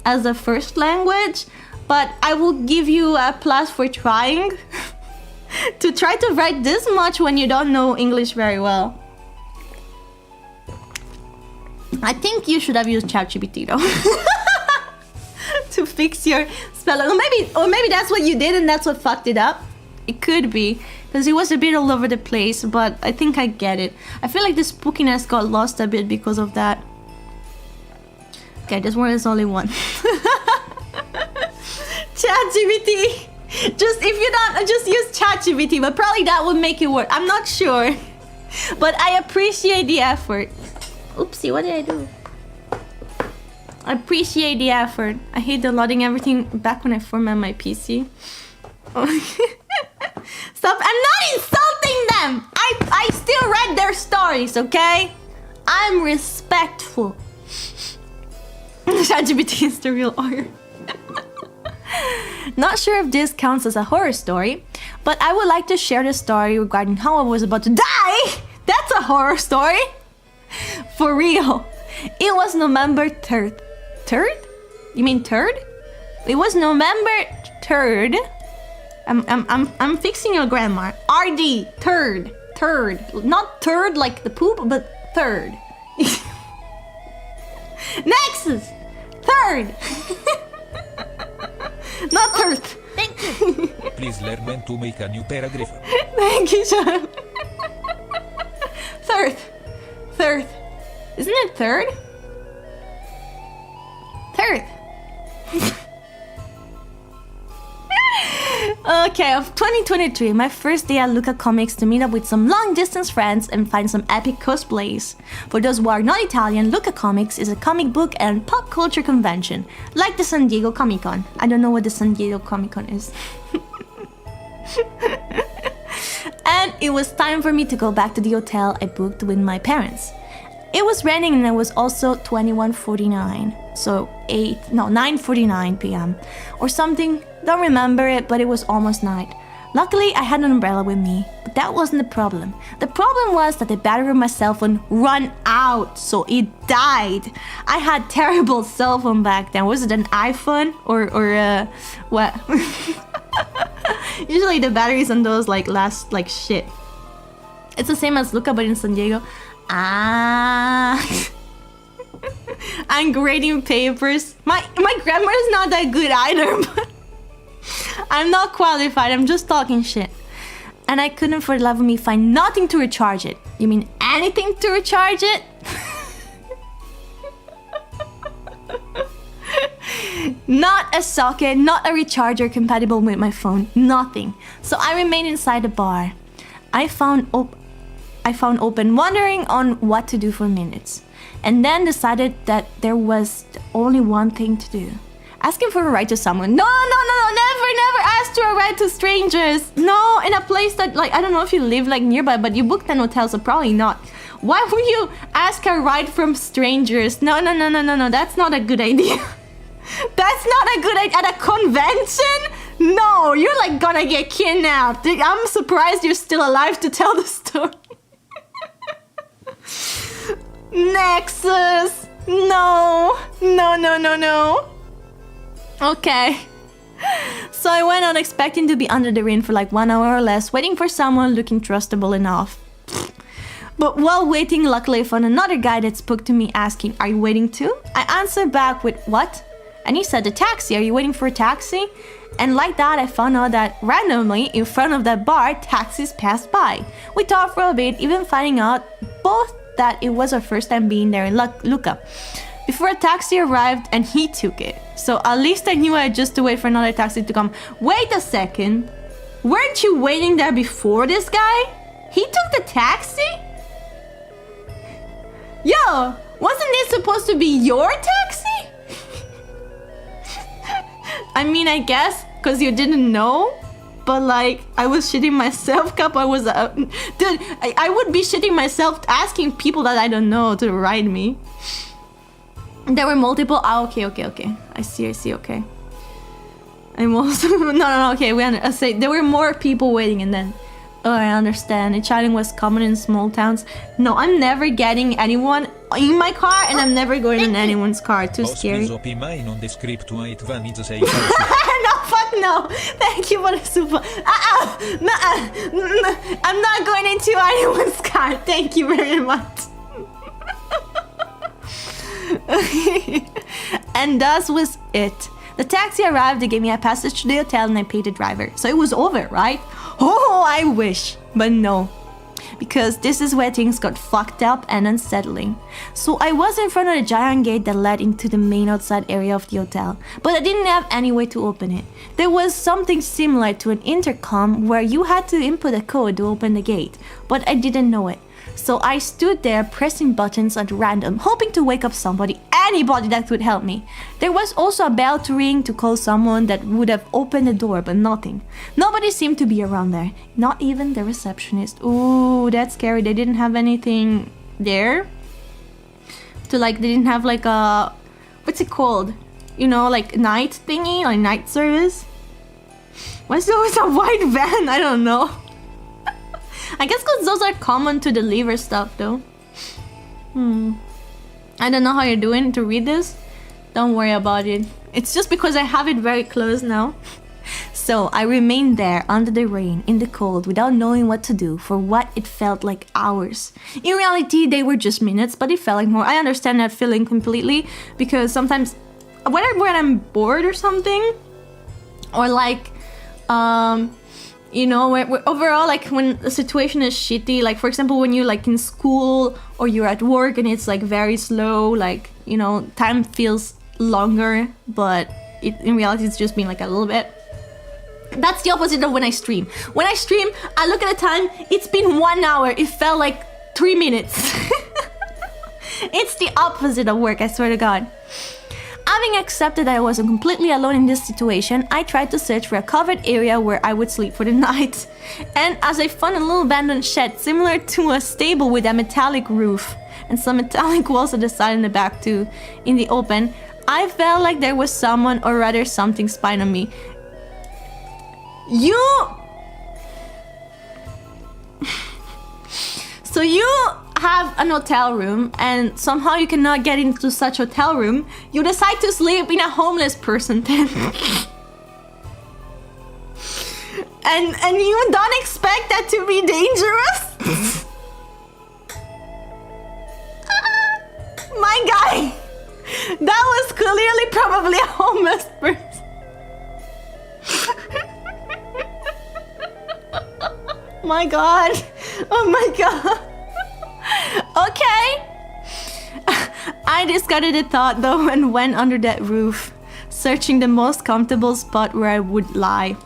as a first language. But I will give you a plus for trying to try to write this much when you don't know English very well. I think you should have used ChatGPT though. To fix your spelling. Or maybe that's what you did and that's what fucked it up. It could be. Because it was a bit all over the place, but I think I get it. I feel like the spookiness got lost a bit because of that. Okay, this one is only one. ChatGPT. Just if you don't, just use ChatGPT, but probably that would make it work. I'm not sure. But I appreciate the effort. Oopsie, what did I do? I appreciate the effort. I hate downloading everything back when I format my PC. Stop, I'm not insulting them! I still read their stories, okay? I'm respectful. ChatGPT is the real horror. Not sure if this counts as a horror story, but I would like to share the story regarding how I was about to die! That's a horror story! For real. It was November 3rd. 3rd? You mean 3rd? It was November 3rd. I'm fixing your grammar. RD, 3rd. 3rd. Not third like the poop, but 3rd. Nexus! 3rd! Not 3rd. Thank you. Please learn when to make a new paragraph. Thank you, Sean. 3rd. 3rd. Isn't it 3rd? 3rd. Okay, of 2023, my first day at Luca Comics to meet up with some long-distance friends and find some epic cosplays. For those who are not Italian, Luca Comics is a comic book and pop culture convention, like the San Diego Comic-Con. I don't know what the San Diego Comic-Con is. And it was time for me to go back to the hotel I booked with my parents. It was raining and it was also 21:49, so 9:49 p.m. or something. Don't remember it, but it was almost night. Luckily, I had an umbrella with me, but that wasn't the problem. The problem was that the battery of my cell phone ran out, so it died. I had terrible cell phone back then. Was it an iPhone or what? Usually the batteries on those last like shit. It's the same as Luca, but in San Diego. I'm grading papers. My grammar is not that good either, but I'm not qualified. I'm just talking shit. And I couldn't for the love of me find nothing to recharge it. You mean anything to recharge it? Not a socket, not a recharger compatible with my phone. Nothing. So I remained inside the bar. I found open, wondering on what to do for minutes, and then decided that there was only one thing to do. Asking for a ride to someone. No, never ask for a ride to strangers. No, in a place that, I don't know if you live, nearby, but you booked an hotel, so probably not. Why would you ask a ride from strangers? No, that's not a good idea. That's not a good idea. At a convention? No, you're, gonna get kidnapped. I'm surprised you're still alive to tell the story. Nexus! No! Okay. So I went on expecting to be under the rain for 1 hour or less, waiting for someone looking trustable enough. But while waiting, luckily I found another guy that spoke to me asking, "Are you waiting too?" I answered back with, "What?" And he said, "A taxi, are you waiting for a taxi?" And like that, I found out that randomly in front of that bar, taxis passed by. We talked for a bit, even finding out both that it was our first time being there in Luca. Before a taxi arrived and he took it. So at least I knew I had just to wait for another taxi to come. Wait a second. Weren't you waiting there before this guy? He took the taxi? Yo, wasn't this supposed to be your taxi? I mean, I guess, because you didn't know. But I was shitting myself, Capo. Dude, I would be shitting myself asking people that I don't know to ride me. There were multiple. Okay. I see. Okay. I'm also no. Okay, I say there were more people waiting, and then. Oh, I understand. Chatting was common in small towns. No, I'm never getting anyone in my car, and I'm never going in anyone's car. Too scary. No, fuck no. Thank you for the super. I'm not going into anyone's car. Thank you very much. And that was it. The taxi arrived, they gave me a passage to the hotel, and I paid the driver. So it was over, right? Oh, I wish. But no. Because this is where things got fucked up and unsettling. So I was in front of the giant gate that led into the main outside area of the hotel, but I didn't have any way to open it. There was something similar to an intercom where you had to input a code to open the gate, but I didn't know it. So I stood there pressing buttons at random, hoping to wake up somebody, anybody that would help me. There was also a bell to ring to call someone that would have opened the door, but nothing. Nobody seemed to be around there, not even the receptionist. Ooh, that's scary. They didn't have anything there to they didn't have like a, what's it called? You know, like night thingy, like night service. Why's there always a white van? I don't know. I guess because those are common to deliver stuff though. I don't know how you're doing to read this. Don't worry about it. It's just because I have it very close now. So I remained there under the rain, in the cold, without knowing what to do for what it felt like hours. In reality, they were just minutes, but it felt like more. I understand that feeling completely because sometimes when I'm bored or something, or you know, where overall, like when the situation is shitty, like for example, when you're like in school or you're at work and it's like very slow, like, you know, time feels longer, but in reality, it's just been like a little bit. That's the opposite of when I stream. When I stream, I look at the time, it's been 1 hour. It felt like 3 minutes. It's the opposite of work, I swear to God. Having accepted that I wasn't completely alone in this situation, I tried to search for a covered area where I would sleep for the night. And as I found a little abandoned shed similar to a stable with a metallic roof and some metallic walls at the side and the back too, in the open, I felt like there was someone, or rather something, spying on me. So you have an hotel room and somehow you cannot get into such hotel room. You decide to sleep in a homeless person tent. and you don't expect that to be dangerous? My guy, that was clearly probably a homeless person. My God. Oh my God. Okay. I discarded the thought though and went under that roof, searching the most comfortable spot where I would lie.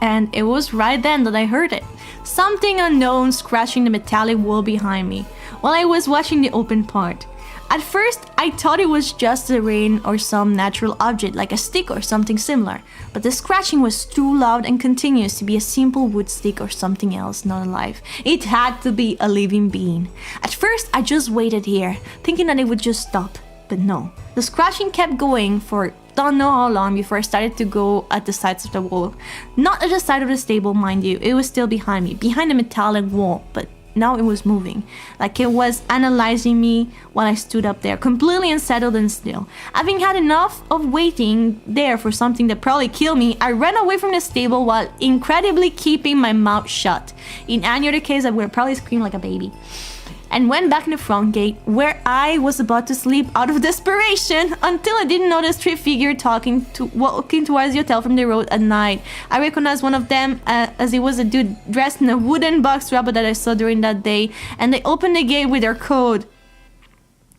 And it was right then that I heard it. Something unknown scratching the metallic wall behind me while I was watching the open part. At first, I thought it was just the rain or some natural object like a stick or something similar, but the scratching was too loud and continuous to be a simple wood stick or something else not alive. It had to be a living being. At first, I just waited here, thinking that it would just stop, but no. The scratching kept going for don't know how long before I started to go at the sides of the wall. Not at the side of the stable, mind you, it was still behind me, behind the metallic wall, but now it was moving, like it was analyzing me while I stood up there, completely unsettled and still. Having had enough of waiting there for something that probably killed me, I ran away from the stable while incredibly keeping my mouth shut. In any other case, I would probably scream like a baby. And went back in the front gate, where I was about to sleep out of desperation until I didn't notice three figures walking towards the hotel from the road at night. I recognized one of them as it was a dude dressed in a wooden box robot that I saw during that day, and they opened the gate with their code.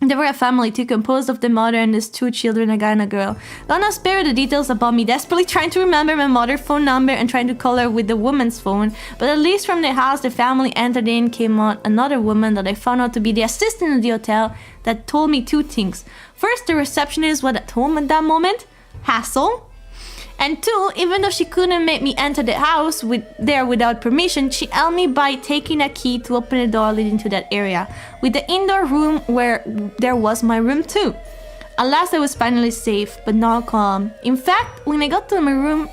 They were a family too, composed of the mother and his 2 children, a guy and a girl. Donna spared the details about me, desperately trying to remember my mother's phone number and trying to call her with the woman's phone. But at least from the house the family entered in came out another woman that I found out to be the assistant of the hotel that told me 2 things. First, the receptionist was at home at that moment. Hassle. And 2, even though she couldn't make me enter the house there without permission, she helped me by taking a key to open the door leading to that area, with the indoor room where there was my room too. At last I was finally safe, but not calm. In fact, when I got to my room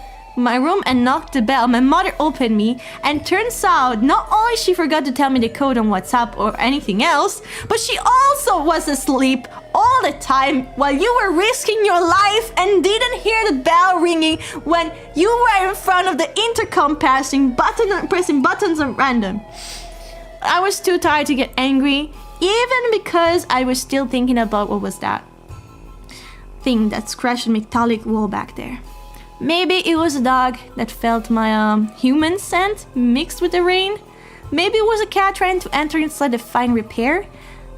and knocked the bell, my mother opened me, and turns out not only she forgot to tell me the code on WhatsApp or anything else, but she also was asleep all the time while you were risking your life and didn't hear the bell ringing when you were in front of the intercom pressing buttons at random. I was too tired to get angry, even because I was still thinking about what was that thing that scratched the metallic wall back there. Maybe it was a dog that felt my human scent mixed with the rain. Maybe it was a cat trying to enter inside the fine repair.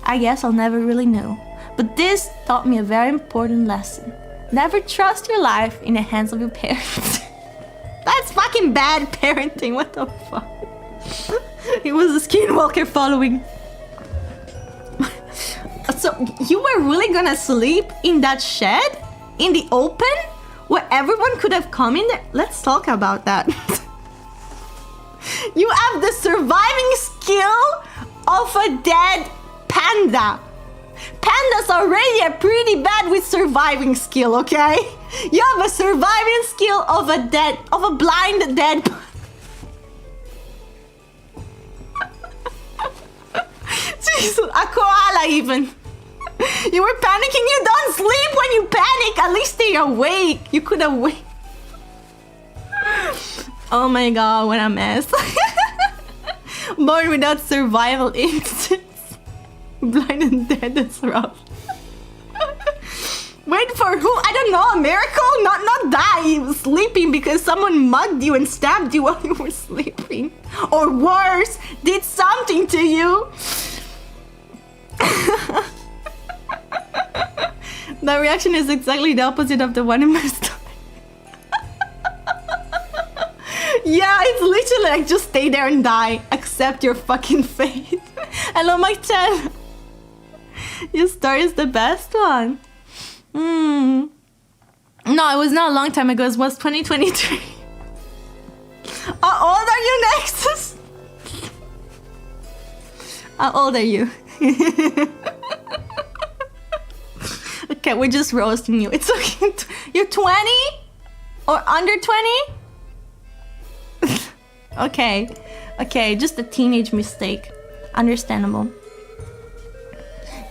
I guess I'll never really know. But this taught me a very important lesson. Never trust your life in the hands of your parents. That's fucking bad parenting, what the fuck? It was a skinwalker following. So, you were really gonna sleep in that shed? In the open? Where everyone could have come in there? Let's talk about that. You have the surviving skill of a dead panda. Pandas already are pretty bad with surviving skill, okay? You have a surviving skill of a blind dead Jesus, a koala even. You were panicking. You don't sleep when you panic. At least stay awake. You could have wait. Oh my god, what a mess. Born without survival instincts. Blind and dead, that's rough. Wait for who? I don't know, a miracle? Not die sleeping because someone mugged you and stabbed you while you were sleeping. Or worse, did something to you. That reaction is exactly the opposite of the one in my stomach. Yeah, it's literally like just stay there and die. Accept your fucking fate. Hello, my chan. Your story is the best one. No, it was not a long time ago. It was 2023. How old are you, Nexus? How old are you? Okay, we're just roasting you. It's okay. You're 20? Or under 20? Okay, just a teenage mistake. Understandable.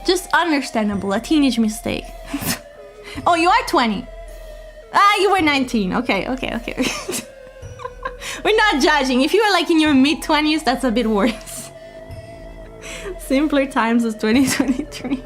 Just understandable, a teenage mistake. Oh, you are 20. Ah, you were 19. Okay. We're not judging. If you are like in your mid-20s, that's a bit worse. Simpler times as 2023.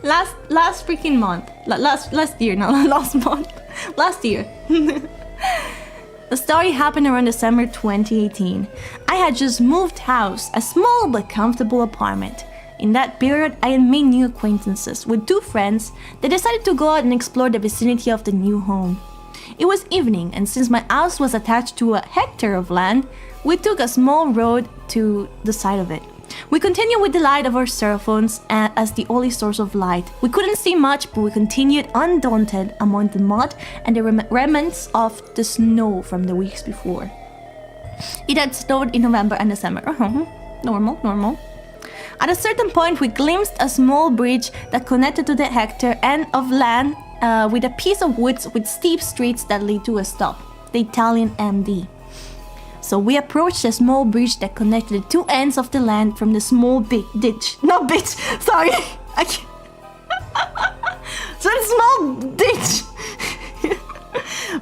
last freaking month. Last year, not last month. Last year. The story happened around December 2018. I had just moved house, a small but comfortable apartment. In that period, I had made new acquaintances with two friends that decided to go out and explore the vicinity of the new home. It was evening, and since my house was attached to a hectare of land, we took a small road to the side of it. We continued with the light of our cell phones as the only source of light. We couldn't see much, but we continued undaunted among the mud and the remnants of the snow from the weeks before. It had snowed in November and December. Normal. At a certain point, we glimpsed a small bridge that connected to the hectare end of land with a piece of woods with steep streets that lead to a stop, the Italian MD. So we approached a small bridge that connected the two ends of the land from the small ditch. No, bitch! Sorry! So the small ditch!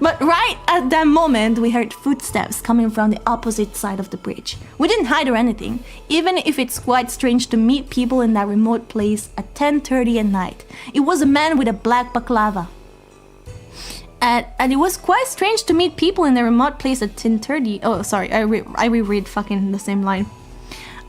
But right at that moment, we heard footsteps coming from the opposite side of the bridge. We didn't hide or anything, even if it's quite strange to meet people in that remote place at 10:30 at night. It was a man with a black baklava. And it was quite strange to meet people in a remote place at 10:30. Oh, sorry, I reread fucking the same line.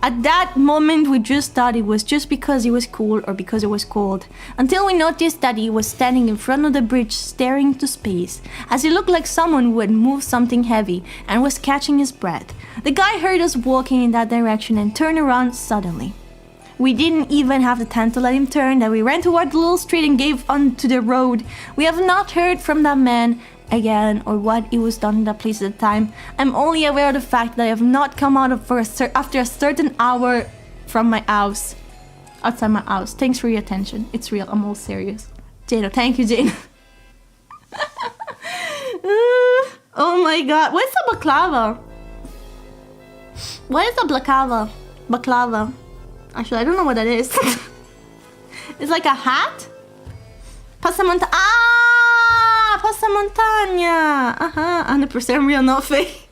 At that moment, we just thought it was just because it was cool or because it was cold, until we noticed that he was standing in front of the bridge staring into space, as he looked like someone who had moved something heavy and was catching his breath. The guy heard us walking in that direction and turned around suddenly. We didn't even have the time to let him turn, that we ran toward the little street and gave onto the road. We have not heard from that man again or what he was done in that place at the time. I'm only aware of the fact that I have not come out after a certain hour from my house. Outside my house. Thanks for your attention. It's real. I'm all serious. Jano, thank you, Jano. Oh my god. What is a baklava? What is a baklava? Baklava. Actually, I don't know what that is. It's like a hat? Passamontagna. Ah! Passamontagna. 100% real, not fake.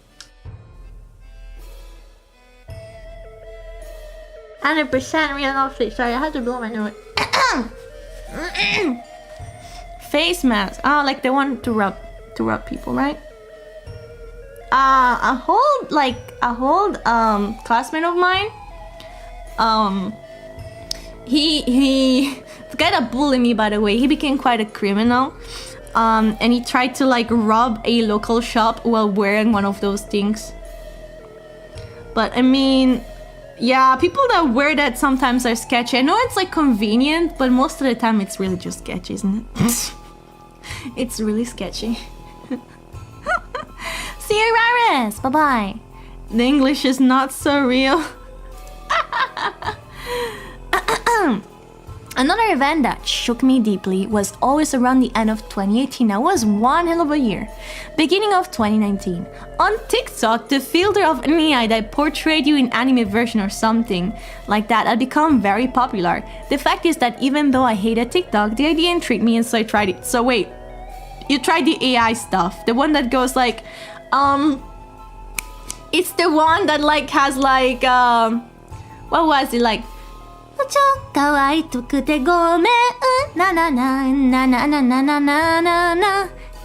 100% real outfit. Sorry, I had to blow my nose. Face mask. Oh, like the one to rub people, right? A whole classmate of mine. He the guy that bullied me, by the way, he became quite a criminal. And he tried to like rob a local shop while wearing one of those things. But I mean, yeah, people that wear that sometimes are sketchy. I know it's like convenient, but most of the time it's really just sketchy, isn't it? It's really sketchy. See you, Raris. Bye bye. The English is not so real. Another event that shook me deeply was always around the end of 2018. That was one hell of a year. Beginning of 2019. On TikTok, the filter of an AI that portrayed you in anime version or something like that had become very popular. The fact is that even though I hated TikTok, the idea intrigued me and so I tried it. So wait, you tried the AI stuff? The one that goes like, it's the one that like has like, what was it like?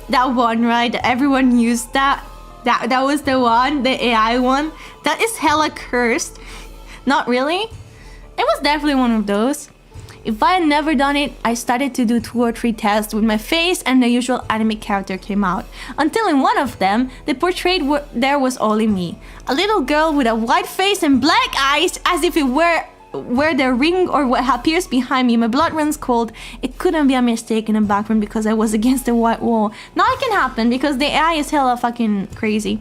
That one, right? Everyone used that. That was the one, the AI one. That is hella cursed. Not really. It was definitely one of those. If I had never done it, I started to do 2 or 3 tests with my face and the usual anime character came out. Until in one of them, the portrait there was only me. A little girl with a white face and black eyes as if it were the ring or what appears behind me. My blood runs cold. It couldn't be a mistake in the background because I was against the white wall. Now it can happen because the AI is hella fucking crazy.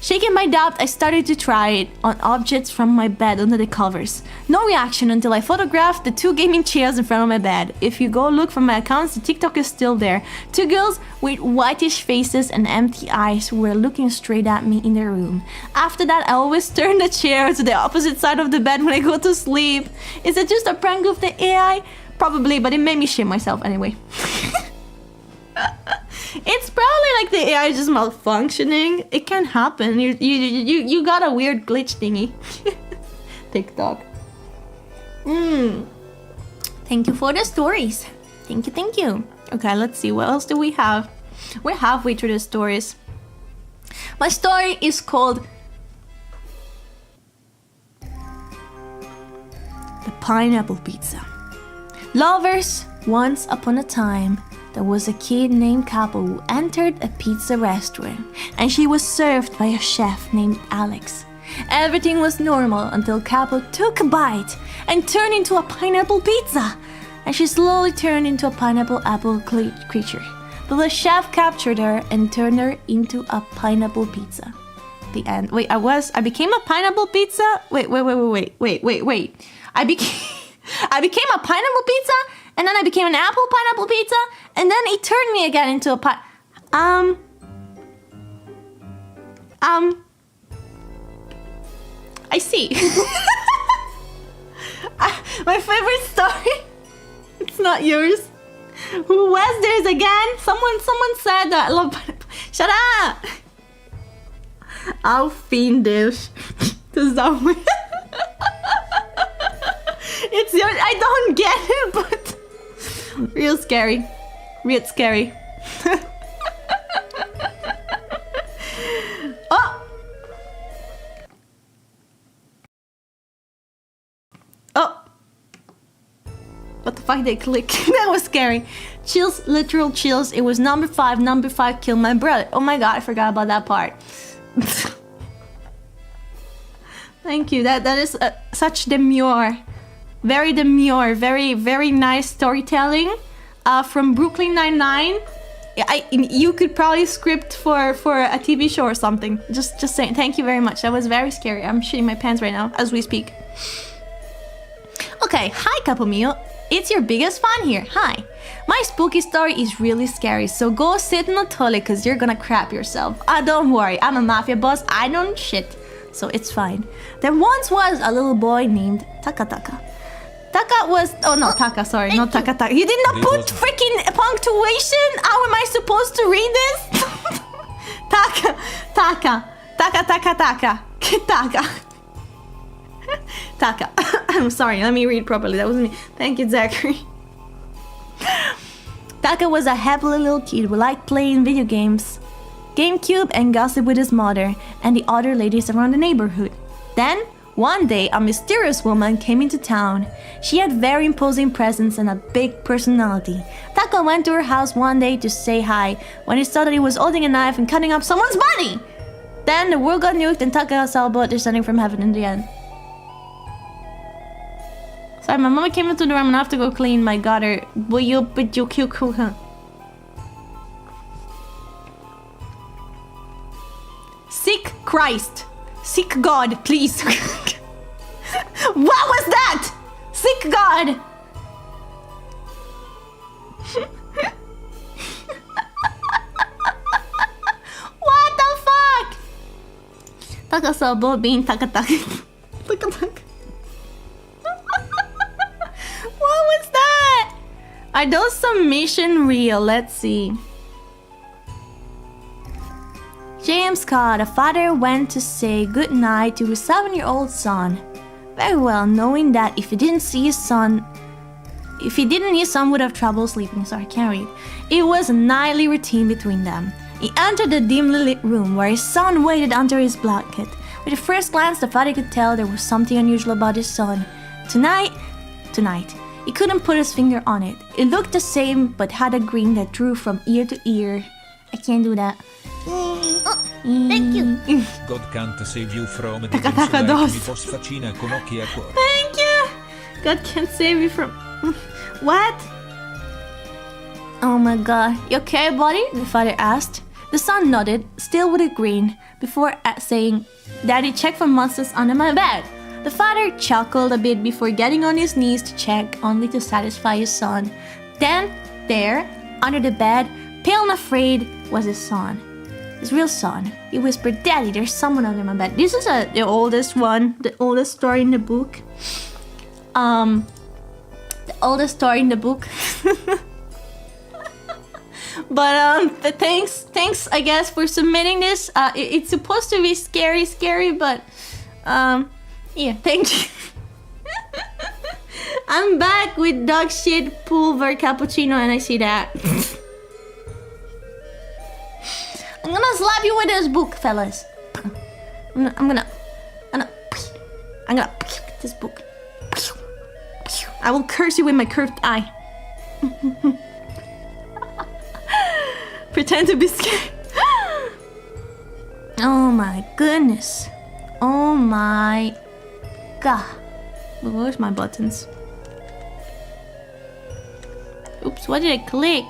Shaking my doubt, I started to try it on objects from my bed under the covers. No reaction until I photographed the 2 gaming chairs in front of my bed. If you go look for my accounts, the TikTok is still there. 2 girls with whitish faces and empty eyes who were looking straight at me in their room. After that, I always turn the chair to the opposite side of the bed when I go to sleep. Is it just a prank of the AI? Probably, but it made me shame myself anyway. It's probably like the AI is just malfunctioning. It can happen. You got a weird glitch thingy. TikTok. Thank you for the stories. Thank you. Okay, let's see. What else do we have? We're halfway through the stories. My story is called The Pineapple Pizza. Lovers, once upon a time, there was a kid named Capo who entered a pizza restaurant and she was served by a chef named Alex. Everything was normal until Capo took a bite and turned into a pineapple pizza, and she slowly turned into a pineapple apple creature. But the chef captured her and turned her into a pineapple pizza. The end. Wait, I became a pineapple pizza? Wait. I became a pineapple pizza? And then I became an apple pineapple pizza, and then he turned me again into a I see. My favorite story. It's not yours. Who was theirs again? Someone said that. I love pineapple. Shut up. I'll fiend this to someone. It's yours. I don't get it, but. Real scary. Oh! What the fuck did they click? That was scary. Chills, literal chills. It was number 5. Number 5 killed my brother. Oh my god, I forgot about that part. Thank you. That is such demure. Very demure, very nice storytelling from Brooklyn Nine-Nine. You could probably script for a TV show or something. Just saying. Thank you very much. That was very scary. I'm shitting my pants right now as we speak. Okay, hi Capo Miyo. It's your biggest fan here. Hi. My spooky story is really scary, so go sit in the toilet because you're gonna crap yourself. Don't worry, I'm a mafia boss. I don't shit, so it's fine. There once was a little boy named Taka. Taka was... Oh, no, Taka, sorry. Not Taka. You did not put freaking punctuation? How am I supposed to read this? Taka. Taka. Sorry, let me read properly. That wasn't me. Thank you, Zachary. Taka was a happy little kid who liked playing video games, GameCube, and gossip with his mother and the other ladies around the neighborhood. Then, one day, a mysterious woman came into town. She had very imposing presence and a big personality. Taka went to her house one day to say hi when he saw that he was holding a knife and cutting up someone's body. Then the world got nuked and Taka saw a boat descending from heaven in the end. Sorry, my mama came into the room and I have to go clean my gutter. Will you put your cute? Seek Christ. Seek God, please. What was that? Seek God. What the fuck? Taka saw a boat being taka-taka. Taka-taka. What was that? Are those submission real? Let's see. James Scott, a father, went to say goodnight to his 7-year-old son. Very well, knowing that if he didn't, his son would have trouble sleeping. Sorry, I can't read. It was a nightly routine between them. He entered the dimly lit room where his son waited under his blanket. With the first glance, the father could tell there was something unusual about his son. Tonight, he couldn't put his finger on it. It looked the same, but had a grin that drew from ear to ear. I can't do that. Thank you. God can't save you from the Taka-taka dos. fosfacina con occhi a cuore. Thank you! God can't save you from... What? Oh my god. You okay, buddy? The father asked. The son nodded, still with a grin, before saying, Daddy, check for monsters under my bed. The father chuckled a bit before getting on his knees to check, only to satisfy his son. Then, there, under the bed, pale and afraid, was his son. His real son. He whispered, Daddy, there's someone under my bed. This is the oldest one, the oldest story in the book. The oldest story in the book. But thanks I guess for submitting this. It's supposed to be scary, but yeah, thank you. I'm back with dog shit pulver cappuccino and I see that. I'm gonna slap you with this book, fellas. I'm gonna this book. I will curse you with my curved eye. Pretend to be scared. Oh my goodness. Oh my god. Where's my buttons? Oops, what did I click?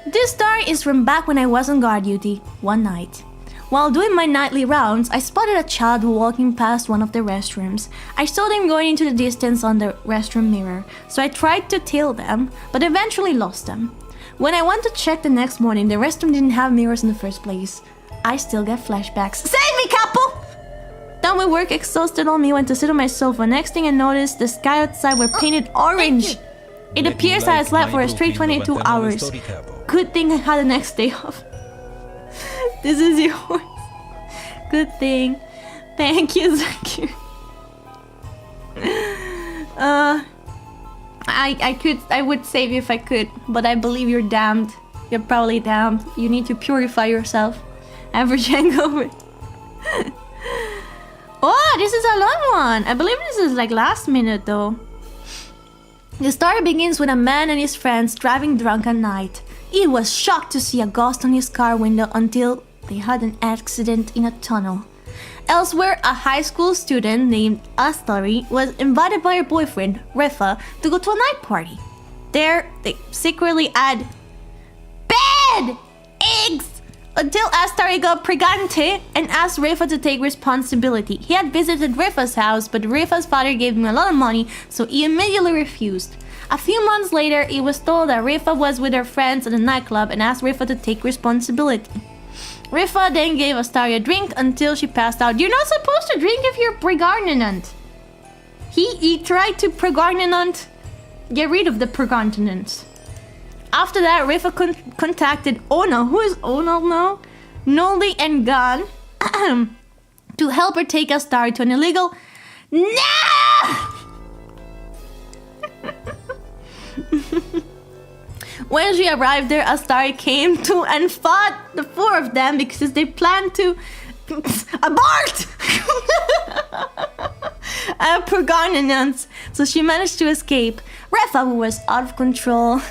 This story is from back when I was on guard duty, one night. While doing my nightly rounds, I spotted a child walking past one of the restrooms. I saw them going into the distance on the restroom mirror, so I tried to tail them, but eventually lost them. When I went to check the next morning, the restroom didn't have mirrors in the first place. I still get flashbacks. Save me, Capo! Done with work, exhausted on me, went to sit on my sofa. Next thing I noticed, the sky outside were painted orange. It appears I had slept for a straight 22 hours. Good thing I had the next day off. This is yours. Good thing. Thank you, Zakir. I would save you if I could, but I believe you're damned. You're probably damned. You need to purify yourself. Average hangover. Oh, this is a long one. I believe this is like last minute though. The story begins with a man and his friends driving drunk at night. He was shocked to see a ghost on his car window until they had an accident in a tunnel. Elsewhere, a high school student named Astori was invited by her boyfriend, Rifa, to go to a night party. There, they secretly had bed eggs until Astori got pregante and asked Rifa to take responsibility. He had visited Rifa's house, but Rifa's father gave him a lot of money, so he immediately refused. A few months later, he was told that Rifa was with her friends at a nightclub and asked Rifa to take responsibility. Rifa then gave Astari a drink until she passed out. You're not supposed to drink if you're pregnant. He tried to pregnant, get rid of the pregnant. After that, Rifa contacted Ono, who is Ono now? Nolly and Gan, to help her take Astari to an illegal No! When she arrived there, Astari came to and fought the four of them because they planned to abort Pergonance. So she managed to escape. Refa, who was out of control,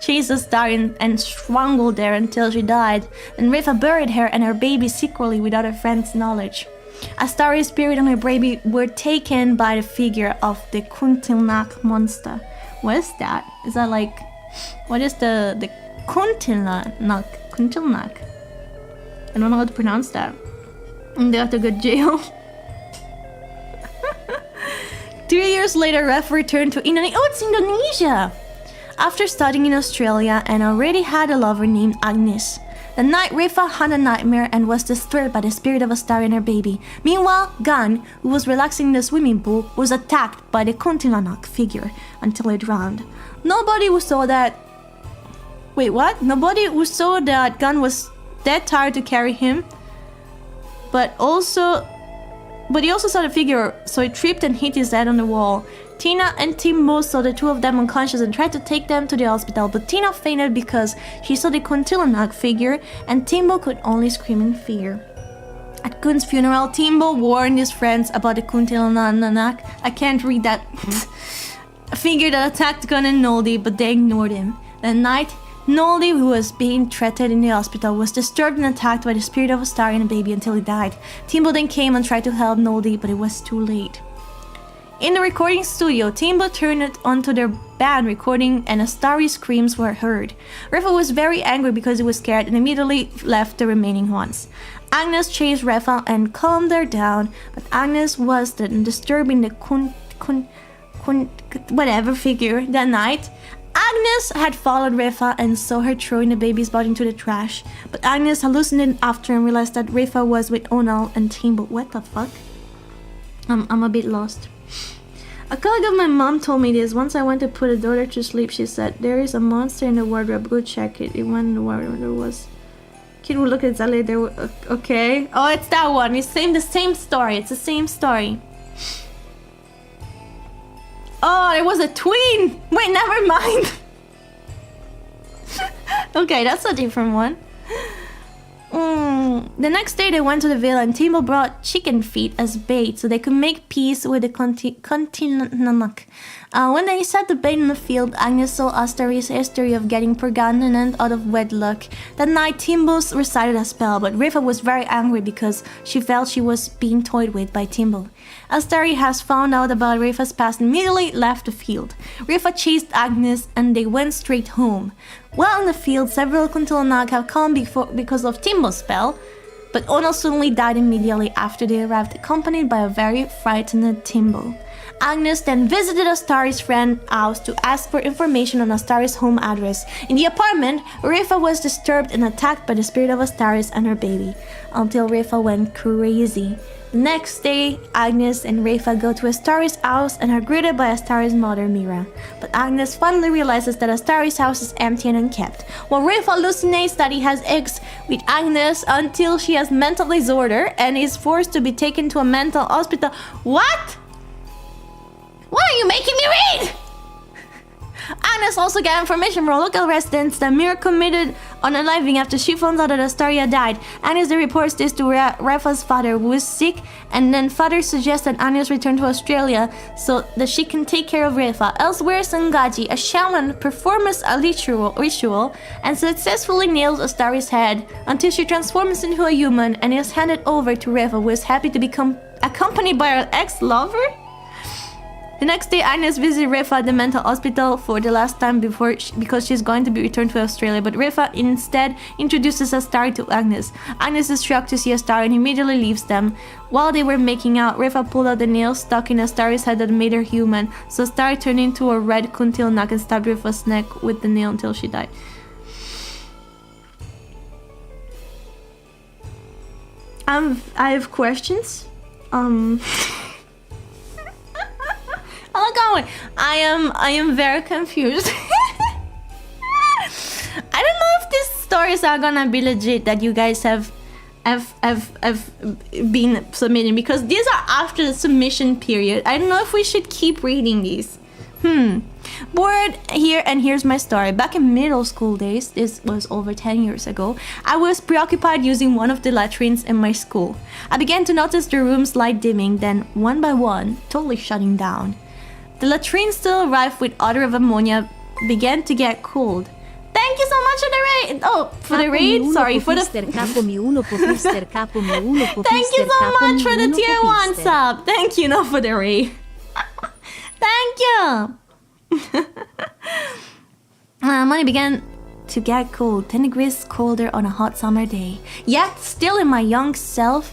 chased Astari and strangled her until she died. Then Refa buried her and her baby secretly without her friend's knowledge. Astari's spirit and her baby were taken by the figure of the Kuntilnak monster. What is that? Is that like... What is the Kuntilnak? Kuntilnak? I don't know how to pronounce that. And they have to go to jail. 3 years later, Ref returned to Indonesia. Oh, it's Indonesia! After studying in Australia and already had a lover named Agnes. The night Rifa had a nightmare and was disturbed by the spirit of Astari and her baby. Meanwhile, Gan, who was relaxing in the swimming pool, was attacked by the Kuntilanak figure until he drowned. Nobody who saw that... Wait, what? Nobody who saw that Gan was that tired to carry him. But he also saw the figure, so he tripped and hit his head on the wall. Tina and Timbo saw the two of them unconscious and tried to take them to the hospital, but Tina fainted because she saw the Kuntilanak figure and Timbo could only scream in fear. At Kun's funeral, Timbo warned his friends about the Kuntilanak. I can't read that. Figure that attacked Gun and Noldi, but they ignored him. That night, Noldi, who was being treated in the hospital, was disturbed and attacked by the spirit of Astari and a baby until he died. Timbo then came and tried to help Noldi, but it was too late. In the recording studio, Timbo turned it onto their band recording and Astari's screams were heard. Refa was very angry because he was scared and immediately left the remaining ones. Agnes chased Refa and calmed her down, but Agnes was disturbing the whatever figure that night. Agnes had followed Refa and saw her throwing the baby's body into the trash, but Agnes hallucinated after and realized that Refa was with Onal and Timbo. What the fuck? I'm a bit lost. A colleague of my mom told me this. Once I went to put a daughter to sleep, she said, "There is a monster in the wardrobe, go check it." It went in the wardrobe, there was... Kid will look at Zali, there were... Okay. Oh, it's that one. It's the same story. It's the same story. Oh, it was a twin! Wait, never mind! Okay, that's a different one. The next day they went to the villa and Timbo brought chicken feet as bait so they could make peace with the Kuntilanak. When they set the bait in the field, Agnes saw Astari's history of getting pregnant out of wedlock. That night Timbo recited a spell, but Rifa was very angry because she felt she was being toyed with by Timbo. Astari has found out about Rifa's past and immediately left the field. Rifa chased Agnes and they went straight home. While in the field, several Kuntilanak have come because of Timbo's spell, but Ono suddenly died immediately after they arrived, accompanied by a very frightened Timbo. Agnes then visited Astari's friend's house to ask for information on Astari's home address. In the apartment, Rifa was disturbed and attacked by the spirit of Astari's and her baby, until Rifa went crazy. The next day, Agnes and Rifa go to Astari's house and are greeted by Astari's mother, Mira. But Agnes finally realizes that Astari's house is empty and unkept, while Rifa hallucinates that he has eggs with Agnes until she has mental disorder and is forced to be taken to a mental hospital. What? What are you making me read? Agnes also got information from local residents that Mira committed unaliving after she found out that Astaria died. Agnes then reports this to Rafa's father, who is sick, and then father suggests that Agnes return to Australia so that she can take care of Rafa. Elsewhere, Sangaji, a shaman, performs a ritual and successfully nails Astari's head until she transforms into a human and is handed over to Rafa, who is happy to become accompanied by her ex-lover. The next day, Agnes visits Rifa at the mental hospital for the last time because she's going to be returned to Australia, but Rifa instead introduces Astari to Agnes. Agnes is shocked to see Astari and immediately leaves them. While they were making out, Rifa pulled out the nail stuck in Astari's head that made her human, so Astari turned into a red Kuntilanak and stabbed Rifa's neck with the nail until she died. I have questions. Oh God, I am very confused. I don't know if these stories are gonna be legit that you guys have I've been submitting, because these are after the submission period. I don't know if we should keep reading these. Bored here, and here's my story. Back in middle school days, this was over 10 years ago, I was preoccupied using one of the latrines in my school. I began to notice the room's light dimming, then one by one, totally shutting down. The latrine, still rife with odor of ammonia, began to get cold. Thank you so much for the raid! Oh, for the raid? Sorry, for the... Thank you so much for the tier 1 sub! Thank you, not for the raid. Thank you! Money began to get cold, 10 degrees colder on a hot summer day. Yet still my young self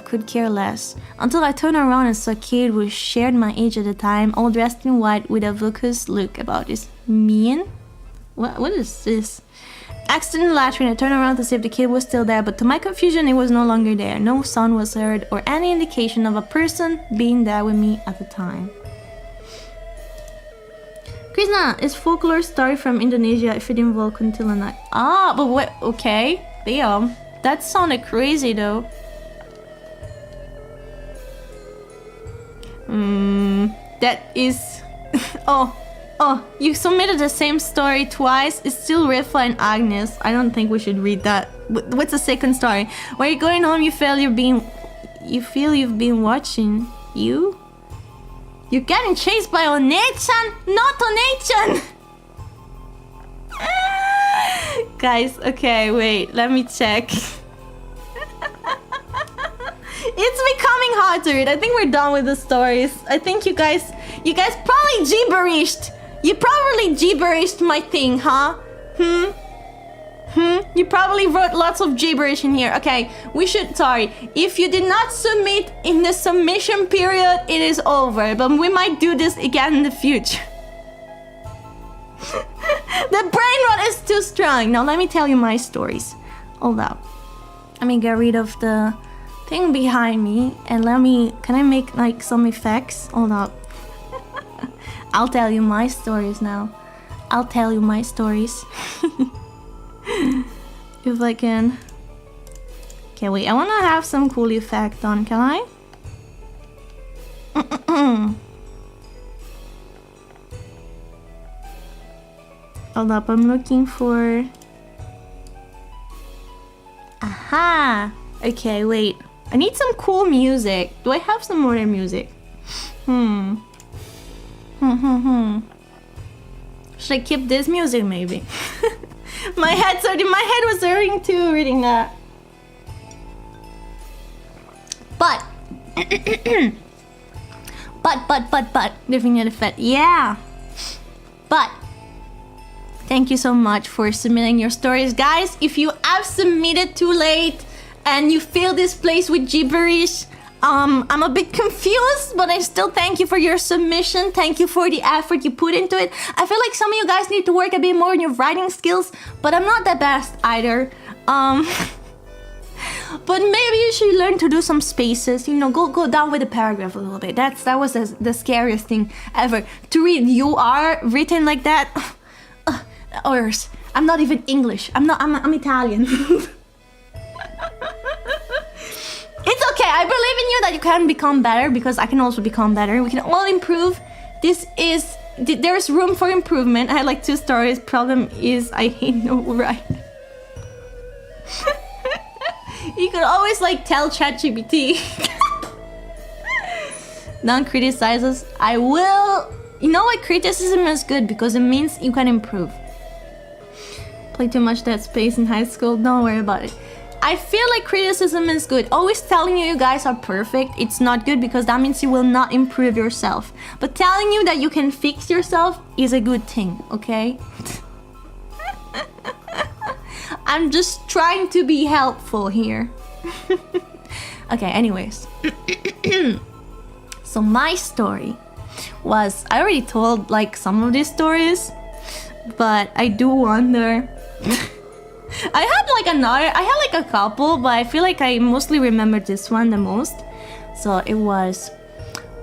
could care less. Until I turned around and saw a kid who shared my age at the time, all dressed in white with a vacant look about his mien. What is this? Exiting the latrine, I turned around to see if the kid was still there, but to my confusion, it was no longer there. No sound was heard or any indication of a person being there with me at the time. Krishna, is folklore story from Indonesia if it involved kuntilanak? Ah, but what? Okay, damn, that sounded crazy though. That is... Oh, you submitted the same story twice. It's still Rifa and Agnes. I don't think we should read that. What's the second story? Where you're going home, you feel you've been watching. You're getting chased by One-chan, not One-chan. Guys, okay, wait, let me check. It's becoming hard to read. I think we're done with the stories. I think you guys probably gibberished. You probably gibberished my thing, huh? You probably wrote lots of gibberish in here. Okay, sorry. If you did not submit in the submission period, it is over. But we might do this again in the future. The brain rot is too strong. Now let me tell you my stories. Hold up. Let me get rid of the thing behind me and can I make like some effects? Hold up. I'll tell you my stories now. I'll tell you my stories. If I can. Okay, wait, I wanna have some cool effect on, can I? Hold up, I'm looking for... Aha! Okay, wait. I need some cool music. Do I have some modern music? Should I keep this music maybe? My head was hurting too reading that. But living in a fat, yeah. But thank you so much for submitting your stories, guys. If you have submitted too late and you fill this place with gibberish, I'm a bit confused, but I still thank you for your submission. Thank you for the effort you put into it. I feel like some of you guys need to work a bit more on your writing skills, but I'm not the best either. But maybe you should learn to do some spaces. You know, go down with the paragraph a little bit. That was the scariest thing ever. To read "you are" written like that. Or I'm not even English. I'm Italian. It's okay. I believe in you that you can become better, because I can also become better. We can all improve. There's room for improvement. I had like 2 stories. Problem is I hate no right. You could always like tell ChatGPT. Don't criticize us. I will. You know what? Criticism is good because it means you can improve. Play too much Dead Space in high school. Don't worry about it. I feel like criticism is good. Always telling you guys are perfect, it's not good, because that means you will not improve yourself. But telling you that you can fix yourself is a good thing, okay? I'm just trying to be helpful here. Okay, anyways. So my story was... I already told like some of these stories, but I do wonder... I had like a couple, but I feel like I mostly remember this one the most. So it was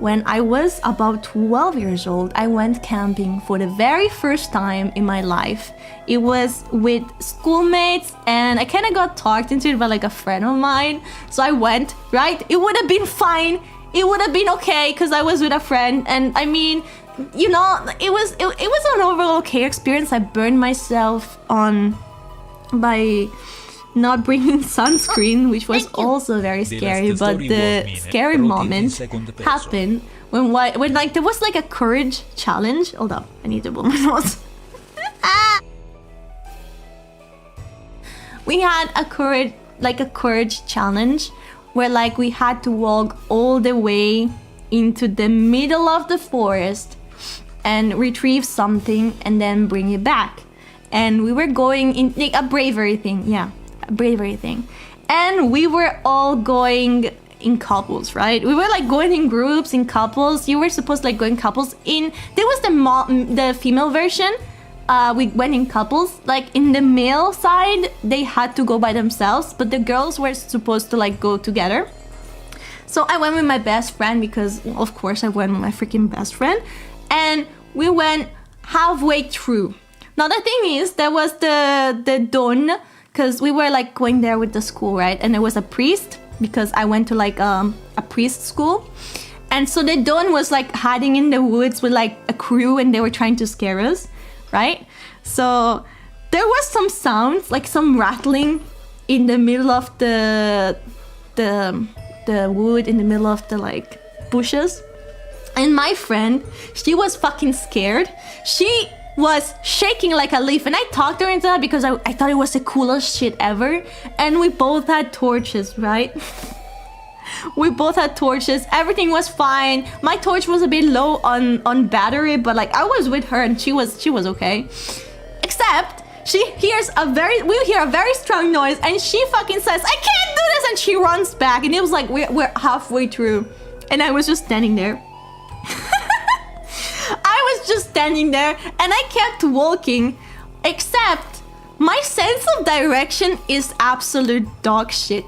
when I was about 12 years old, I went camping for the very first time in my life. It was with schoolmates, and I kind of got talked into it by like a friend of mine. So I went, right? It would have been fine. It would have been okay because I was with a friend. And I mean, you know, it was an overall okay experience. I burned myself on by not bringing sunscreen, which was also very scary. But the scary moment happened when like there was like a courage challenge. Hold up, I need to blow my nose. We had a courage challenge where like we had to walk all the way into the middle of the forest and retrieve something and then bring it back. And we were going in like a bravery thing, yeah, a bravery thing. And we were all going in couples, right? We were like going in groups, in couples. You were supposed to like go in couples. There was the female version. We went in couples. Like in the male side, they had to go by themselves, but the girls were supposed to like go together. So I went with my best friend because, well, of course, I went with my freaking best friend, and we went halfway through. Now the thing is, there was the don, because we were like going there with the school, right? And there was a priest, because I went to like a priest school. And so the don was like hiding in the woods with like a crew, and they were trying to scare us, right? So there was some sounds, like some rattling in the middle of the wood, in the middle of the like bushes. And my friend, she was fucking scared. She was shaking like a leaf, and I talked her into that because I thought it was the coolest shit ever. And we both had torches, right? We both had torches. Everything was fine. My torch was a bit low on battery, but like I was with her and she was okay. Except we hear a very strong noise, and she fucking says, "I can't do this," and she runs back. And it was like we're halfway through, and I was just standing there. I was just standing there, and I kept walking, except my sense of direction is absolute dog shit.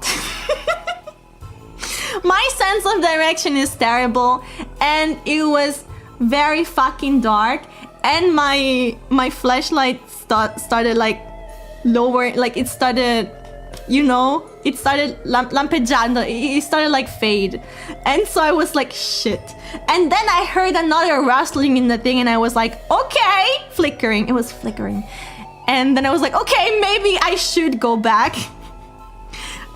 My sense of direction is terrible, and it was very fucking dark, and my flashlight started like lower, like it started, you know, it started lampeggiando, it started like fade. And so I was like, shit. And then I heard another rustling in the thing, and I was like, okay, flickering. It was flickering. And then I was like, okay, maybe I should go back.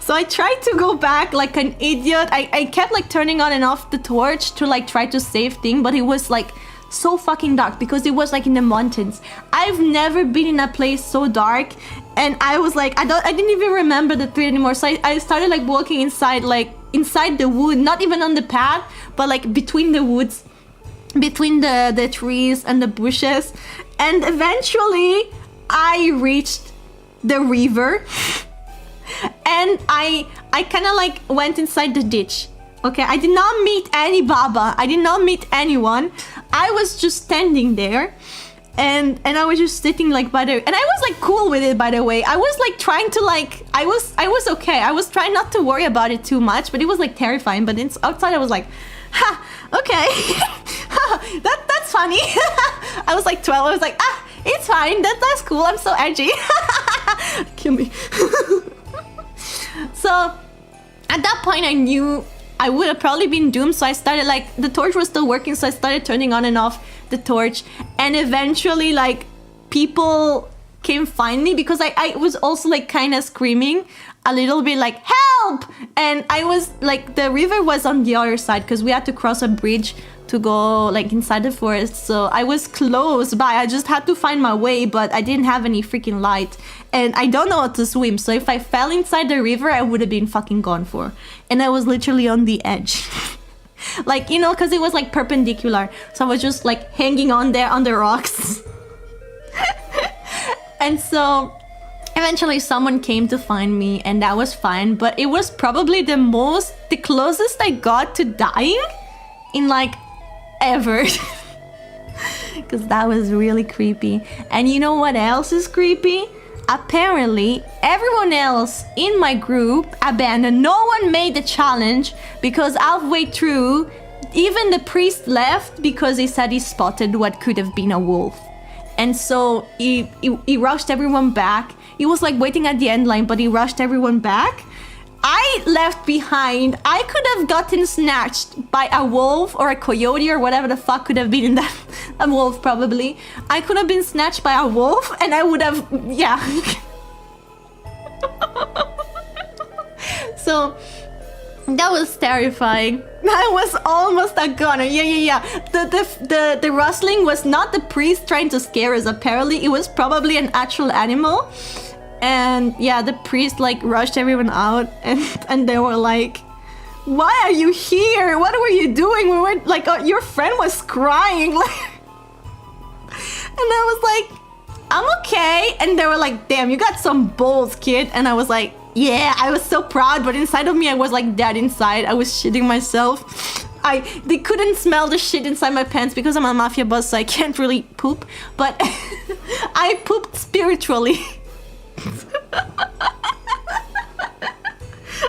So I tried to go back like an idiot. I kept like turning on and off the torch to like try to save things, but it was like so fucking dark because it was like in the mountains. I've never been in a place so dark, and I was like, I didn't even remember the tree anymore. So I started like walking inside the wood, not even on the path, but like between the woods, between the trees and the bushes. And eventually I reached the river. And I kind of like went inside the ditch. Okay, I did not meet any Baba. I did not meet anyone. I was just standing there, and I was just sitting like by the, and I was like cool with it, by the way. I was like trying to like, I was okay. I was trying not to worry about it too much, but it was like terrifying. But outside I was like, ha, okay, that's funny. I was like 12. I was like, it's fine. That's cool. I'm so edgy. Kill me. So at that point I knew I would have probably been doomed, so I started like, the torch was still working, so I started turning on and off the torch, and eventually like people came find me because I was also like kind of screaming a little bit like help, and I was like, the river was on the other side because we had to cross a bridge to go like inside the forest, so I was close by. I just had to find my way, but I didn't have any freaking light, and I don't know how to swim, so if I fell inside the river I would have been fucking gone for. And I was literally on the edge. Like, you know, because it was like perpendicular, so I was just like hanging on there on the rocks. And so eventually someone came to find me, and that was fine, but it was probably the closest I got to dying in like ever. Because that was really creepy. And you know what else is creepy? Apparently everyone else in my group abandoned. No one made the challenge because halfway through even the priest left because he said he spotted what could have been a wolf. And so he rushed everyone back. He was like waiting at the end line, but he rushed everyone back. I left behind. I could have gotten snatched by a wolf or a coyote or whatever the fuck could have been in that. A wolf, probably. I could have been snatched by a wolf and I would have, yeah. So that was terrifying. I was almost a goner. Yeah. The rustling was not the priest trying to scare us. Apparently, it was probably an actual animal. And yeah, the priest like rushed everyone out, and they were like, "Why are you here? What were you doing?" We were like, "Your friend was crying." And I was like, "I'm okay." And they were like, "Damn, you got some balls, kid." And I was like, yeah, I was so proud, but inside of me I was like dead inside. I was shitting myself. They couldn't smell the shit inside my pants because I'm a mafia boss, so I can't really poop, but I pooped spiritually.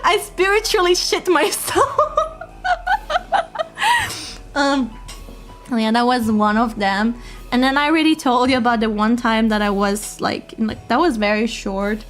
I spiritually shit myself. Yeah, that was one of them. And then I already told you about the one time that I was like that was very short.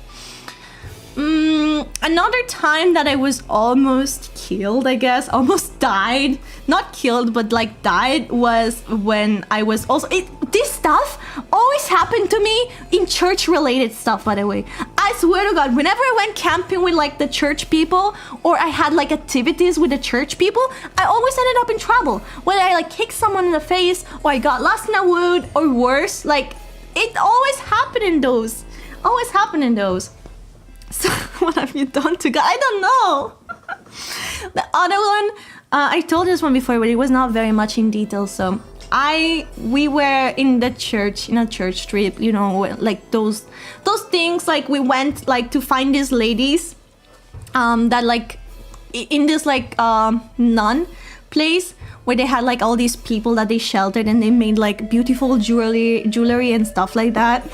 Another time that I was almost killed, I guess, almost died, not killed, but like died, was when I was also, this stuff always happened to me in church related stuff, by the way. I swear to God, whenever I went camping with like the church people, or I had like activities with the church people, I always ended up in trouble. Whether I like kicked someone in the face, or I got lost in a wood, or worse, like it always happened in those. So what have you done to God? I don't know. The other one, I told this one before, but it was not very much in detail. So we were in a church trip, you know, like those things. Like we went like to find these ladies, that like in this like nun place where they had like all these people that they sheltered, and they made like beautiful jewelry and stuff like that.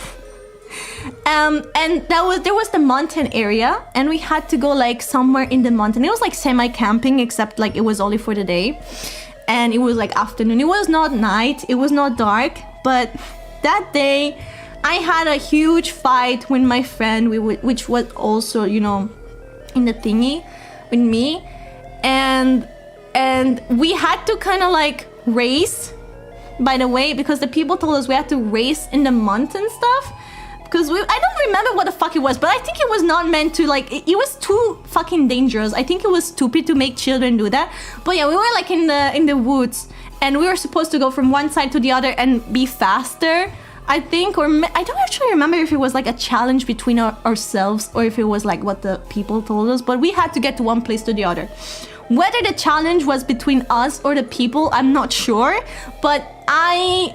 And there was the mountain area, and we had to go like somewhere in the mountain. It was like semi-camping, except like it was only for the day, and it was like afternoon. It was not night, it was not dark, but that day I had a huge fight with my friend, which was also, you know, in the thingy with me, and we had to kind of like race, by the way, because the people told us we had to race in the mountain stuff. Because I don't remember what the fuck it was, but I think it was not meant to, like, it was too fucking dangerous. I think it was stupid to make children do that. But yeah, we were like in the woods, and we were supposed to go from one side to the other and be faster, I think. Or I don't actually remember if it was like a challenge between ourselves, or if it was like what the people told us. But we had to get to one place to the other. Whether the challenge was between us or the people, I'm not sure. But I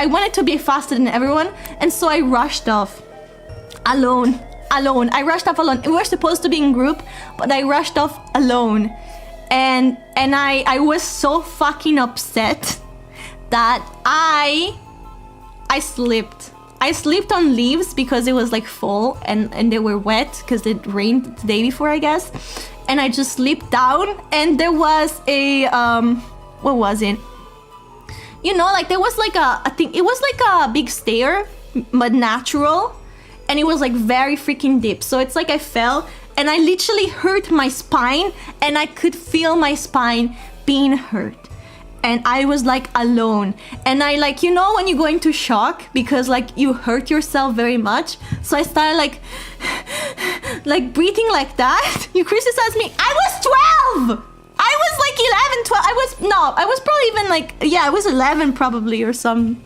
wanted to be faster than everyone, and so I rushed off alone. I rushed off alone. We were supposed to be in group, but I rushed off alone, and I was so fucking upset that I slipped. I slipped on leaves because it was like fall, and they were wet because it rained the day before, I guess. And I just slipped down, and there was a what was it? You know, like there was like a thing. It was like a big stair, but natural, and it was like very freaking deep. So it's like I fell, and I literally hurt my spine, and I could feel my spine being hurt. And I was like alone, and I like, you know, when you go into shock because like you hurt yourself very much. So I started like breathing like that. You criticize me. I was 12. I was like 11, 12. I was probably even like, yeah, I was 11 probably or some.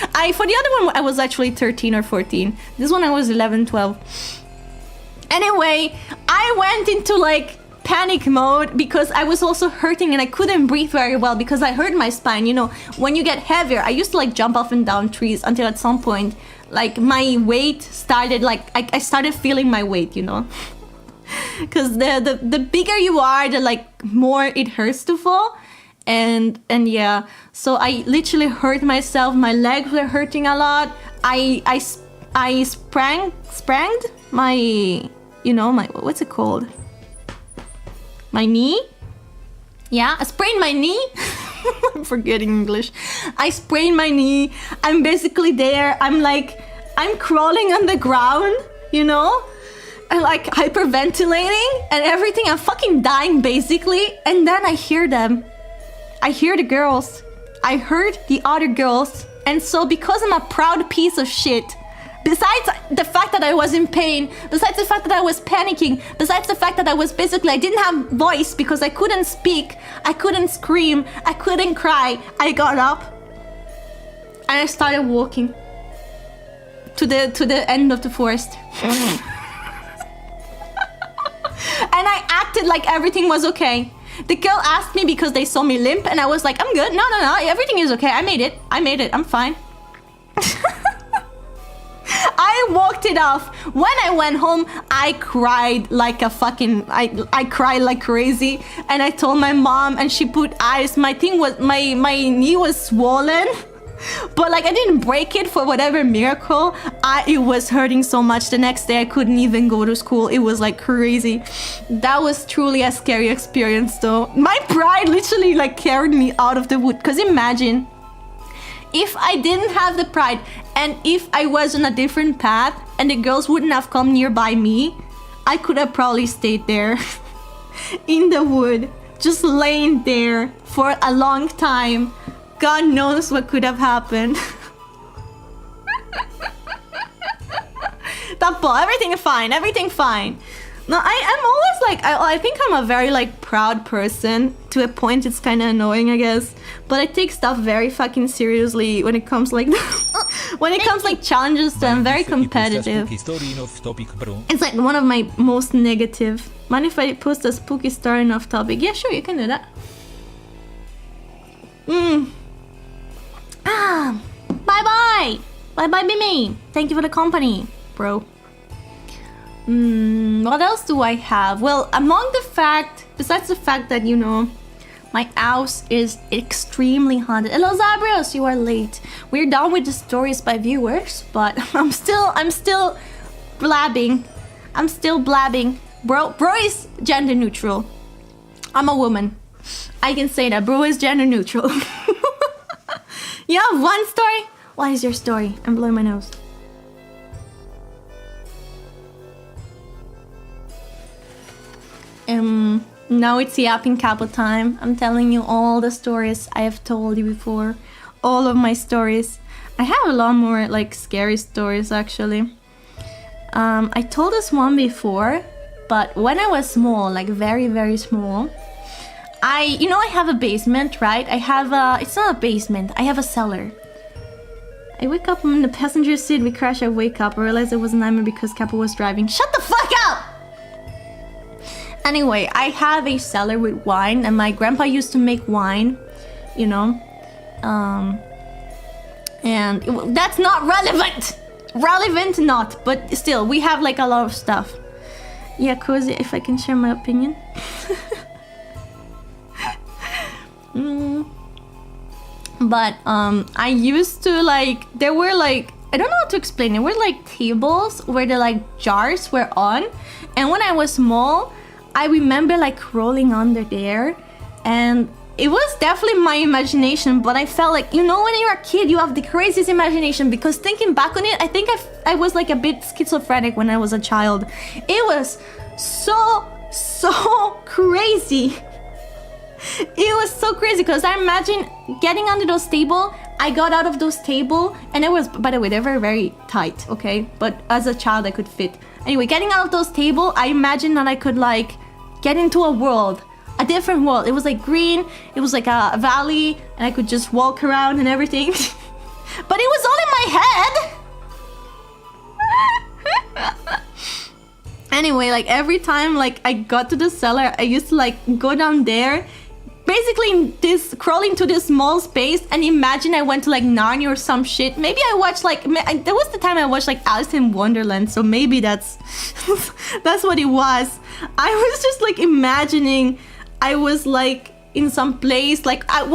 For the other one, I was actually 13 or 14. This one I was 11, 12. Anyway, I went into like panic mode because I was also hurting, and I couldn't breathe very well because I hurt my spine. You know, when you get heavier, I used to like jump up and down trees until at some point, like my weight started, like I started feeling my weight, you know. Because the bigger you are, the like more it hurts to fall, and yeah. So I literally hurt myself. My legs were hurting a lot. I spranged my, you know, my, what's it called? My knee. Yeah, I sprained my knee. I'm forgetting English. I sprained my knee. I'm basically there. I'm crawling on the ground, you know? And like hyperventilating and everything. I'm fucking dying basically. And then I hear them. I hear the girls. I heard the other girls. And so because I'm a proud piece of shit, besides the fact that I was in pain, besides the fact that I was panicking, besides the fact that I didn't have voice because I couldn't speak, I couldn't scream, I couldn't cry, I got up and I started walking to the end of the forest. And I acted like everything was okay. The girl asked me because they saw me limp and I was like, I'm good, no, everything is okay, I made it, I'm fine. I walked it off. When I went home, I cried like a fucking... I cried like crazy. And I told my mom and she put ice. My knee was swollen. But like I didn't break it for whatever miracle. It was hurting so much. The next day I couldn't even go to school. It was like crazy. That was truly a scary experience though. My pride literally like carried me out of the wood. Because imagine... if I didn't have the pride and if I was on a different path and the girls wouldn't have come nearby me, I could have probably stayed there in the wood, just laying there for a long time. God knows what could have happened. Tappo, everything fine. No, I'm always like, I think I'm a very like proud person. To a point it's kind of annoying, I guess. But I take stuff very fucking seriously when it comes like challenges, so I'm very competitive. It's like one of my most negative. Mind if I post a spooky story and off topic? Yeah, sure, you can do that. Bye bye, Mimi. Thank you for the company, bro. What else do I have? Well, besides the fact that, you know, my house is extremely haunted. Hello, Zabrios, you are late. We're done with the stories by viewers, but I'm still blabbing. Bro is gender neutral. I'm a woman. I can say that. Bro is gender neutral. You have one story? What is your story? I'm blowing my nose. Now it's yapping Capo time. I'm telling you all the stories I have told you before. All of my stories. I have a lot more like scary stories actually. I told this one before, but when I was small, like very, very small, I have a basement, right? it's not a basement, I have a cellar. I wake up in the passenger seat, we crash, I wake up, I realized it was a nightmare because Capo was driving. Shut the fuck up! Anyway, I have a cellar with wine, and my grandpa used to make wine, you know. That's not relevant! Relevant not, but still, we have like a lot of stuff. Yeah, Cozy, if I can share my opinion. But I used to like, there were like, I don't know how to explain, there were like tables where the like jars were on, and when I was small, I remember like crawling under there, and it was definitely my imagination, but I felt like, you know, when you're a kid, you have the craziest imagination, because thinking back on it, I think I was like a bit schizophrenic when I was a child. It was so crazy. It was so crazy, because I imagine getting under those tables. I got out of those tables, and it was, by the way, they're very, very tight, okay? But as a child, I could fit. Anyway, getting out of those tables, I imagined that I could like get into a world, a different world. It was like green, it was like a valley, and I could just walk around and everything. But it was all in my head. Anyway, like every time like I got to the cellar, I used to like go down there, basically crawling to this small space, and imagine I went to like Narnia or some shit. Maybe I watched like, that was the time I watched like Alice in Wonderland, so maybe that's what it was. I was just like imagining I was like in some place, like as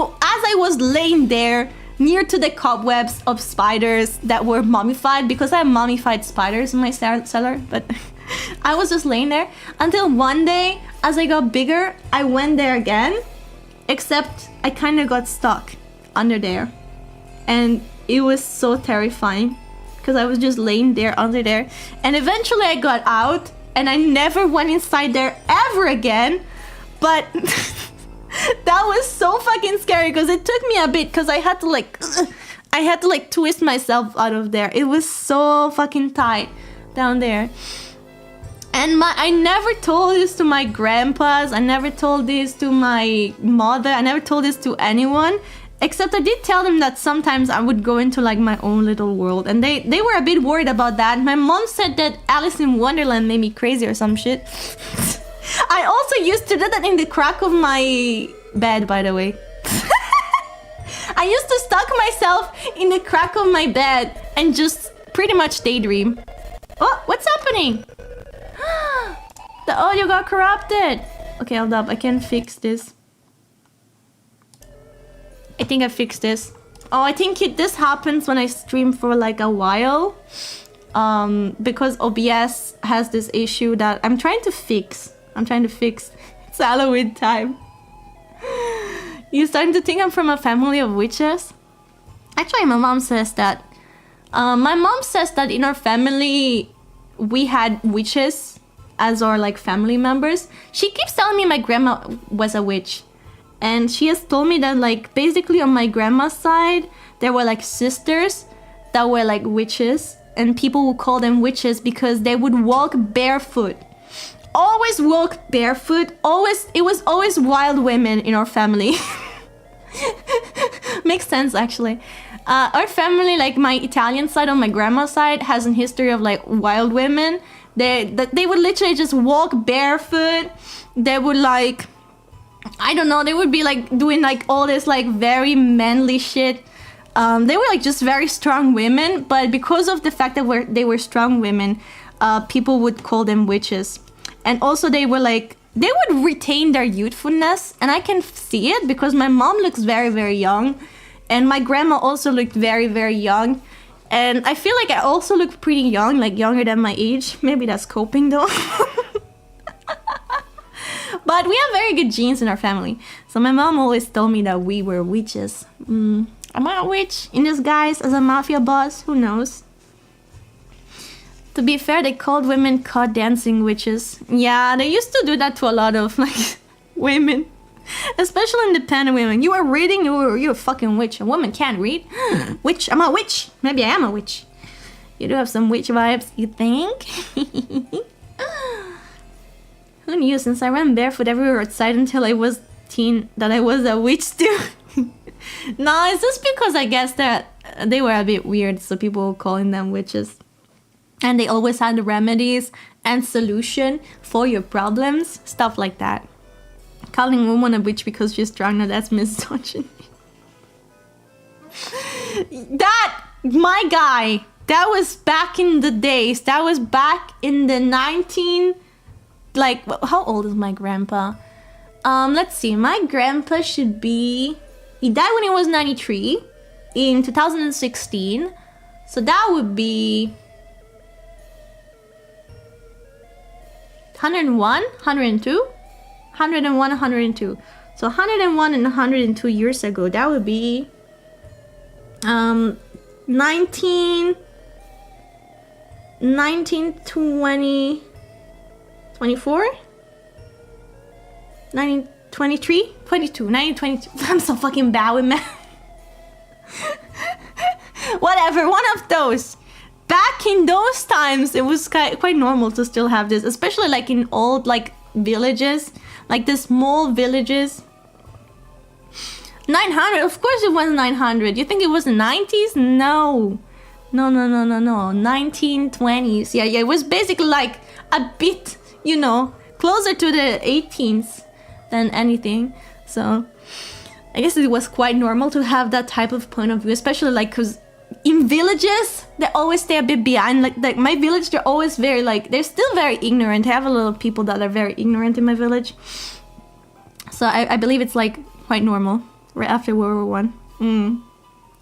I was laying there near to the cobwebs of spiders that were mummified, because I have mummified spiders in my cellar, but I was just laying there until one day, as I got bigger, I went there again, except I kind of got stuck under there, and it was so terrifying because I was just laying there under there, and eventually I got out and I never went inside there ever again. But that was so fucking scary because it took me a bit because I had to like twist myself out of there. It was so fucking tight down there. And I never told this to my grandpas, I never told this to my mother, I never told this to anyone, except I did tell them that sometimes I would go into like my own little world, and they were a bit worried about that. My mom said that Alice in Wonderland made me crazy or some shit. I also used to do that in the crack of my bed, by the way. I used to stuck myself in the crack of my bed and just pretty much daydream. Oh, what's happening? The audio got corrupted. Okay, hold up. I can fix this. I think I fixed this. Oh, I think this happens when I stream for like a while. Because OBS has this issue that I'm trying to fix. It's Halloween time. You starting to think I'm from a family of witches? Actually, my mom says that. My mom says that in our family we had witches as our like family members. She keeps telling me my grandma was a witch, and she has told me that like basically on my grandma's side there were like sisters that were like witches, and people would call them witches because they would walk barefoot. Always walk barefoot. It was always wild women in our family. Makes sense actually. Our family, like my Italian side on my grandma's side, has a history of like wild women. They would literally just walk barefoot. They would like, I don't know, they would be like doing like all this like very manly shit. They were like just very strong women, but because of the fact that they were strong women, people would call them witches. And also they were like, they would retain their youthfulness, and I can see it because my mom looks very, very young. And my grandma also looked very, very young. And I feel like I also look pretty young, like younger than my age. Maybe that's coping though. But we have very good genes in our family. So my mom always told me that we were witches. Am I a witch in disguise as a mafia boss? Who knows? To be fair, they called women caught dancing witches. Yeah, they used to do that to a lot of like women. Especially independent women. You are reading, you're a fucking witch. A woman can't read. Witch, I'm a witch. Maybe I am a witch. You do have some witch vibes, you think? Who knew? Since I ran barefoot everywhere outside until I was teen, that I was a witch too. No, it's just because I guess that they were a bit weird, so people were calling them witches. And they always had remedies and solution for your problems, stuff like that. Calling a woman a witch because she's strong, no, that's misogyny. That, my guy, that was back in the days. That was back in the 19... Like, how old is my grandpa? Let's see. My grandpa should be... He died when he was 93 in 2016. So that would be... 101, 102, 101, 102. So 101 and 102 years ago, that would be 1920, 24, 1923, 22, 1922. I'm so fucking bad with math. Whatever, one of those. Back in those times, it was quite normal to still have this, especially like in old like villages, like the small villages. 900, of course it was 900. You think it was the 90s? No. 1920s. Yeah, it was basically like a bit, you know, closer to the 18s than anything. So I guess it was quite normal to have that type of point of view, especially like because in villages, they always stay a bit behind. Like my village, they're always very like, they're still very ignorant. I have a lot of people that are very ignorant in my village. So I believe it's like quite normal right after World War I.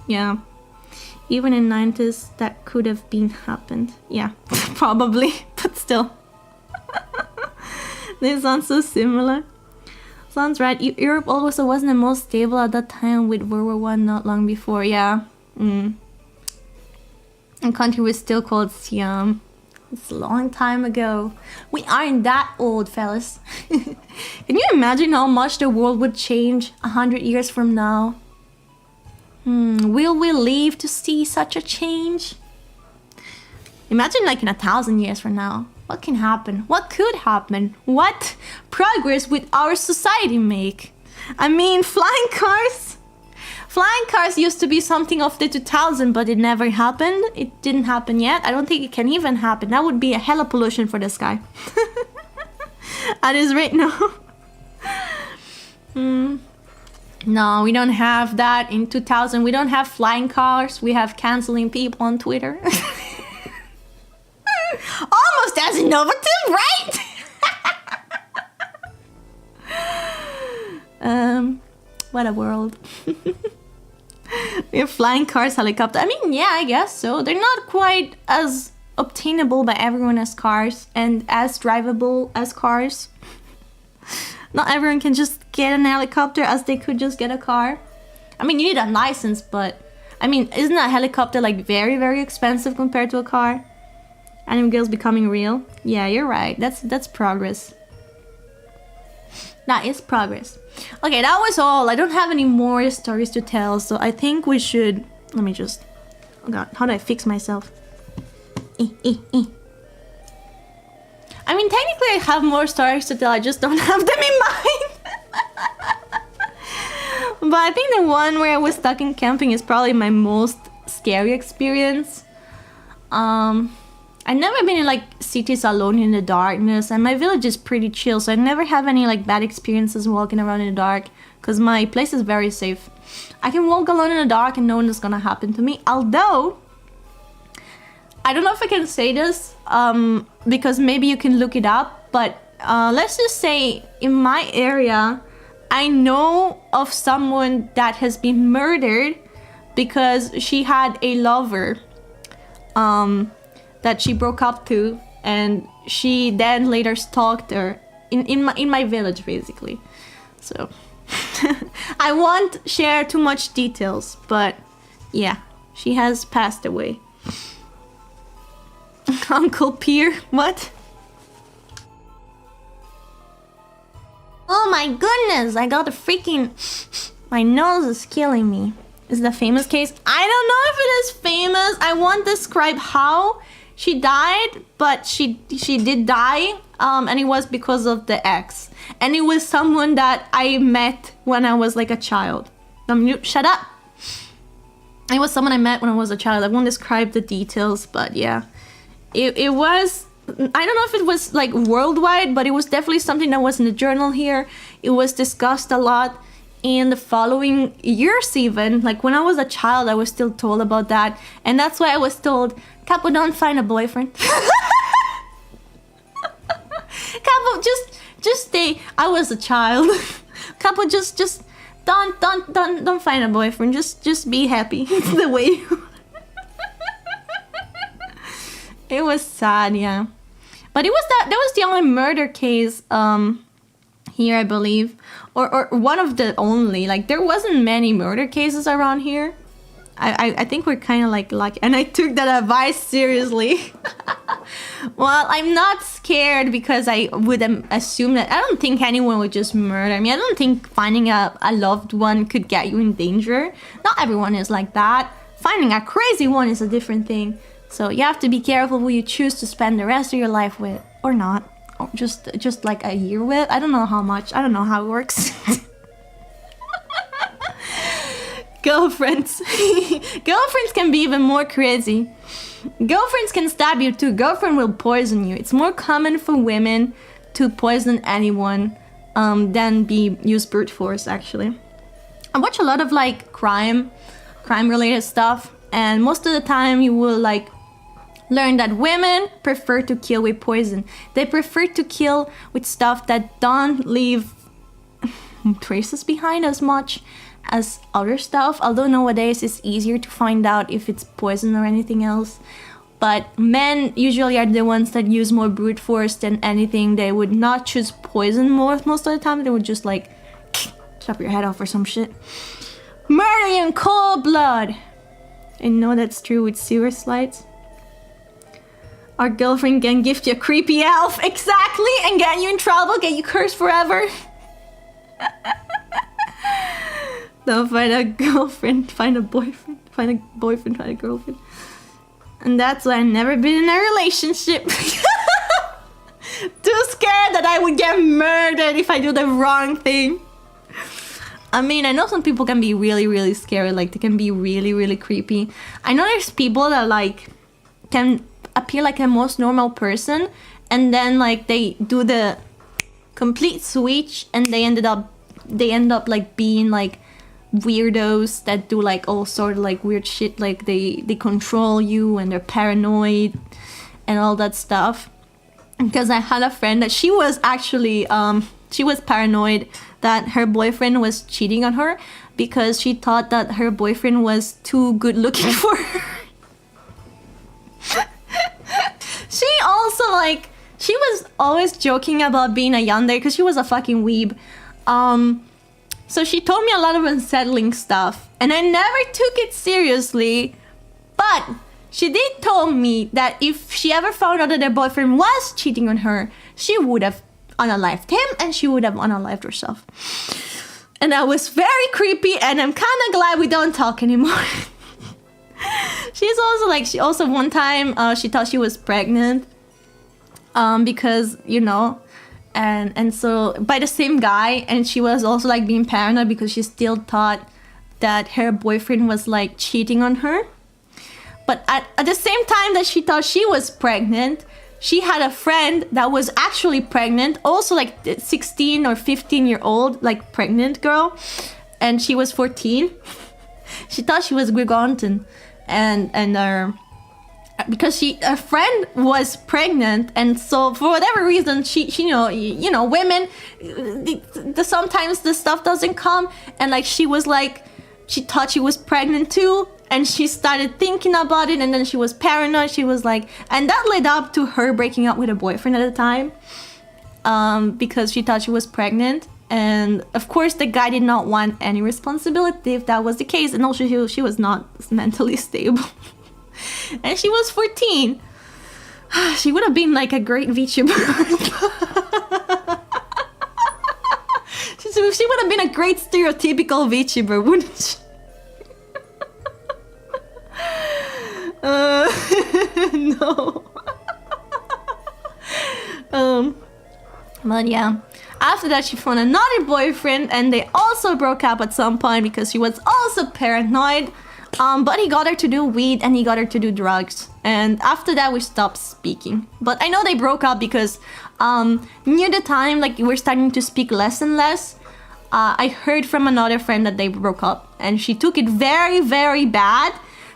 Yeah. Even in 90s, that could have been happened. Yeah, probably, but still. They sound so similar. Sounds right. Europe also wasn't the most stable at that time with World War One not long before. Yeah. And country was still called Siam. It's a long time ago. We aren't that old, fellas. Can you imagine how much the world would change 100 years from now? Will we live to see such a change? Imagine like in 1,000 years from now. What can happen? What could happen? What progress would our society make? I mean, flying cars? Flying cars used to be something of the 2000, but it never happened. It didn't happen yet. I don't think it can even happen. That would be a hella pollution for the sky. At this rate now. No, we don't have that in 2000. We don't have flying cars. We have canceling people on Twitter. Almost as innovative, right? What a world. We have flying cars, helicopter. I mean, yeah, I guess so. They're not quite as obtainable by everyone as cars and as drivable as cars. Not everyone can just get an helicopter as they could just get a car. I mean, you need a license, but I mean, isn't a helicopter like very, very expensive compared to a car? Anime girls becoming real? Yeah, you're right. That's progress. That is progress. Okay, that was all. I don't have any more stories to tell, so I think we should... Let me just... Oh god, how do I fix myself? I mean, technically I have more stories to tell, I just don't have them in mind. But I think the one where I was stuck in camping is probably my most scary experience. I've never been in like cities alone in the darkness, and my village is pretty chill, so I never have any like bad experiences walking around in the dark because my place is very safe. I can walk alone in the dark and no one is gonna happen to me. Although I don't know if I can say this because maybe you can look it up, but let's just say in my area I know of someone that has been murdered because she had a lover that she broke up to, and she then later stalked her in my village, basically. So I won't share too much details, but yeah, she has passed away. Uncle Pier, what? Oh my goodness, I got a freaking... My nose is killing me. Is it a famous case? I don't know if it is famous. I won't describe how she died, but she did die, and it was because of the ex. And it was someone that I met when I was like a child. Shut up! It was someone I met when I was a child. I won't describe the details, but yeah. It was... I don't know if it was like worldwide, but it was definitely something that was in the journal here. It was discussed a lot in the following years even. Like when I was a child, I was still told about that. And that's why I was told, Capo, don't find a boyfriend. Capo, just stay. I was a child. Capo, just don't find a boyfriend. Just be happy. It's the way you... It was sad, yeah. But it was that was the only murder case here, I believe. Or one of the only. Like there wasn't many murder cases around here. I think we're kind of like lucky. And I took that advice seriously. Well, I'm not scared because I would assume that... I don't think anyone would just murder me. I don't think finding a loved one could get you in danger. Not everyone is like that. Finding a crazy one is a different thing. So you have to be careful who you choose to spend the rest of your life with, or not, or just like a year with. I don't know how much. I don't know how it works. Girlfriends. Girlfriends can be even more crazy. Girlfriends can stab you too. Girlfriend will poison you. It's more common for women to poison anyone than use brute force. Actually, I watch a lot of like crime related stuff, and most of the time you will like learn that women prefer to kill with poison. They prefer to kill with stuff that don't leave traces behind as much as other stuff. Although nowadays it's easier to find out if it's poison or anything else. But men usually are the ones that use more brute force than anything. They would not choose poison most of the time. They would just like chop your head off or some shit. Murder you in cold blood. I know that's true with sewer slides. Our girlfriend can gift you a creepy elf. Exactly, and get you in trouble, get you cursed forever. Don't find a girlfriend, find a boyfriend. Find a boyfriend, find a girlfriend. And that's why I've never been in a relationship. Too scared that I would get murdered if I do the wrong thing. I mean, I know some people can be really, really scary. Like, they can be really, really creepy. I know there's people that, like, can appear like a most normal person. And then, like, they do the complete switch. And they end up, like, being, like, weirdos that do, like, all sort of, like, weird shit. Like, they control you and they're paranoid and all that stuff. Because I had a friend that she was actually, she was paranoid that her boyfriend was cheating on her because she thought that her boyfriend was too good looking for her. She also, like, she was always joking about being a yandere because she was a fucking weeb. So she told me a lot of unsettling stuff and I never took it seriously, but she did tell me that if she ever found out that her boyfriend was cheating on her, she would have unalived him and she would have unalived herself. And that was very creepy and I'm kind of glad we don't talk anymore. She's also like, she also one time, she thought she was pregnant because, you know, and so by the same guy, and she was also like being paranoid because she still thought that her boyfriend was like cheating on her. But at the same time that she thought she was pregnant, she had a friend that was actually pregnant, also like 16 or 15-year-old, like pregnant girl, and she was 14. She thought she was Grigonton, and because her friend was pregnant, and so for whatever reason, she you know, women, sometimes the stuff doesn't come, and like she was like, she thought she was pregnant too. And she started thinking about it, and then she was paranoid. She was like, and that led up to her breaking up with her boyfriend at the time, because she thought she was pregnant. And of course, the guy did not want any responsibility if that was the case. And also, she was not mentally stable, and she was 14. She would have been like a great VTuber. She would have been a great stereotypical VTuber, wouldn't she? No. But yeah, after that she found another boyfriend and they also broke up at some point because she was also paranoid. But he got her to do weed and he got her to do drugs, and after that we stopped speaking. But I know they broke up because near the time, like, we're starting to speak less and less. I heard from another friend that they broke up and she took it very, very bad.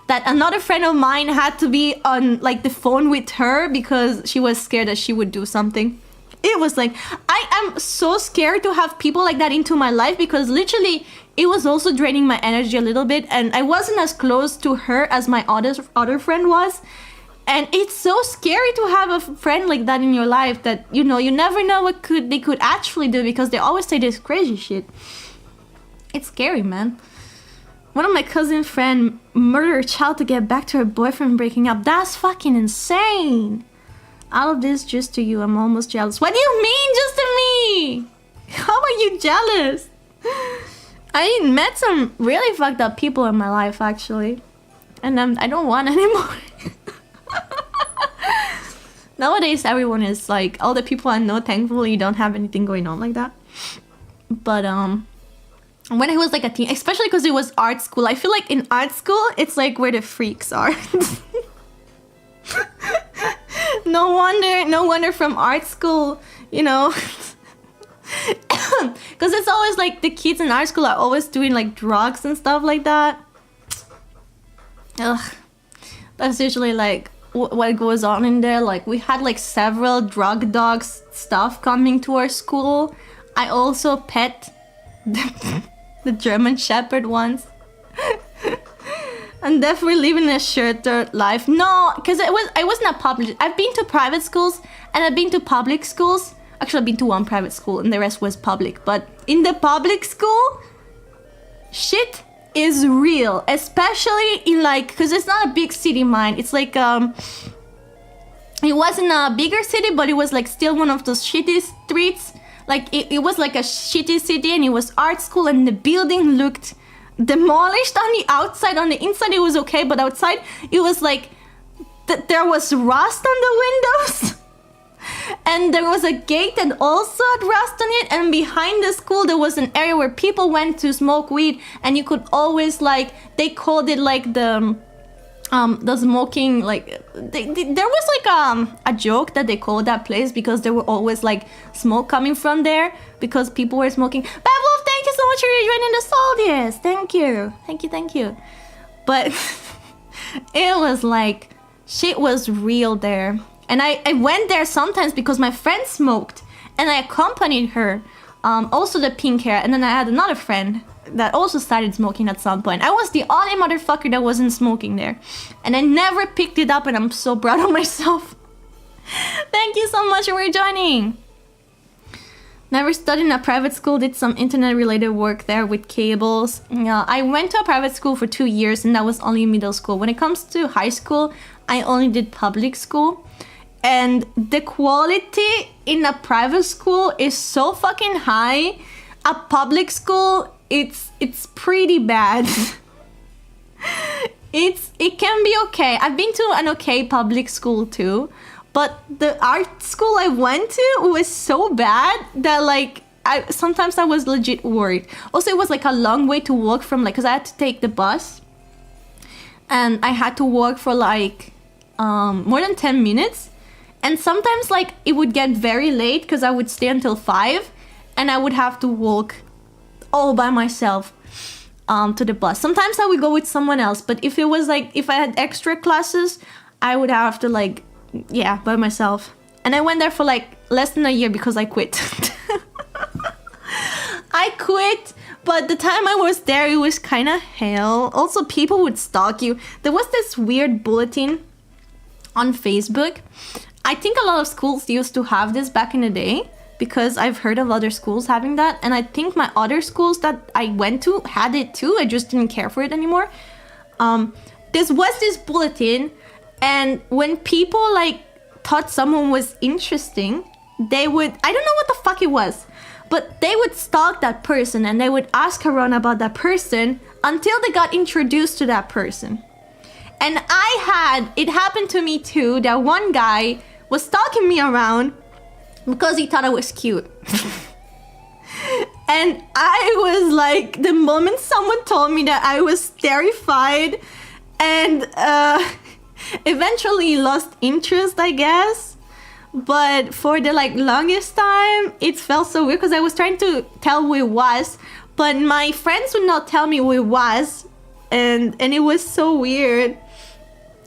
That another friend of mine had to be on like the phone with her because she was scared that she would do something. It was like, I am so scared to have people like that into my life because literally it was also draining my energy a little bit, and I wasn't as close to her as my other friend was. And it's so scary to have a friend like that in your life that, you know, you never know what they could actually do because they always say this crazy shit. It's scary, man. One of my cousin's friend murdered her child to get back to her boyfriend breaking up. That's fucking insane. All of this just to you. I'm almost jealous. What do you mean just to me? How are you jealous? I met some really fucked up people in my life, actually. And I don't want anymore. Nowadays, everyone is like, all the people I know, thankfully, don't have anything going on like that. But, when I was like a teen, especially because it was art school, I feel like in art school, it's like where the freaks are. No wonder from art school, you know. Because it's always like the kids in art school are always doing like drugs and stuff like that. Ugh. That's usually like what goes on in there. Like, we had like several drug dogs stuff coming to our school. I also pet the German Shepherd once. I'm definitely living a sheltered life. No, because I wasn't a public. I've been to private schools and I've been to public schools. Actually, I've been to one private school and the rest was public. But in the public school, shit is real. Especially in like, because it's not a big city, mine. It's like, it wasn't a bigger city, but it was like still one of those shitty streets. Like it was like a shitty city and it was art school and the building looked demolished on the outside. On the inside it was okay, but outside it was like there was rust on the windows. And there was a gate that also had rust on it, and behind the school there was an area where people went to smoke weed, and you could always like, they called it like the smoking, like there was like a joke that they called that place because there were always like smoke coming from there because people were smoking. Bad Wolf, thank you so much for joining the soldiers. Thank you. But it was like shit was real there. And I went there sometimes because my friend smoked and I accompanied her, also the pink hair. And then I had another friend that also started smoking at some point. I was the only motherfucker that wasn't smoking there. And I never picked it up and I'm so proud of myself. Thank you so much for joining. Never studied in a private school, did some internet related work there with cables. I went to a private school for 2 years and that was only middle school. When it comes to high school, I only did public school. And the quality in a private school is so fucking high. A public school, it's pretty bad. It can be okay. I've been to an okay public school too, but the art school I went to was so bad that like sometimes I was legit worried. Also, it was like a long way to walk from, like, because I had to take the bus, and I had to walk for like more than 10 minutes. And sometimes like it would get very late because I would stay until 5 and I would have to walk all by myself to the bus. Sometimes I would go with someone else, but if it was like, if I had extra classes, I would have to like, yeah, by myself. And I went there for like less than a year because I quit. I quit, but the time I was there, it was kind of hell. Also, people would stalk you. There was this weird bulletin on Facebook. I think a lot of schools used to have this back in the day because I've heard of other schools having that. And I think my other schools that I went to had it too. I just didn't care for it anymore. This was this bulletin. And when people like thought someone was interesting, they would, I don't know what the fuck it was, but they would stalk that person and they would ask around about that person until they got introduced to that person. And it happened to me too, that one guy was stalking me around because he thought I was cute. And I was like, the moment someone told me that, I was terrified and eventually lost interest, I guess. But for the like longest time, it felt so weird because I was trying to tell who it was, but my friends would not tell me who it was. And it was so weird.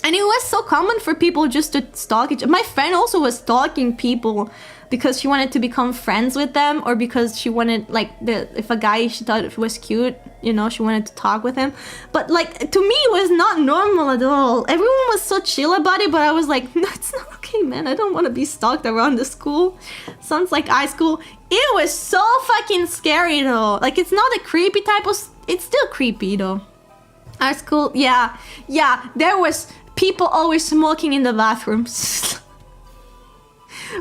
And it was so common for people just to stalk each other. My friend also was stalking people because she wanted to become friends with them, or because she wanted, like, if a guy she thought was cute, you know, she wanted to talk with him. But, like, to me, it was not normal at all. Everyone was so chill about it, but I was like, no, it's not okay, man. I don't want to be stalked around the school. Sounds like high school. It was so fucking scary, though. Like, it's not a creepy type of... It's still creepy, though. Our school, yeah, there was... people always smoking in the bathrooms.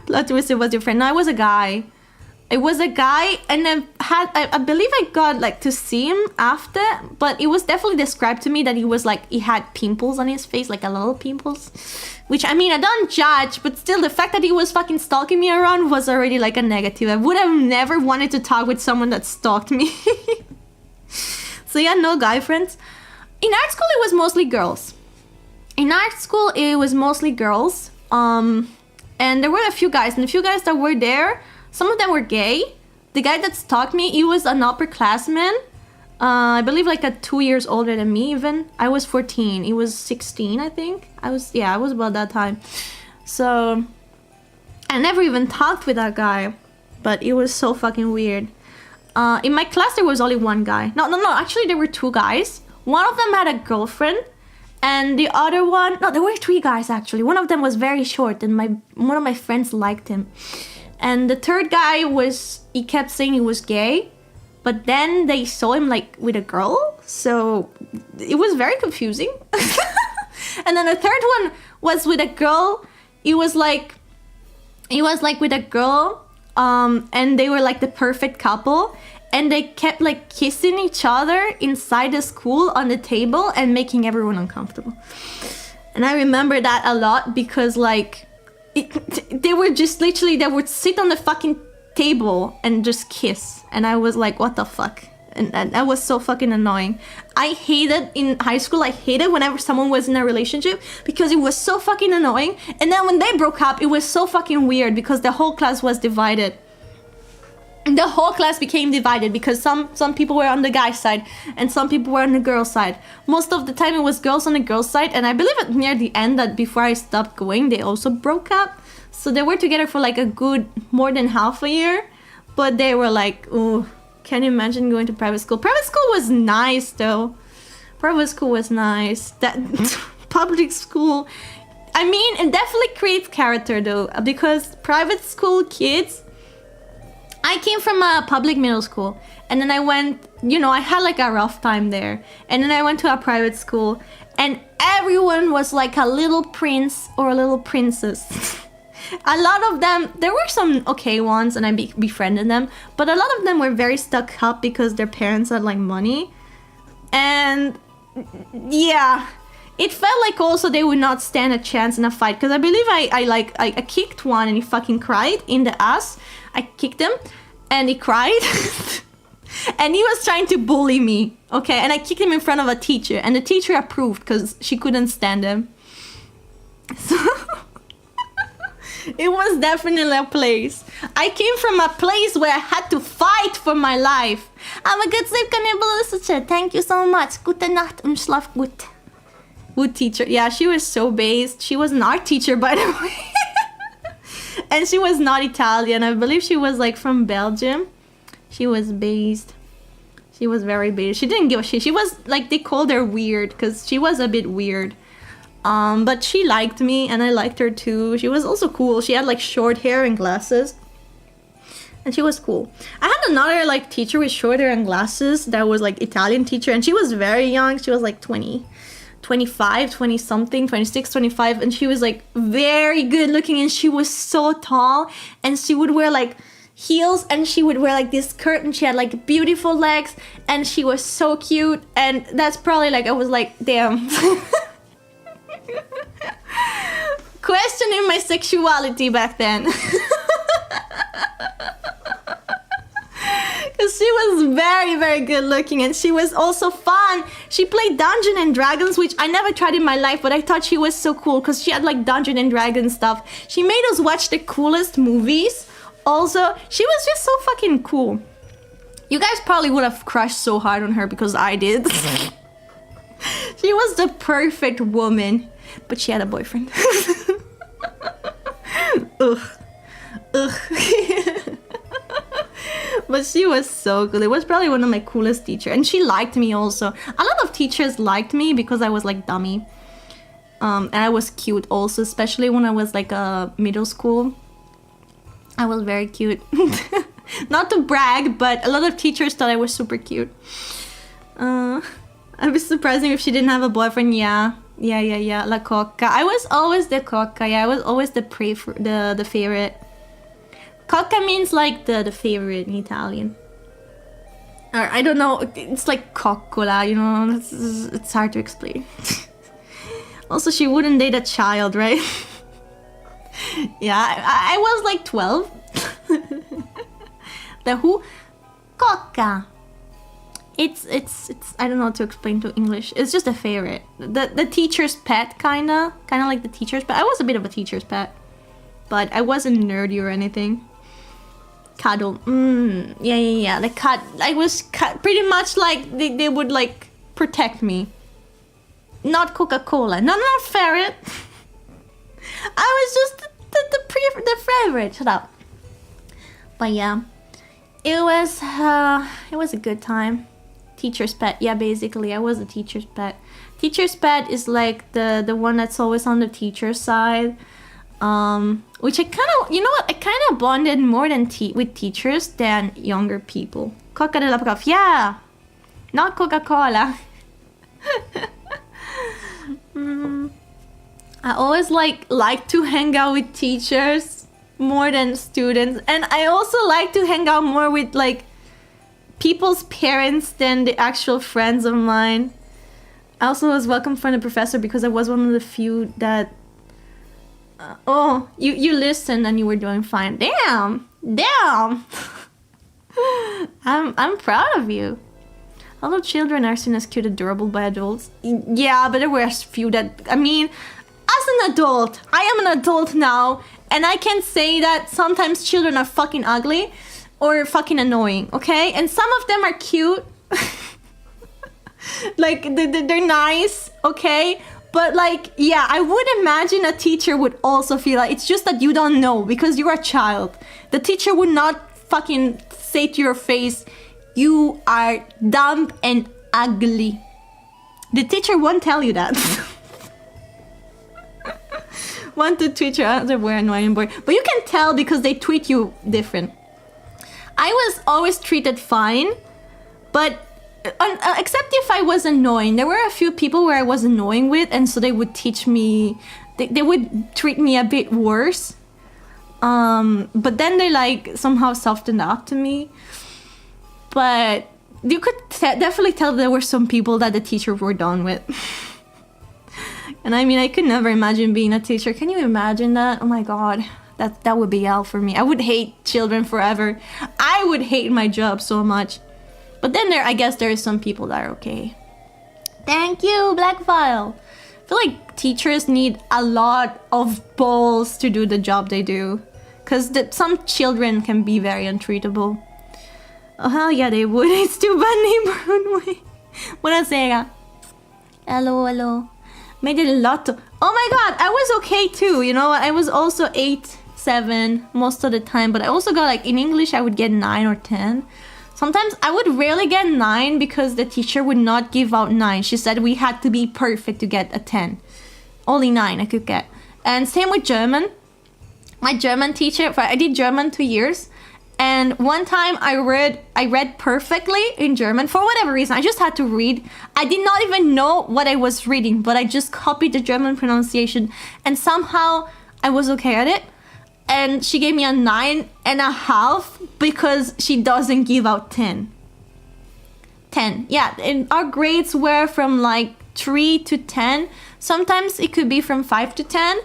Plot twist, it was your friend. No, it was a guy. It was a guy, and I believe I got like to see him after, but it was definitely described to me that he was like, he had pimples on his face, like a lot of pimples. Which, I mean, I don't judge, but still the fact that he was fucking stalking me around was already like a negative. I would have never wanted to talk with someone that stalked me. So yeah, no guy friends. In art school, it was mostly girls. In art school, it was mostly girls, and there were a few guys, and the few guys that were there, some of them were gay. The guy that stalked me, he was an upperclassman, I believe like 2 years older than me even. I was 14, he was 16, I think. I was about that time. So, I never even talked with that guy, but it was so fucking weird. In my class, there was only one guy. No, actually there were two guys. One of them had a girlfriend. And the other one, no, there were three guys actually. One of them was very short, and one of my friends liked him. And the third guy he kept saying he was gay, but then they saw him like with a girl, so it was very confusing. And then the third one was with a girl. He was like with a girl, and they were like the perfect couple, and they kept like kissing each other inside the school on the table and making everyone uncomfortable. And I remember that a lot because like they were just literally, they would sit on the fucking table and just kiss, and I was like, what the fuck? And that was so fucking annoying. I hated in high school, I hated whenever someone was in a relationship because it was so fucking annoying. And then when they broke up, it was so fucking weird because the whole class was divided. The whole class became divided because some people were on the guy's side and some people were on the girl's side. Most of the time it was girls on the girl's side, and I believe at near the end that before I stopped going, they also broke up. So they were together for like a good more than half a year, but they were like, ooh. Can you imagine going to private school? Private school was nice though. Private school was nice. That public school, I mean, it definitely creates character though, because private school kids, I came from a public middle school, and then I went, you know, I had like a rough time there, and then I went to a private school, and everyone was like a little prince or a little princess. A lot of them, there were some okay ones, and I befriended them, but a lot of them were very stuck up because their parents had like money. And yeah, it felt like also they would not stand a chance in a fight, because I believe I kicked one and he fucking cried in the ass. I kicked him and he cried. And he was trying to bully me, okay? And I kicked him in front of a teacher, and the teacher approved because she couldn't stand him. So it was definitely a place. I came from a place where I had to fight for my life. I'm a good sleep cannibal. Thank you so much. Gute Nacht und schlaf gut. Good teacher. Yeah, she was so based. She was an art teacher, by the way. And she was not Italian. I believe she was like from Belgium. She was based. She was very based. She didn't give a shit. She was like, they called her weird because she was a bit weird. But she liked me and I liked her too. She was also cool. She had like short hair and glasses. And she was cool. I had another like teacher with short hair and glasses that was like Italian teacher, and she was very young. She was like 20 something, 26, 25, and she was like very good looking, and she was so tall, and she would wear like heels, and she would wear like this skirt, and she had like beautiful legs, and she was so cute. And that's probably like, I was like, damn. Questioning my sexuality back then. Because she was very, very good looking, and she was also fun. She played Dungeons and Dragons, which I never tried in my life, but I thought she was so cool because she had like Dungeons and Dragons stuff. She made us watch the coolest movies. Also, she was just so fucking cool. You guys probably would have crushed so hard on her because I did. She was the perfect woman, but she had a boyfriend. Ugh. Ugh. But she was so good. It was probably one of my coolest teachers. And she liked me also. A lot of teachers liked me because I was like dummy. And I was cute also, especially when I was like middle school. I was very cute. Not to brag, but a lot of teachers thought I was super cute. I was surprising if she didn't have a boyfriend. Yeah. La coca. I was always the coca. Yeah, I was always the favorite. Coca means like the favorite in Italian. Or I don't know. It's like coccola, you know. It's hard to explain. Also, she wouldn't date a child, right? Yeah, I was like 12. The who? Coca. It's I don't know how to explain to English. It's just a favorite. The teacher's pet, kinda like the teacher's pet. I was a bit of a teacher's pet, but I wasn't nerdy or anything. Cuddle. Yeah. The cut. I was pretty much like they would like protect me. Not Coca-Cola. No, not ferret. I was just the favorite. Shut up. But yeah, it was a good time. Teacher's pet. Yeah, basically, I was a teacher's pet. Teacher's pet is like the one that's always on the teacher's side. Which I kind of, you know what? I kind of bonded more than with teachers than younger people. Coca de la Prof, yeah, not Coca-Cola. I always like to hang out with teachers more than students, and I also like to hang out more with like people's parents than the actual friends of mine. I also was welcomed from the professor because I was one of the few that you listened and you were doing fine. Damn. I'm proud of you. Although children are seen as cute, adorable by adults. Yeah, but there were a few that, I mean, as an adult, I am an adult now, and I can say that sometimes children are fucking ugly or fucking annoying, okay? And some of them are cute. Like, they're nice, okay? But like, yeah, I would imagine a teacher would also feel like, it's just that you don't know because you're a child. The teacher would not fucking say to your face, you are dumb and ugly. The teacher won't tell you that. One to teacher, they're very annoying boy. But you can tell because they treat you different. I was always treated fine, but except if I was annoying. There were a few people where I was annoying with, and so they would teach me, they would treat me a bit worse. But then they like somehow softened up to me. But you could definitely tell there were some people that the teachers were done with. And I mean, I could never imagine being a teacher. Can you imagine that? Oh my god, that would be hell for me. I would hate children forever. I would hate my job so much. But then I guess there is some people that are okay. Thank you, Blackfile. I feel like teachers need a lot of balls to do the job they do. Because some children can be very untreatable. Oh, hell yeah, they would. It's too bad neighborhood way. Buonasera. Hello. Made it a lot. Oh my god, I was okay too. You know, I was also 8, 7 most of the time. But I also got like, in English, I would get 9 or 10. Sometimes I would rarely get 9 because the teacher would not give out 9. She said we had to be perfect to get a 10. Only 9 I could get. And same with German. My German teacher, I did German 2 years. And one time I read perfectly in German for whatever reason. I just had to read. I did not even know what I was reading, but I just copied the German pronunciation. And somehow I was okay at it. And she gave me a 9.5 because she doesn't give out 10. 10, yeah. And our grades were from like 3 to 10. Sometimes it could be from 5 to 10.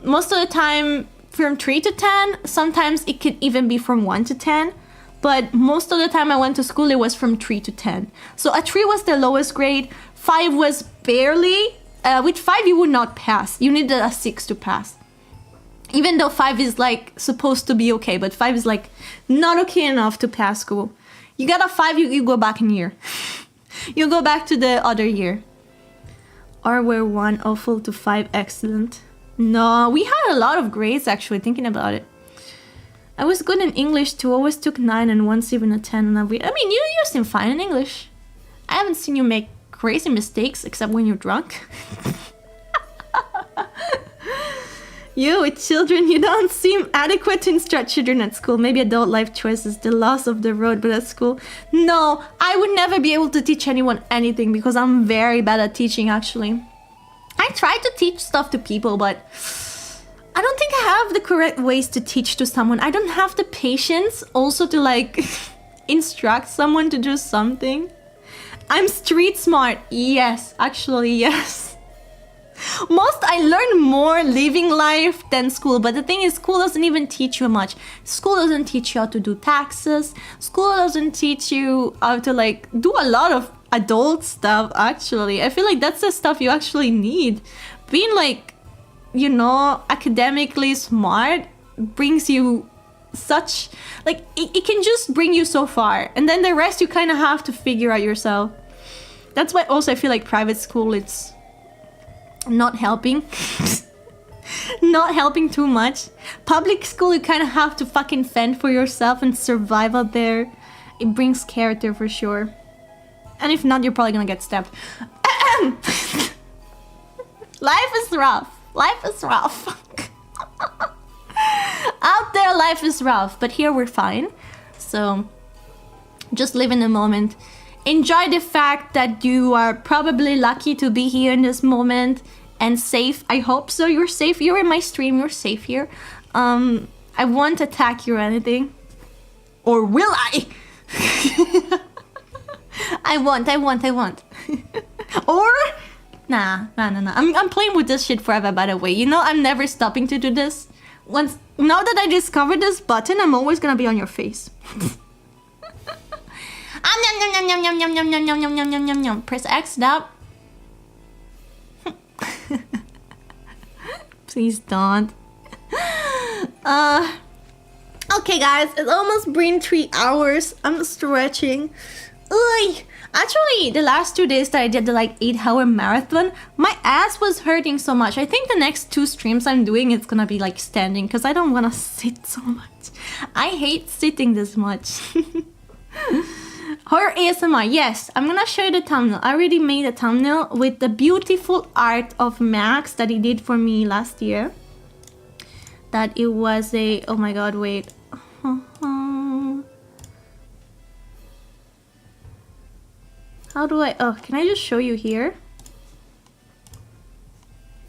Most of the time from 3 to 10. Sometimes it could even be from 1 to 10. But most of the time I went to school, it was from 3 to 10. So a 3 was the lowest grade. 5 was barely. With 5 you would not pass. You needed a 6 to pass. Even though 5 is like supposed to be okay, but 5 is like not okay enough to pass school. You got a 5, you go back in year. You go back to the other year. Or were 1 awful to 5 excellent? No, we had a lot of grades actually, thinking about it. I was good in English too, always took 9 and once even a 10. And I mean, you seem fine in English. I haven't seen you make crazy mistakes except when you're drunk. You, with children, you don't seem adequate to instruct children at school. Maybe adult life choices, the loss of the road, but at school, no, I would never be able to teach anyone anything because I'm very bad at teaching, actually. I try to teach stuff to people, but I don't think I have the correct ways to teach to someone. I don't have the patience also to like instruct someone to do something. I'm street smart. Yes, actually, yes. I learn more living life than school, but the thing is, school doesn't even teach you much. School doesn't teach you how to do taxes. School doesn't teach you how to like do a lot of adult stuff, actually. I feel like that's the stuff you actually need. Being like, you know, academically smart brings you such, like, it can just bring you so far. And then the rest you kind of have to figure out yourself. That's why also I feel like private school, it's not helping. Not helping too much. Public school, you kind of have to fucking fend for yourself and survive out there. It brings character for sure. And if not, you're probably gonna get stabbed. Life is rough. Life is rough. there life is rough, but here we're fine. So just live in the moment. Enjoy the fact that you are probably lucky to be here in this moment and safe. I hope so. You're safe. You're in my stream. You're safe here. I won't attack you or anything. Or will I? I won't. Or nah. I'm playing with this shit forever, by the way. You know, I'm never stopping to do this. Now that I discovered this button, I'm always gonna be on your face. Press X up. Please don't. Okay guys, it's almost been 3 hours. I'm stretching. Ugh. Actually, the last 2 days that I did the like 8-hour marathon, my ass was hurting so much. I think the next 2 streams I'm doing, it's gonna be like standing because I don't want to sit so much. I hate sitting this much. Horror ASMR, yes, I'm gonna show you the thumbnail. I already made a thumbnail with the beautiful art of Max that he did for me last year. That it was a, oh my god, wait. How do I, oh, can I just show you here?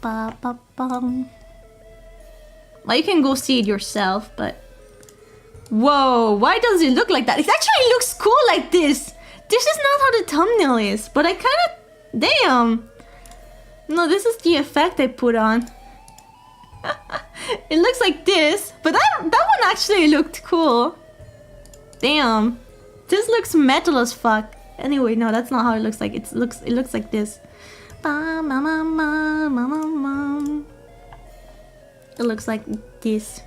Ba, ba, bum. Well, you can go see it yourself, but... Whoa, why does it look like that? It actually looks cool like this. This is not how the thumbnail is, but I kind of... Damn. No, this is the effect I put on. It looks like this, but that one actually looked cool. Damn. This looks metal as fuck. Anyway, no, that's not how it looks like. It looks like this. It looks like this.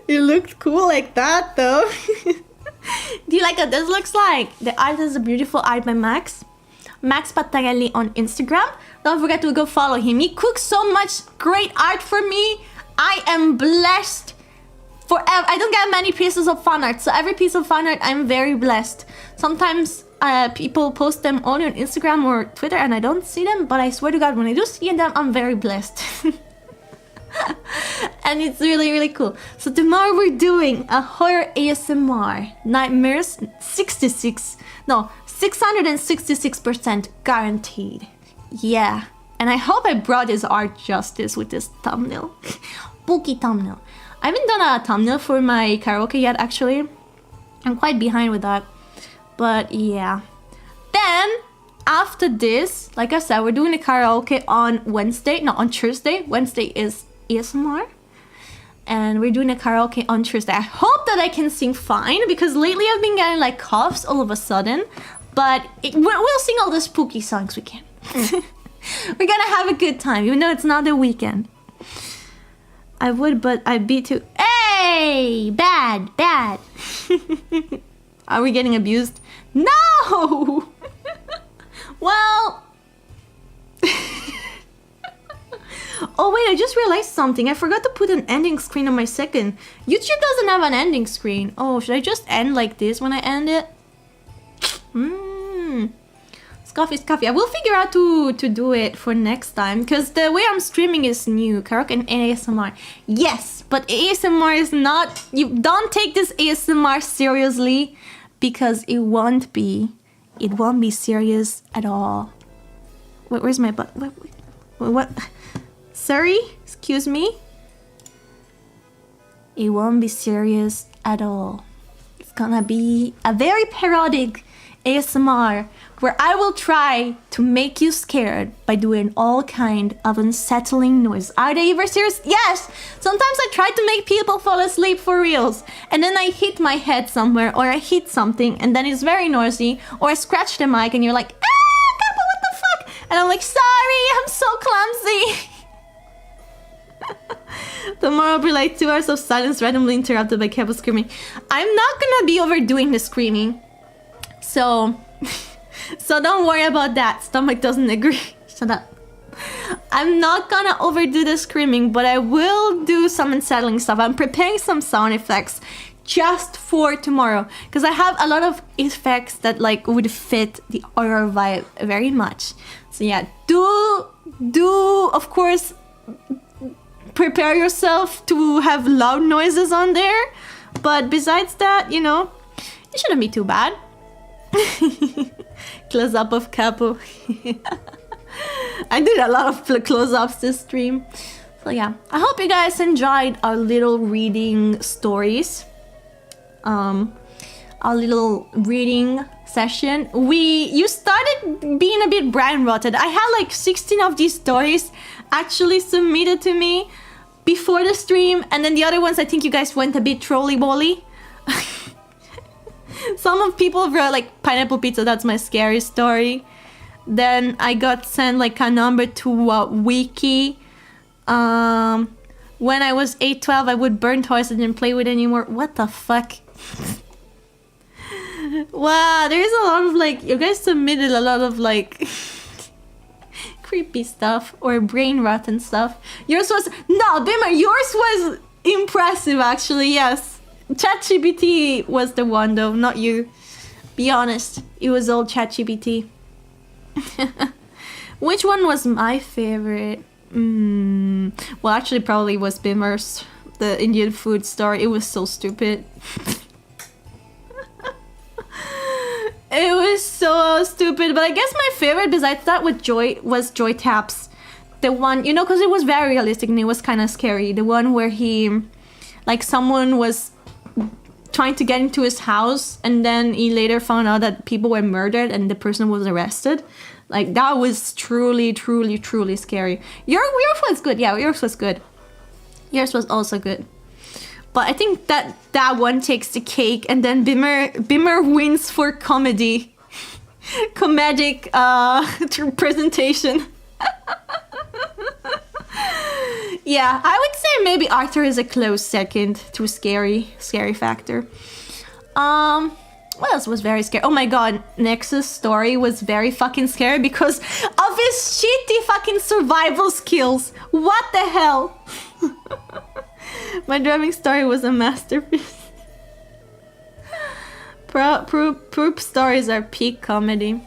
It looked cool like that though. Do you like what this looks like? The art is a beautiful art by Max Pattarelli on Instagram. Don't forget to go follow him. He cooks so much great art for me. I am blessed forever. I don't get many pieces of fan art, so every piece of fan art I'm very blessed. Sometimes people post them only on Instagram or Twitter and I don't see them, but I swear to God, when I do see them, I'm very blessed. And it's really, really cool. So tomorrow we're doing a horror ASMR. Nightmares 666% guaranteed. Yeah. And I hope I brought his art justice with this thumbnail. Spooky thumbnail. I haven't done a thumbnail for my karaoke yet, actually. I'm quite behind with that. But yeah. Then, after this, like I said, we're doing a karaoke on Wednesday. No, on Thursday. Wednesday is ASMR. And we're doing a karaoke on Thursday. I hope that I can sing fine, because lately I've been getting like coughs all of a sudden. But we'll sing all the spooky songs we can. We're gonna have a good time, even though it's not the weekend. I would, but I'd be too... Hey! Bad! Are we getting abused? No! Well... Oh wait, I just realized something. I forgot to put an ending screen on my second. YouTube doesn't have an ending screen. Oh, should I just end like this when I end it? Scuffy. I will figure out to do it for next time, because the way I'm streaming is new. Karaoke and ASMR. Yes, but ASMR is not... You don't take this ASMR seriously, because it won't be serious at all. Wait, where's my butt? What? Sorry? Excuse me? It won't be serious at all. It's gonna be a very parodic ASMR where I will try to make you scared by doing all kind of unsettling noise. Are they ever serious? Yes! Sometimes I try to make people fall asleep for reals, and then I hit my head somewhere, or I hit something, and then it's very noisy, or I scratch the mic and you're like, ah, Capo, what the fuck? And I'm like, sorry, I'm so clumsy. Tomorrow will be like 2 hours of silence randomly interrupted by Capo screaming. I'm not gonna be overdoing the screaming. So don't worry about that. Stomach doesn't agree. Shut up. I'm not gonna overdo the screaming, but I will do some unsettling stuff. I'm preparing some sound effects just for tomorrow, because I have a lot of effects that like would fit the horror vibe very much. So yeah, do do, of course, prepare yourself to have loud noises on there. But besides that, you know, it shouldn't be too bad. Close up of Capo. I did a lot of close ups this stream. So yeah, I hope you guys enjoyed our little reading stories. Our little reading session. You started being a bit brain rotted. I had like 16 of these stories actually submitted to me before the stream, and then the other ones I think you guys went a bit trolley-bolly. Some of people wrote like pineapple pizza, that's my scary story. Then I got sent like a number to a wiki. When I was 8-12, I would burn toys and didn't play with anymore. What the fuck? Wow, there is a lot of like, you guys submitted a lot of like creepy stuff or brain rot and stuff. Yours was, no, Bimmer, yours was impressive actually, yes. ChatGPT was the one though, not you. Be honest, it was all ChatGPT. Which one was my favorite? Well, actually probably was Bimmer's, the Indian food story. It was so stupid. It was so stupid, but I guess my favorite besides that was Joy Taps. The one, you know, because it was very realistic and it was kind of scary. The one where he, like someone was trying to get into his house and then he later found out that people were murdered and the person was arrested. Like that was truly, truly, truly scary. Yours was good. Yeah, yours was good. Yours was also good. But I think that one takes the cake, and then Bimmer wins for comedy. Comedic presentation. Yeah, I would say maybe Arthur is a close second to scary factor. What else was very scary? Oh my god, Nexus' story was very fucking scary because of his shitty fucking survival skills. What the hell? My driving story was a masterpiece. Poop stories are peak comedy.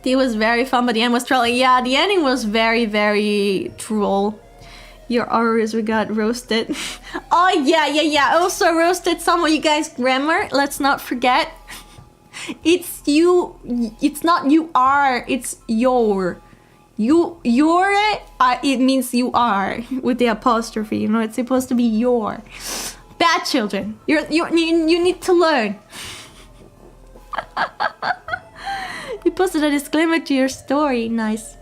It was very fun, but the end was trolling. Yeah, the ending was very, very troll. Your horrors, we got roasted. Oh, yeah. I also roasted some of you guys' grammar. Let's not forget. It's you. It's not you are. It's your. You're. It means you are with the apostrophe. You know, it's supposed to be your. Bad children. You need to learn. You posted a disclaimer to your story. Nice.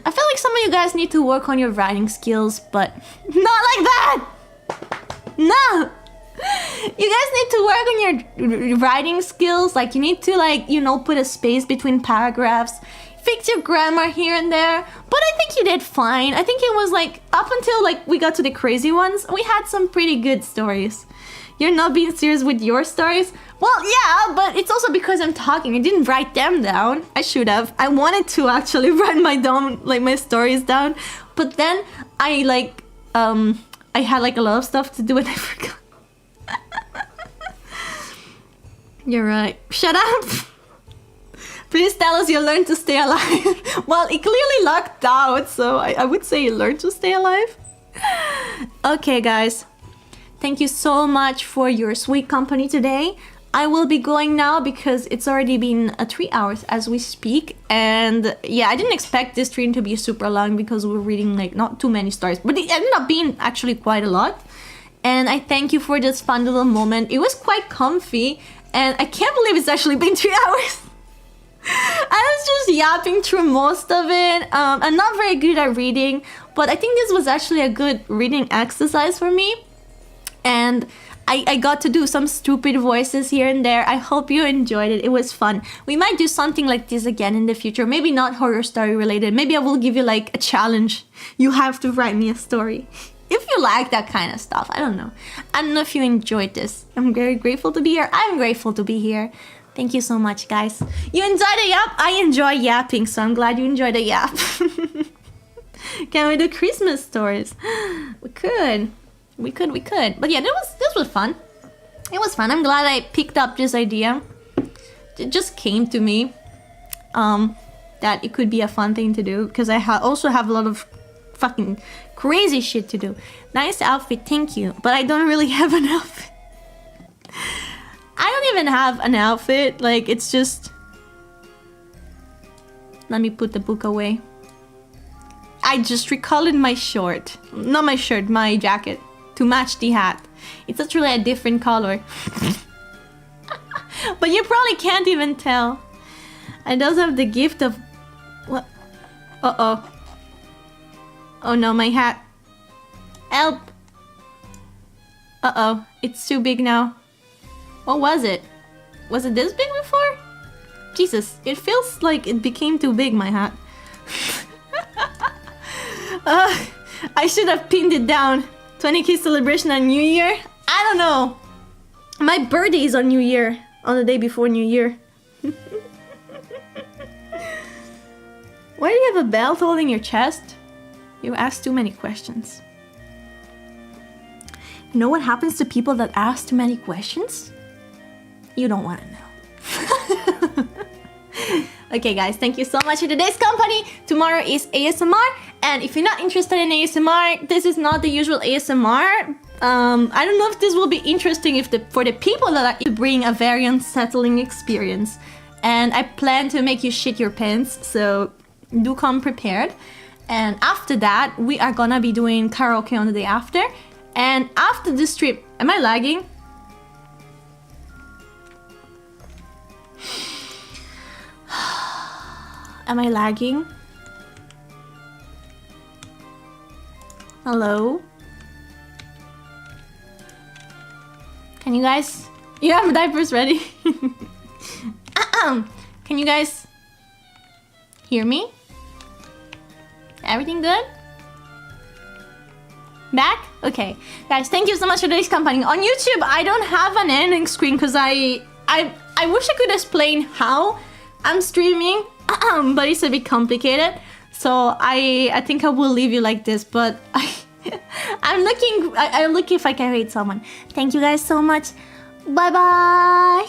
I feel like some of you guys need to work on your writing skills, but not like that. No. You guys need to work on your writing skills. Like you need to, like, you know, put a space between paragraphs. Fix your grammar here and there. But I think you did fine. I think it was like up until like we got to the crazy ones, we had some pretty good stories. You're not being serious with your stories? Well, yeah, but it's also because I'm talking. I didn't write them down. I should have. I wanted to actually write my stories down, but then I had like a lot of stuff to do and I forgot. You're right. Shut up. Please tell us you learned to stay alive. Well, it clearly locked out, so I would say you learned to stay alive. Okay, guys. Thank you so much for your sweet company today. I will be going now because it's already been 3 hours as we speak. And yeah, I didn't expect this stream to be super long because we're reading like not too many stories. But it ended up being actually quite a lot. And I thank you for this fun little moment. It was quite comfy. And I can't believe it's actually been 3 hours. I was just yapping through most of it. I'm not very good at reading. But I think this was actually a good reading exercise for me. And I got to do some stupid voices here and there. I hope you enjoyed it. It was fun. We might do something like this again in the future. Maybe not horror story related. Maybe I will give you like a challenge. You have to write me a story. If you like that kind of stuff. I don't know. I don't know if you enjoyed this. I'm very grateful to be here. I'm grateful to be here. Thank you so much, guys. You enjoyed the yap? I enjoy yapping, so I'm glad you enjoyed the yap. Can we do Christmas stories? We could. But yeah, this was fun. It was fun. I'm glad I picked up this idea. It just came to me. That that it could be a fun thing to do because I also have a lot of fucking crazy shit to do. Nice outfit, thank you. But I don't really have an outfit. I don't even have an outfit. Like, it's just... Let me put the book away. I just recolored my short. Not my shirt, my jacket. To match the hat. It's actually a different color. But you probably can't even tell. I does have the gift of... What? Uh-oh. Oh no, my hat. Help! Uh-oh, it's too big now. What was it? Was it this big before? Jesus, it feels like it became too big, my hat. I should have pinned it down. 20k celebration on New Year? I don't know. My birthday is on New Year. On the day before New Year. Why do you have a belt holding your chest? You ask too many questions. You know what happens to people that ask too many questions? You don't want to know. Okay guys, thank you so much for today's company. Tomorrow is ASMR, and if you're not interested in ASMR, this is not the usual ASMR. I don't know if this will be interesting for the people that I bring a very unsettling experience. And I plan to make you shit your pants, so do come prepared. And after that, we are gonna be doing karaoke on the day after. And after this trip, am I lagging? Am I lagging? Hello? Can you guys... You have diapers ready? Can you guys hear me? Everything good? Back? Okay. Guys, thank you so much for today's company. On YouTube, I don't have an ending screen because I wish I could explain how I'm streaming, but it's a bit complicated. So I think I will leave you like this, but I'm looking if I can read someone. Thank you guys so much. Bye bye.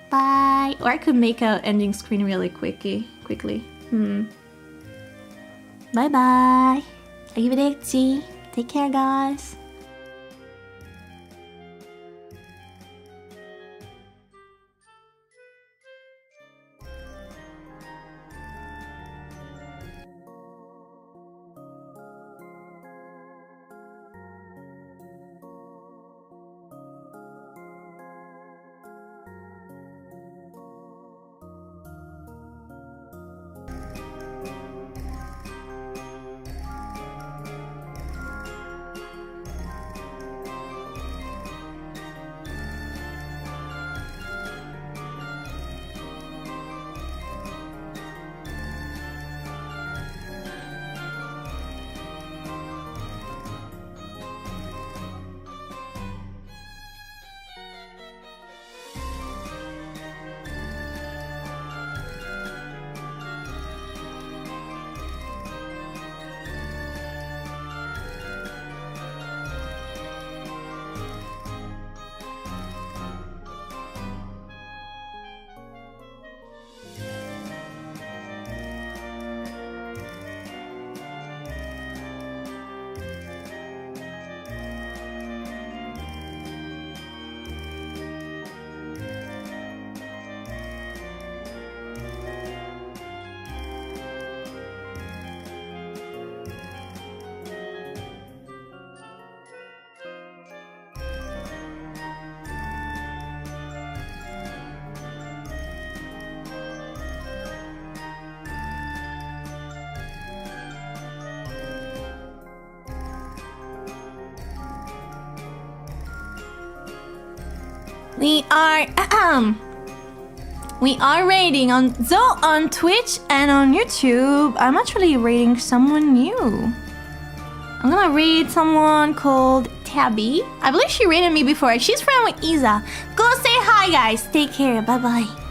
Bye. Or I could make an ending screen really quickly. Bye bye. Arrivederci. Take care, guys. We are raiding on Twitch and on YouTube. I'm actually raiding someone new. I'm gonna raid someone called Tabby. I believe she raided me before. She's friend with Isa. Go say hi, guys. Take care. Bye bye.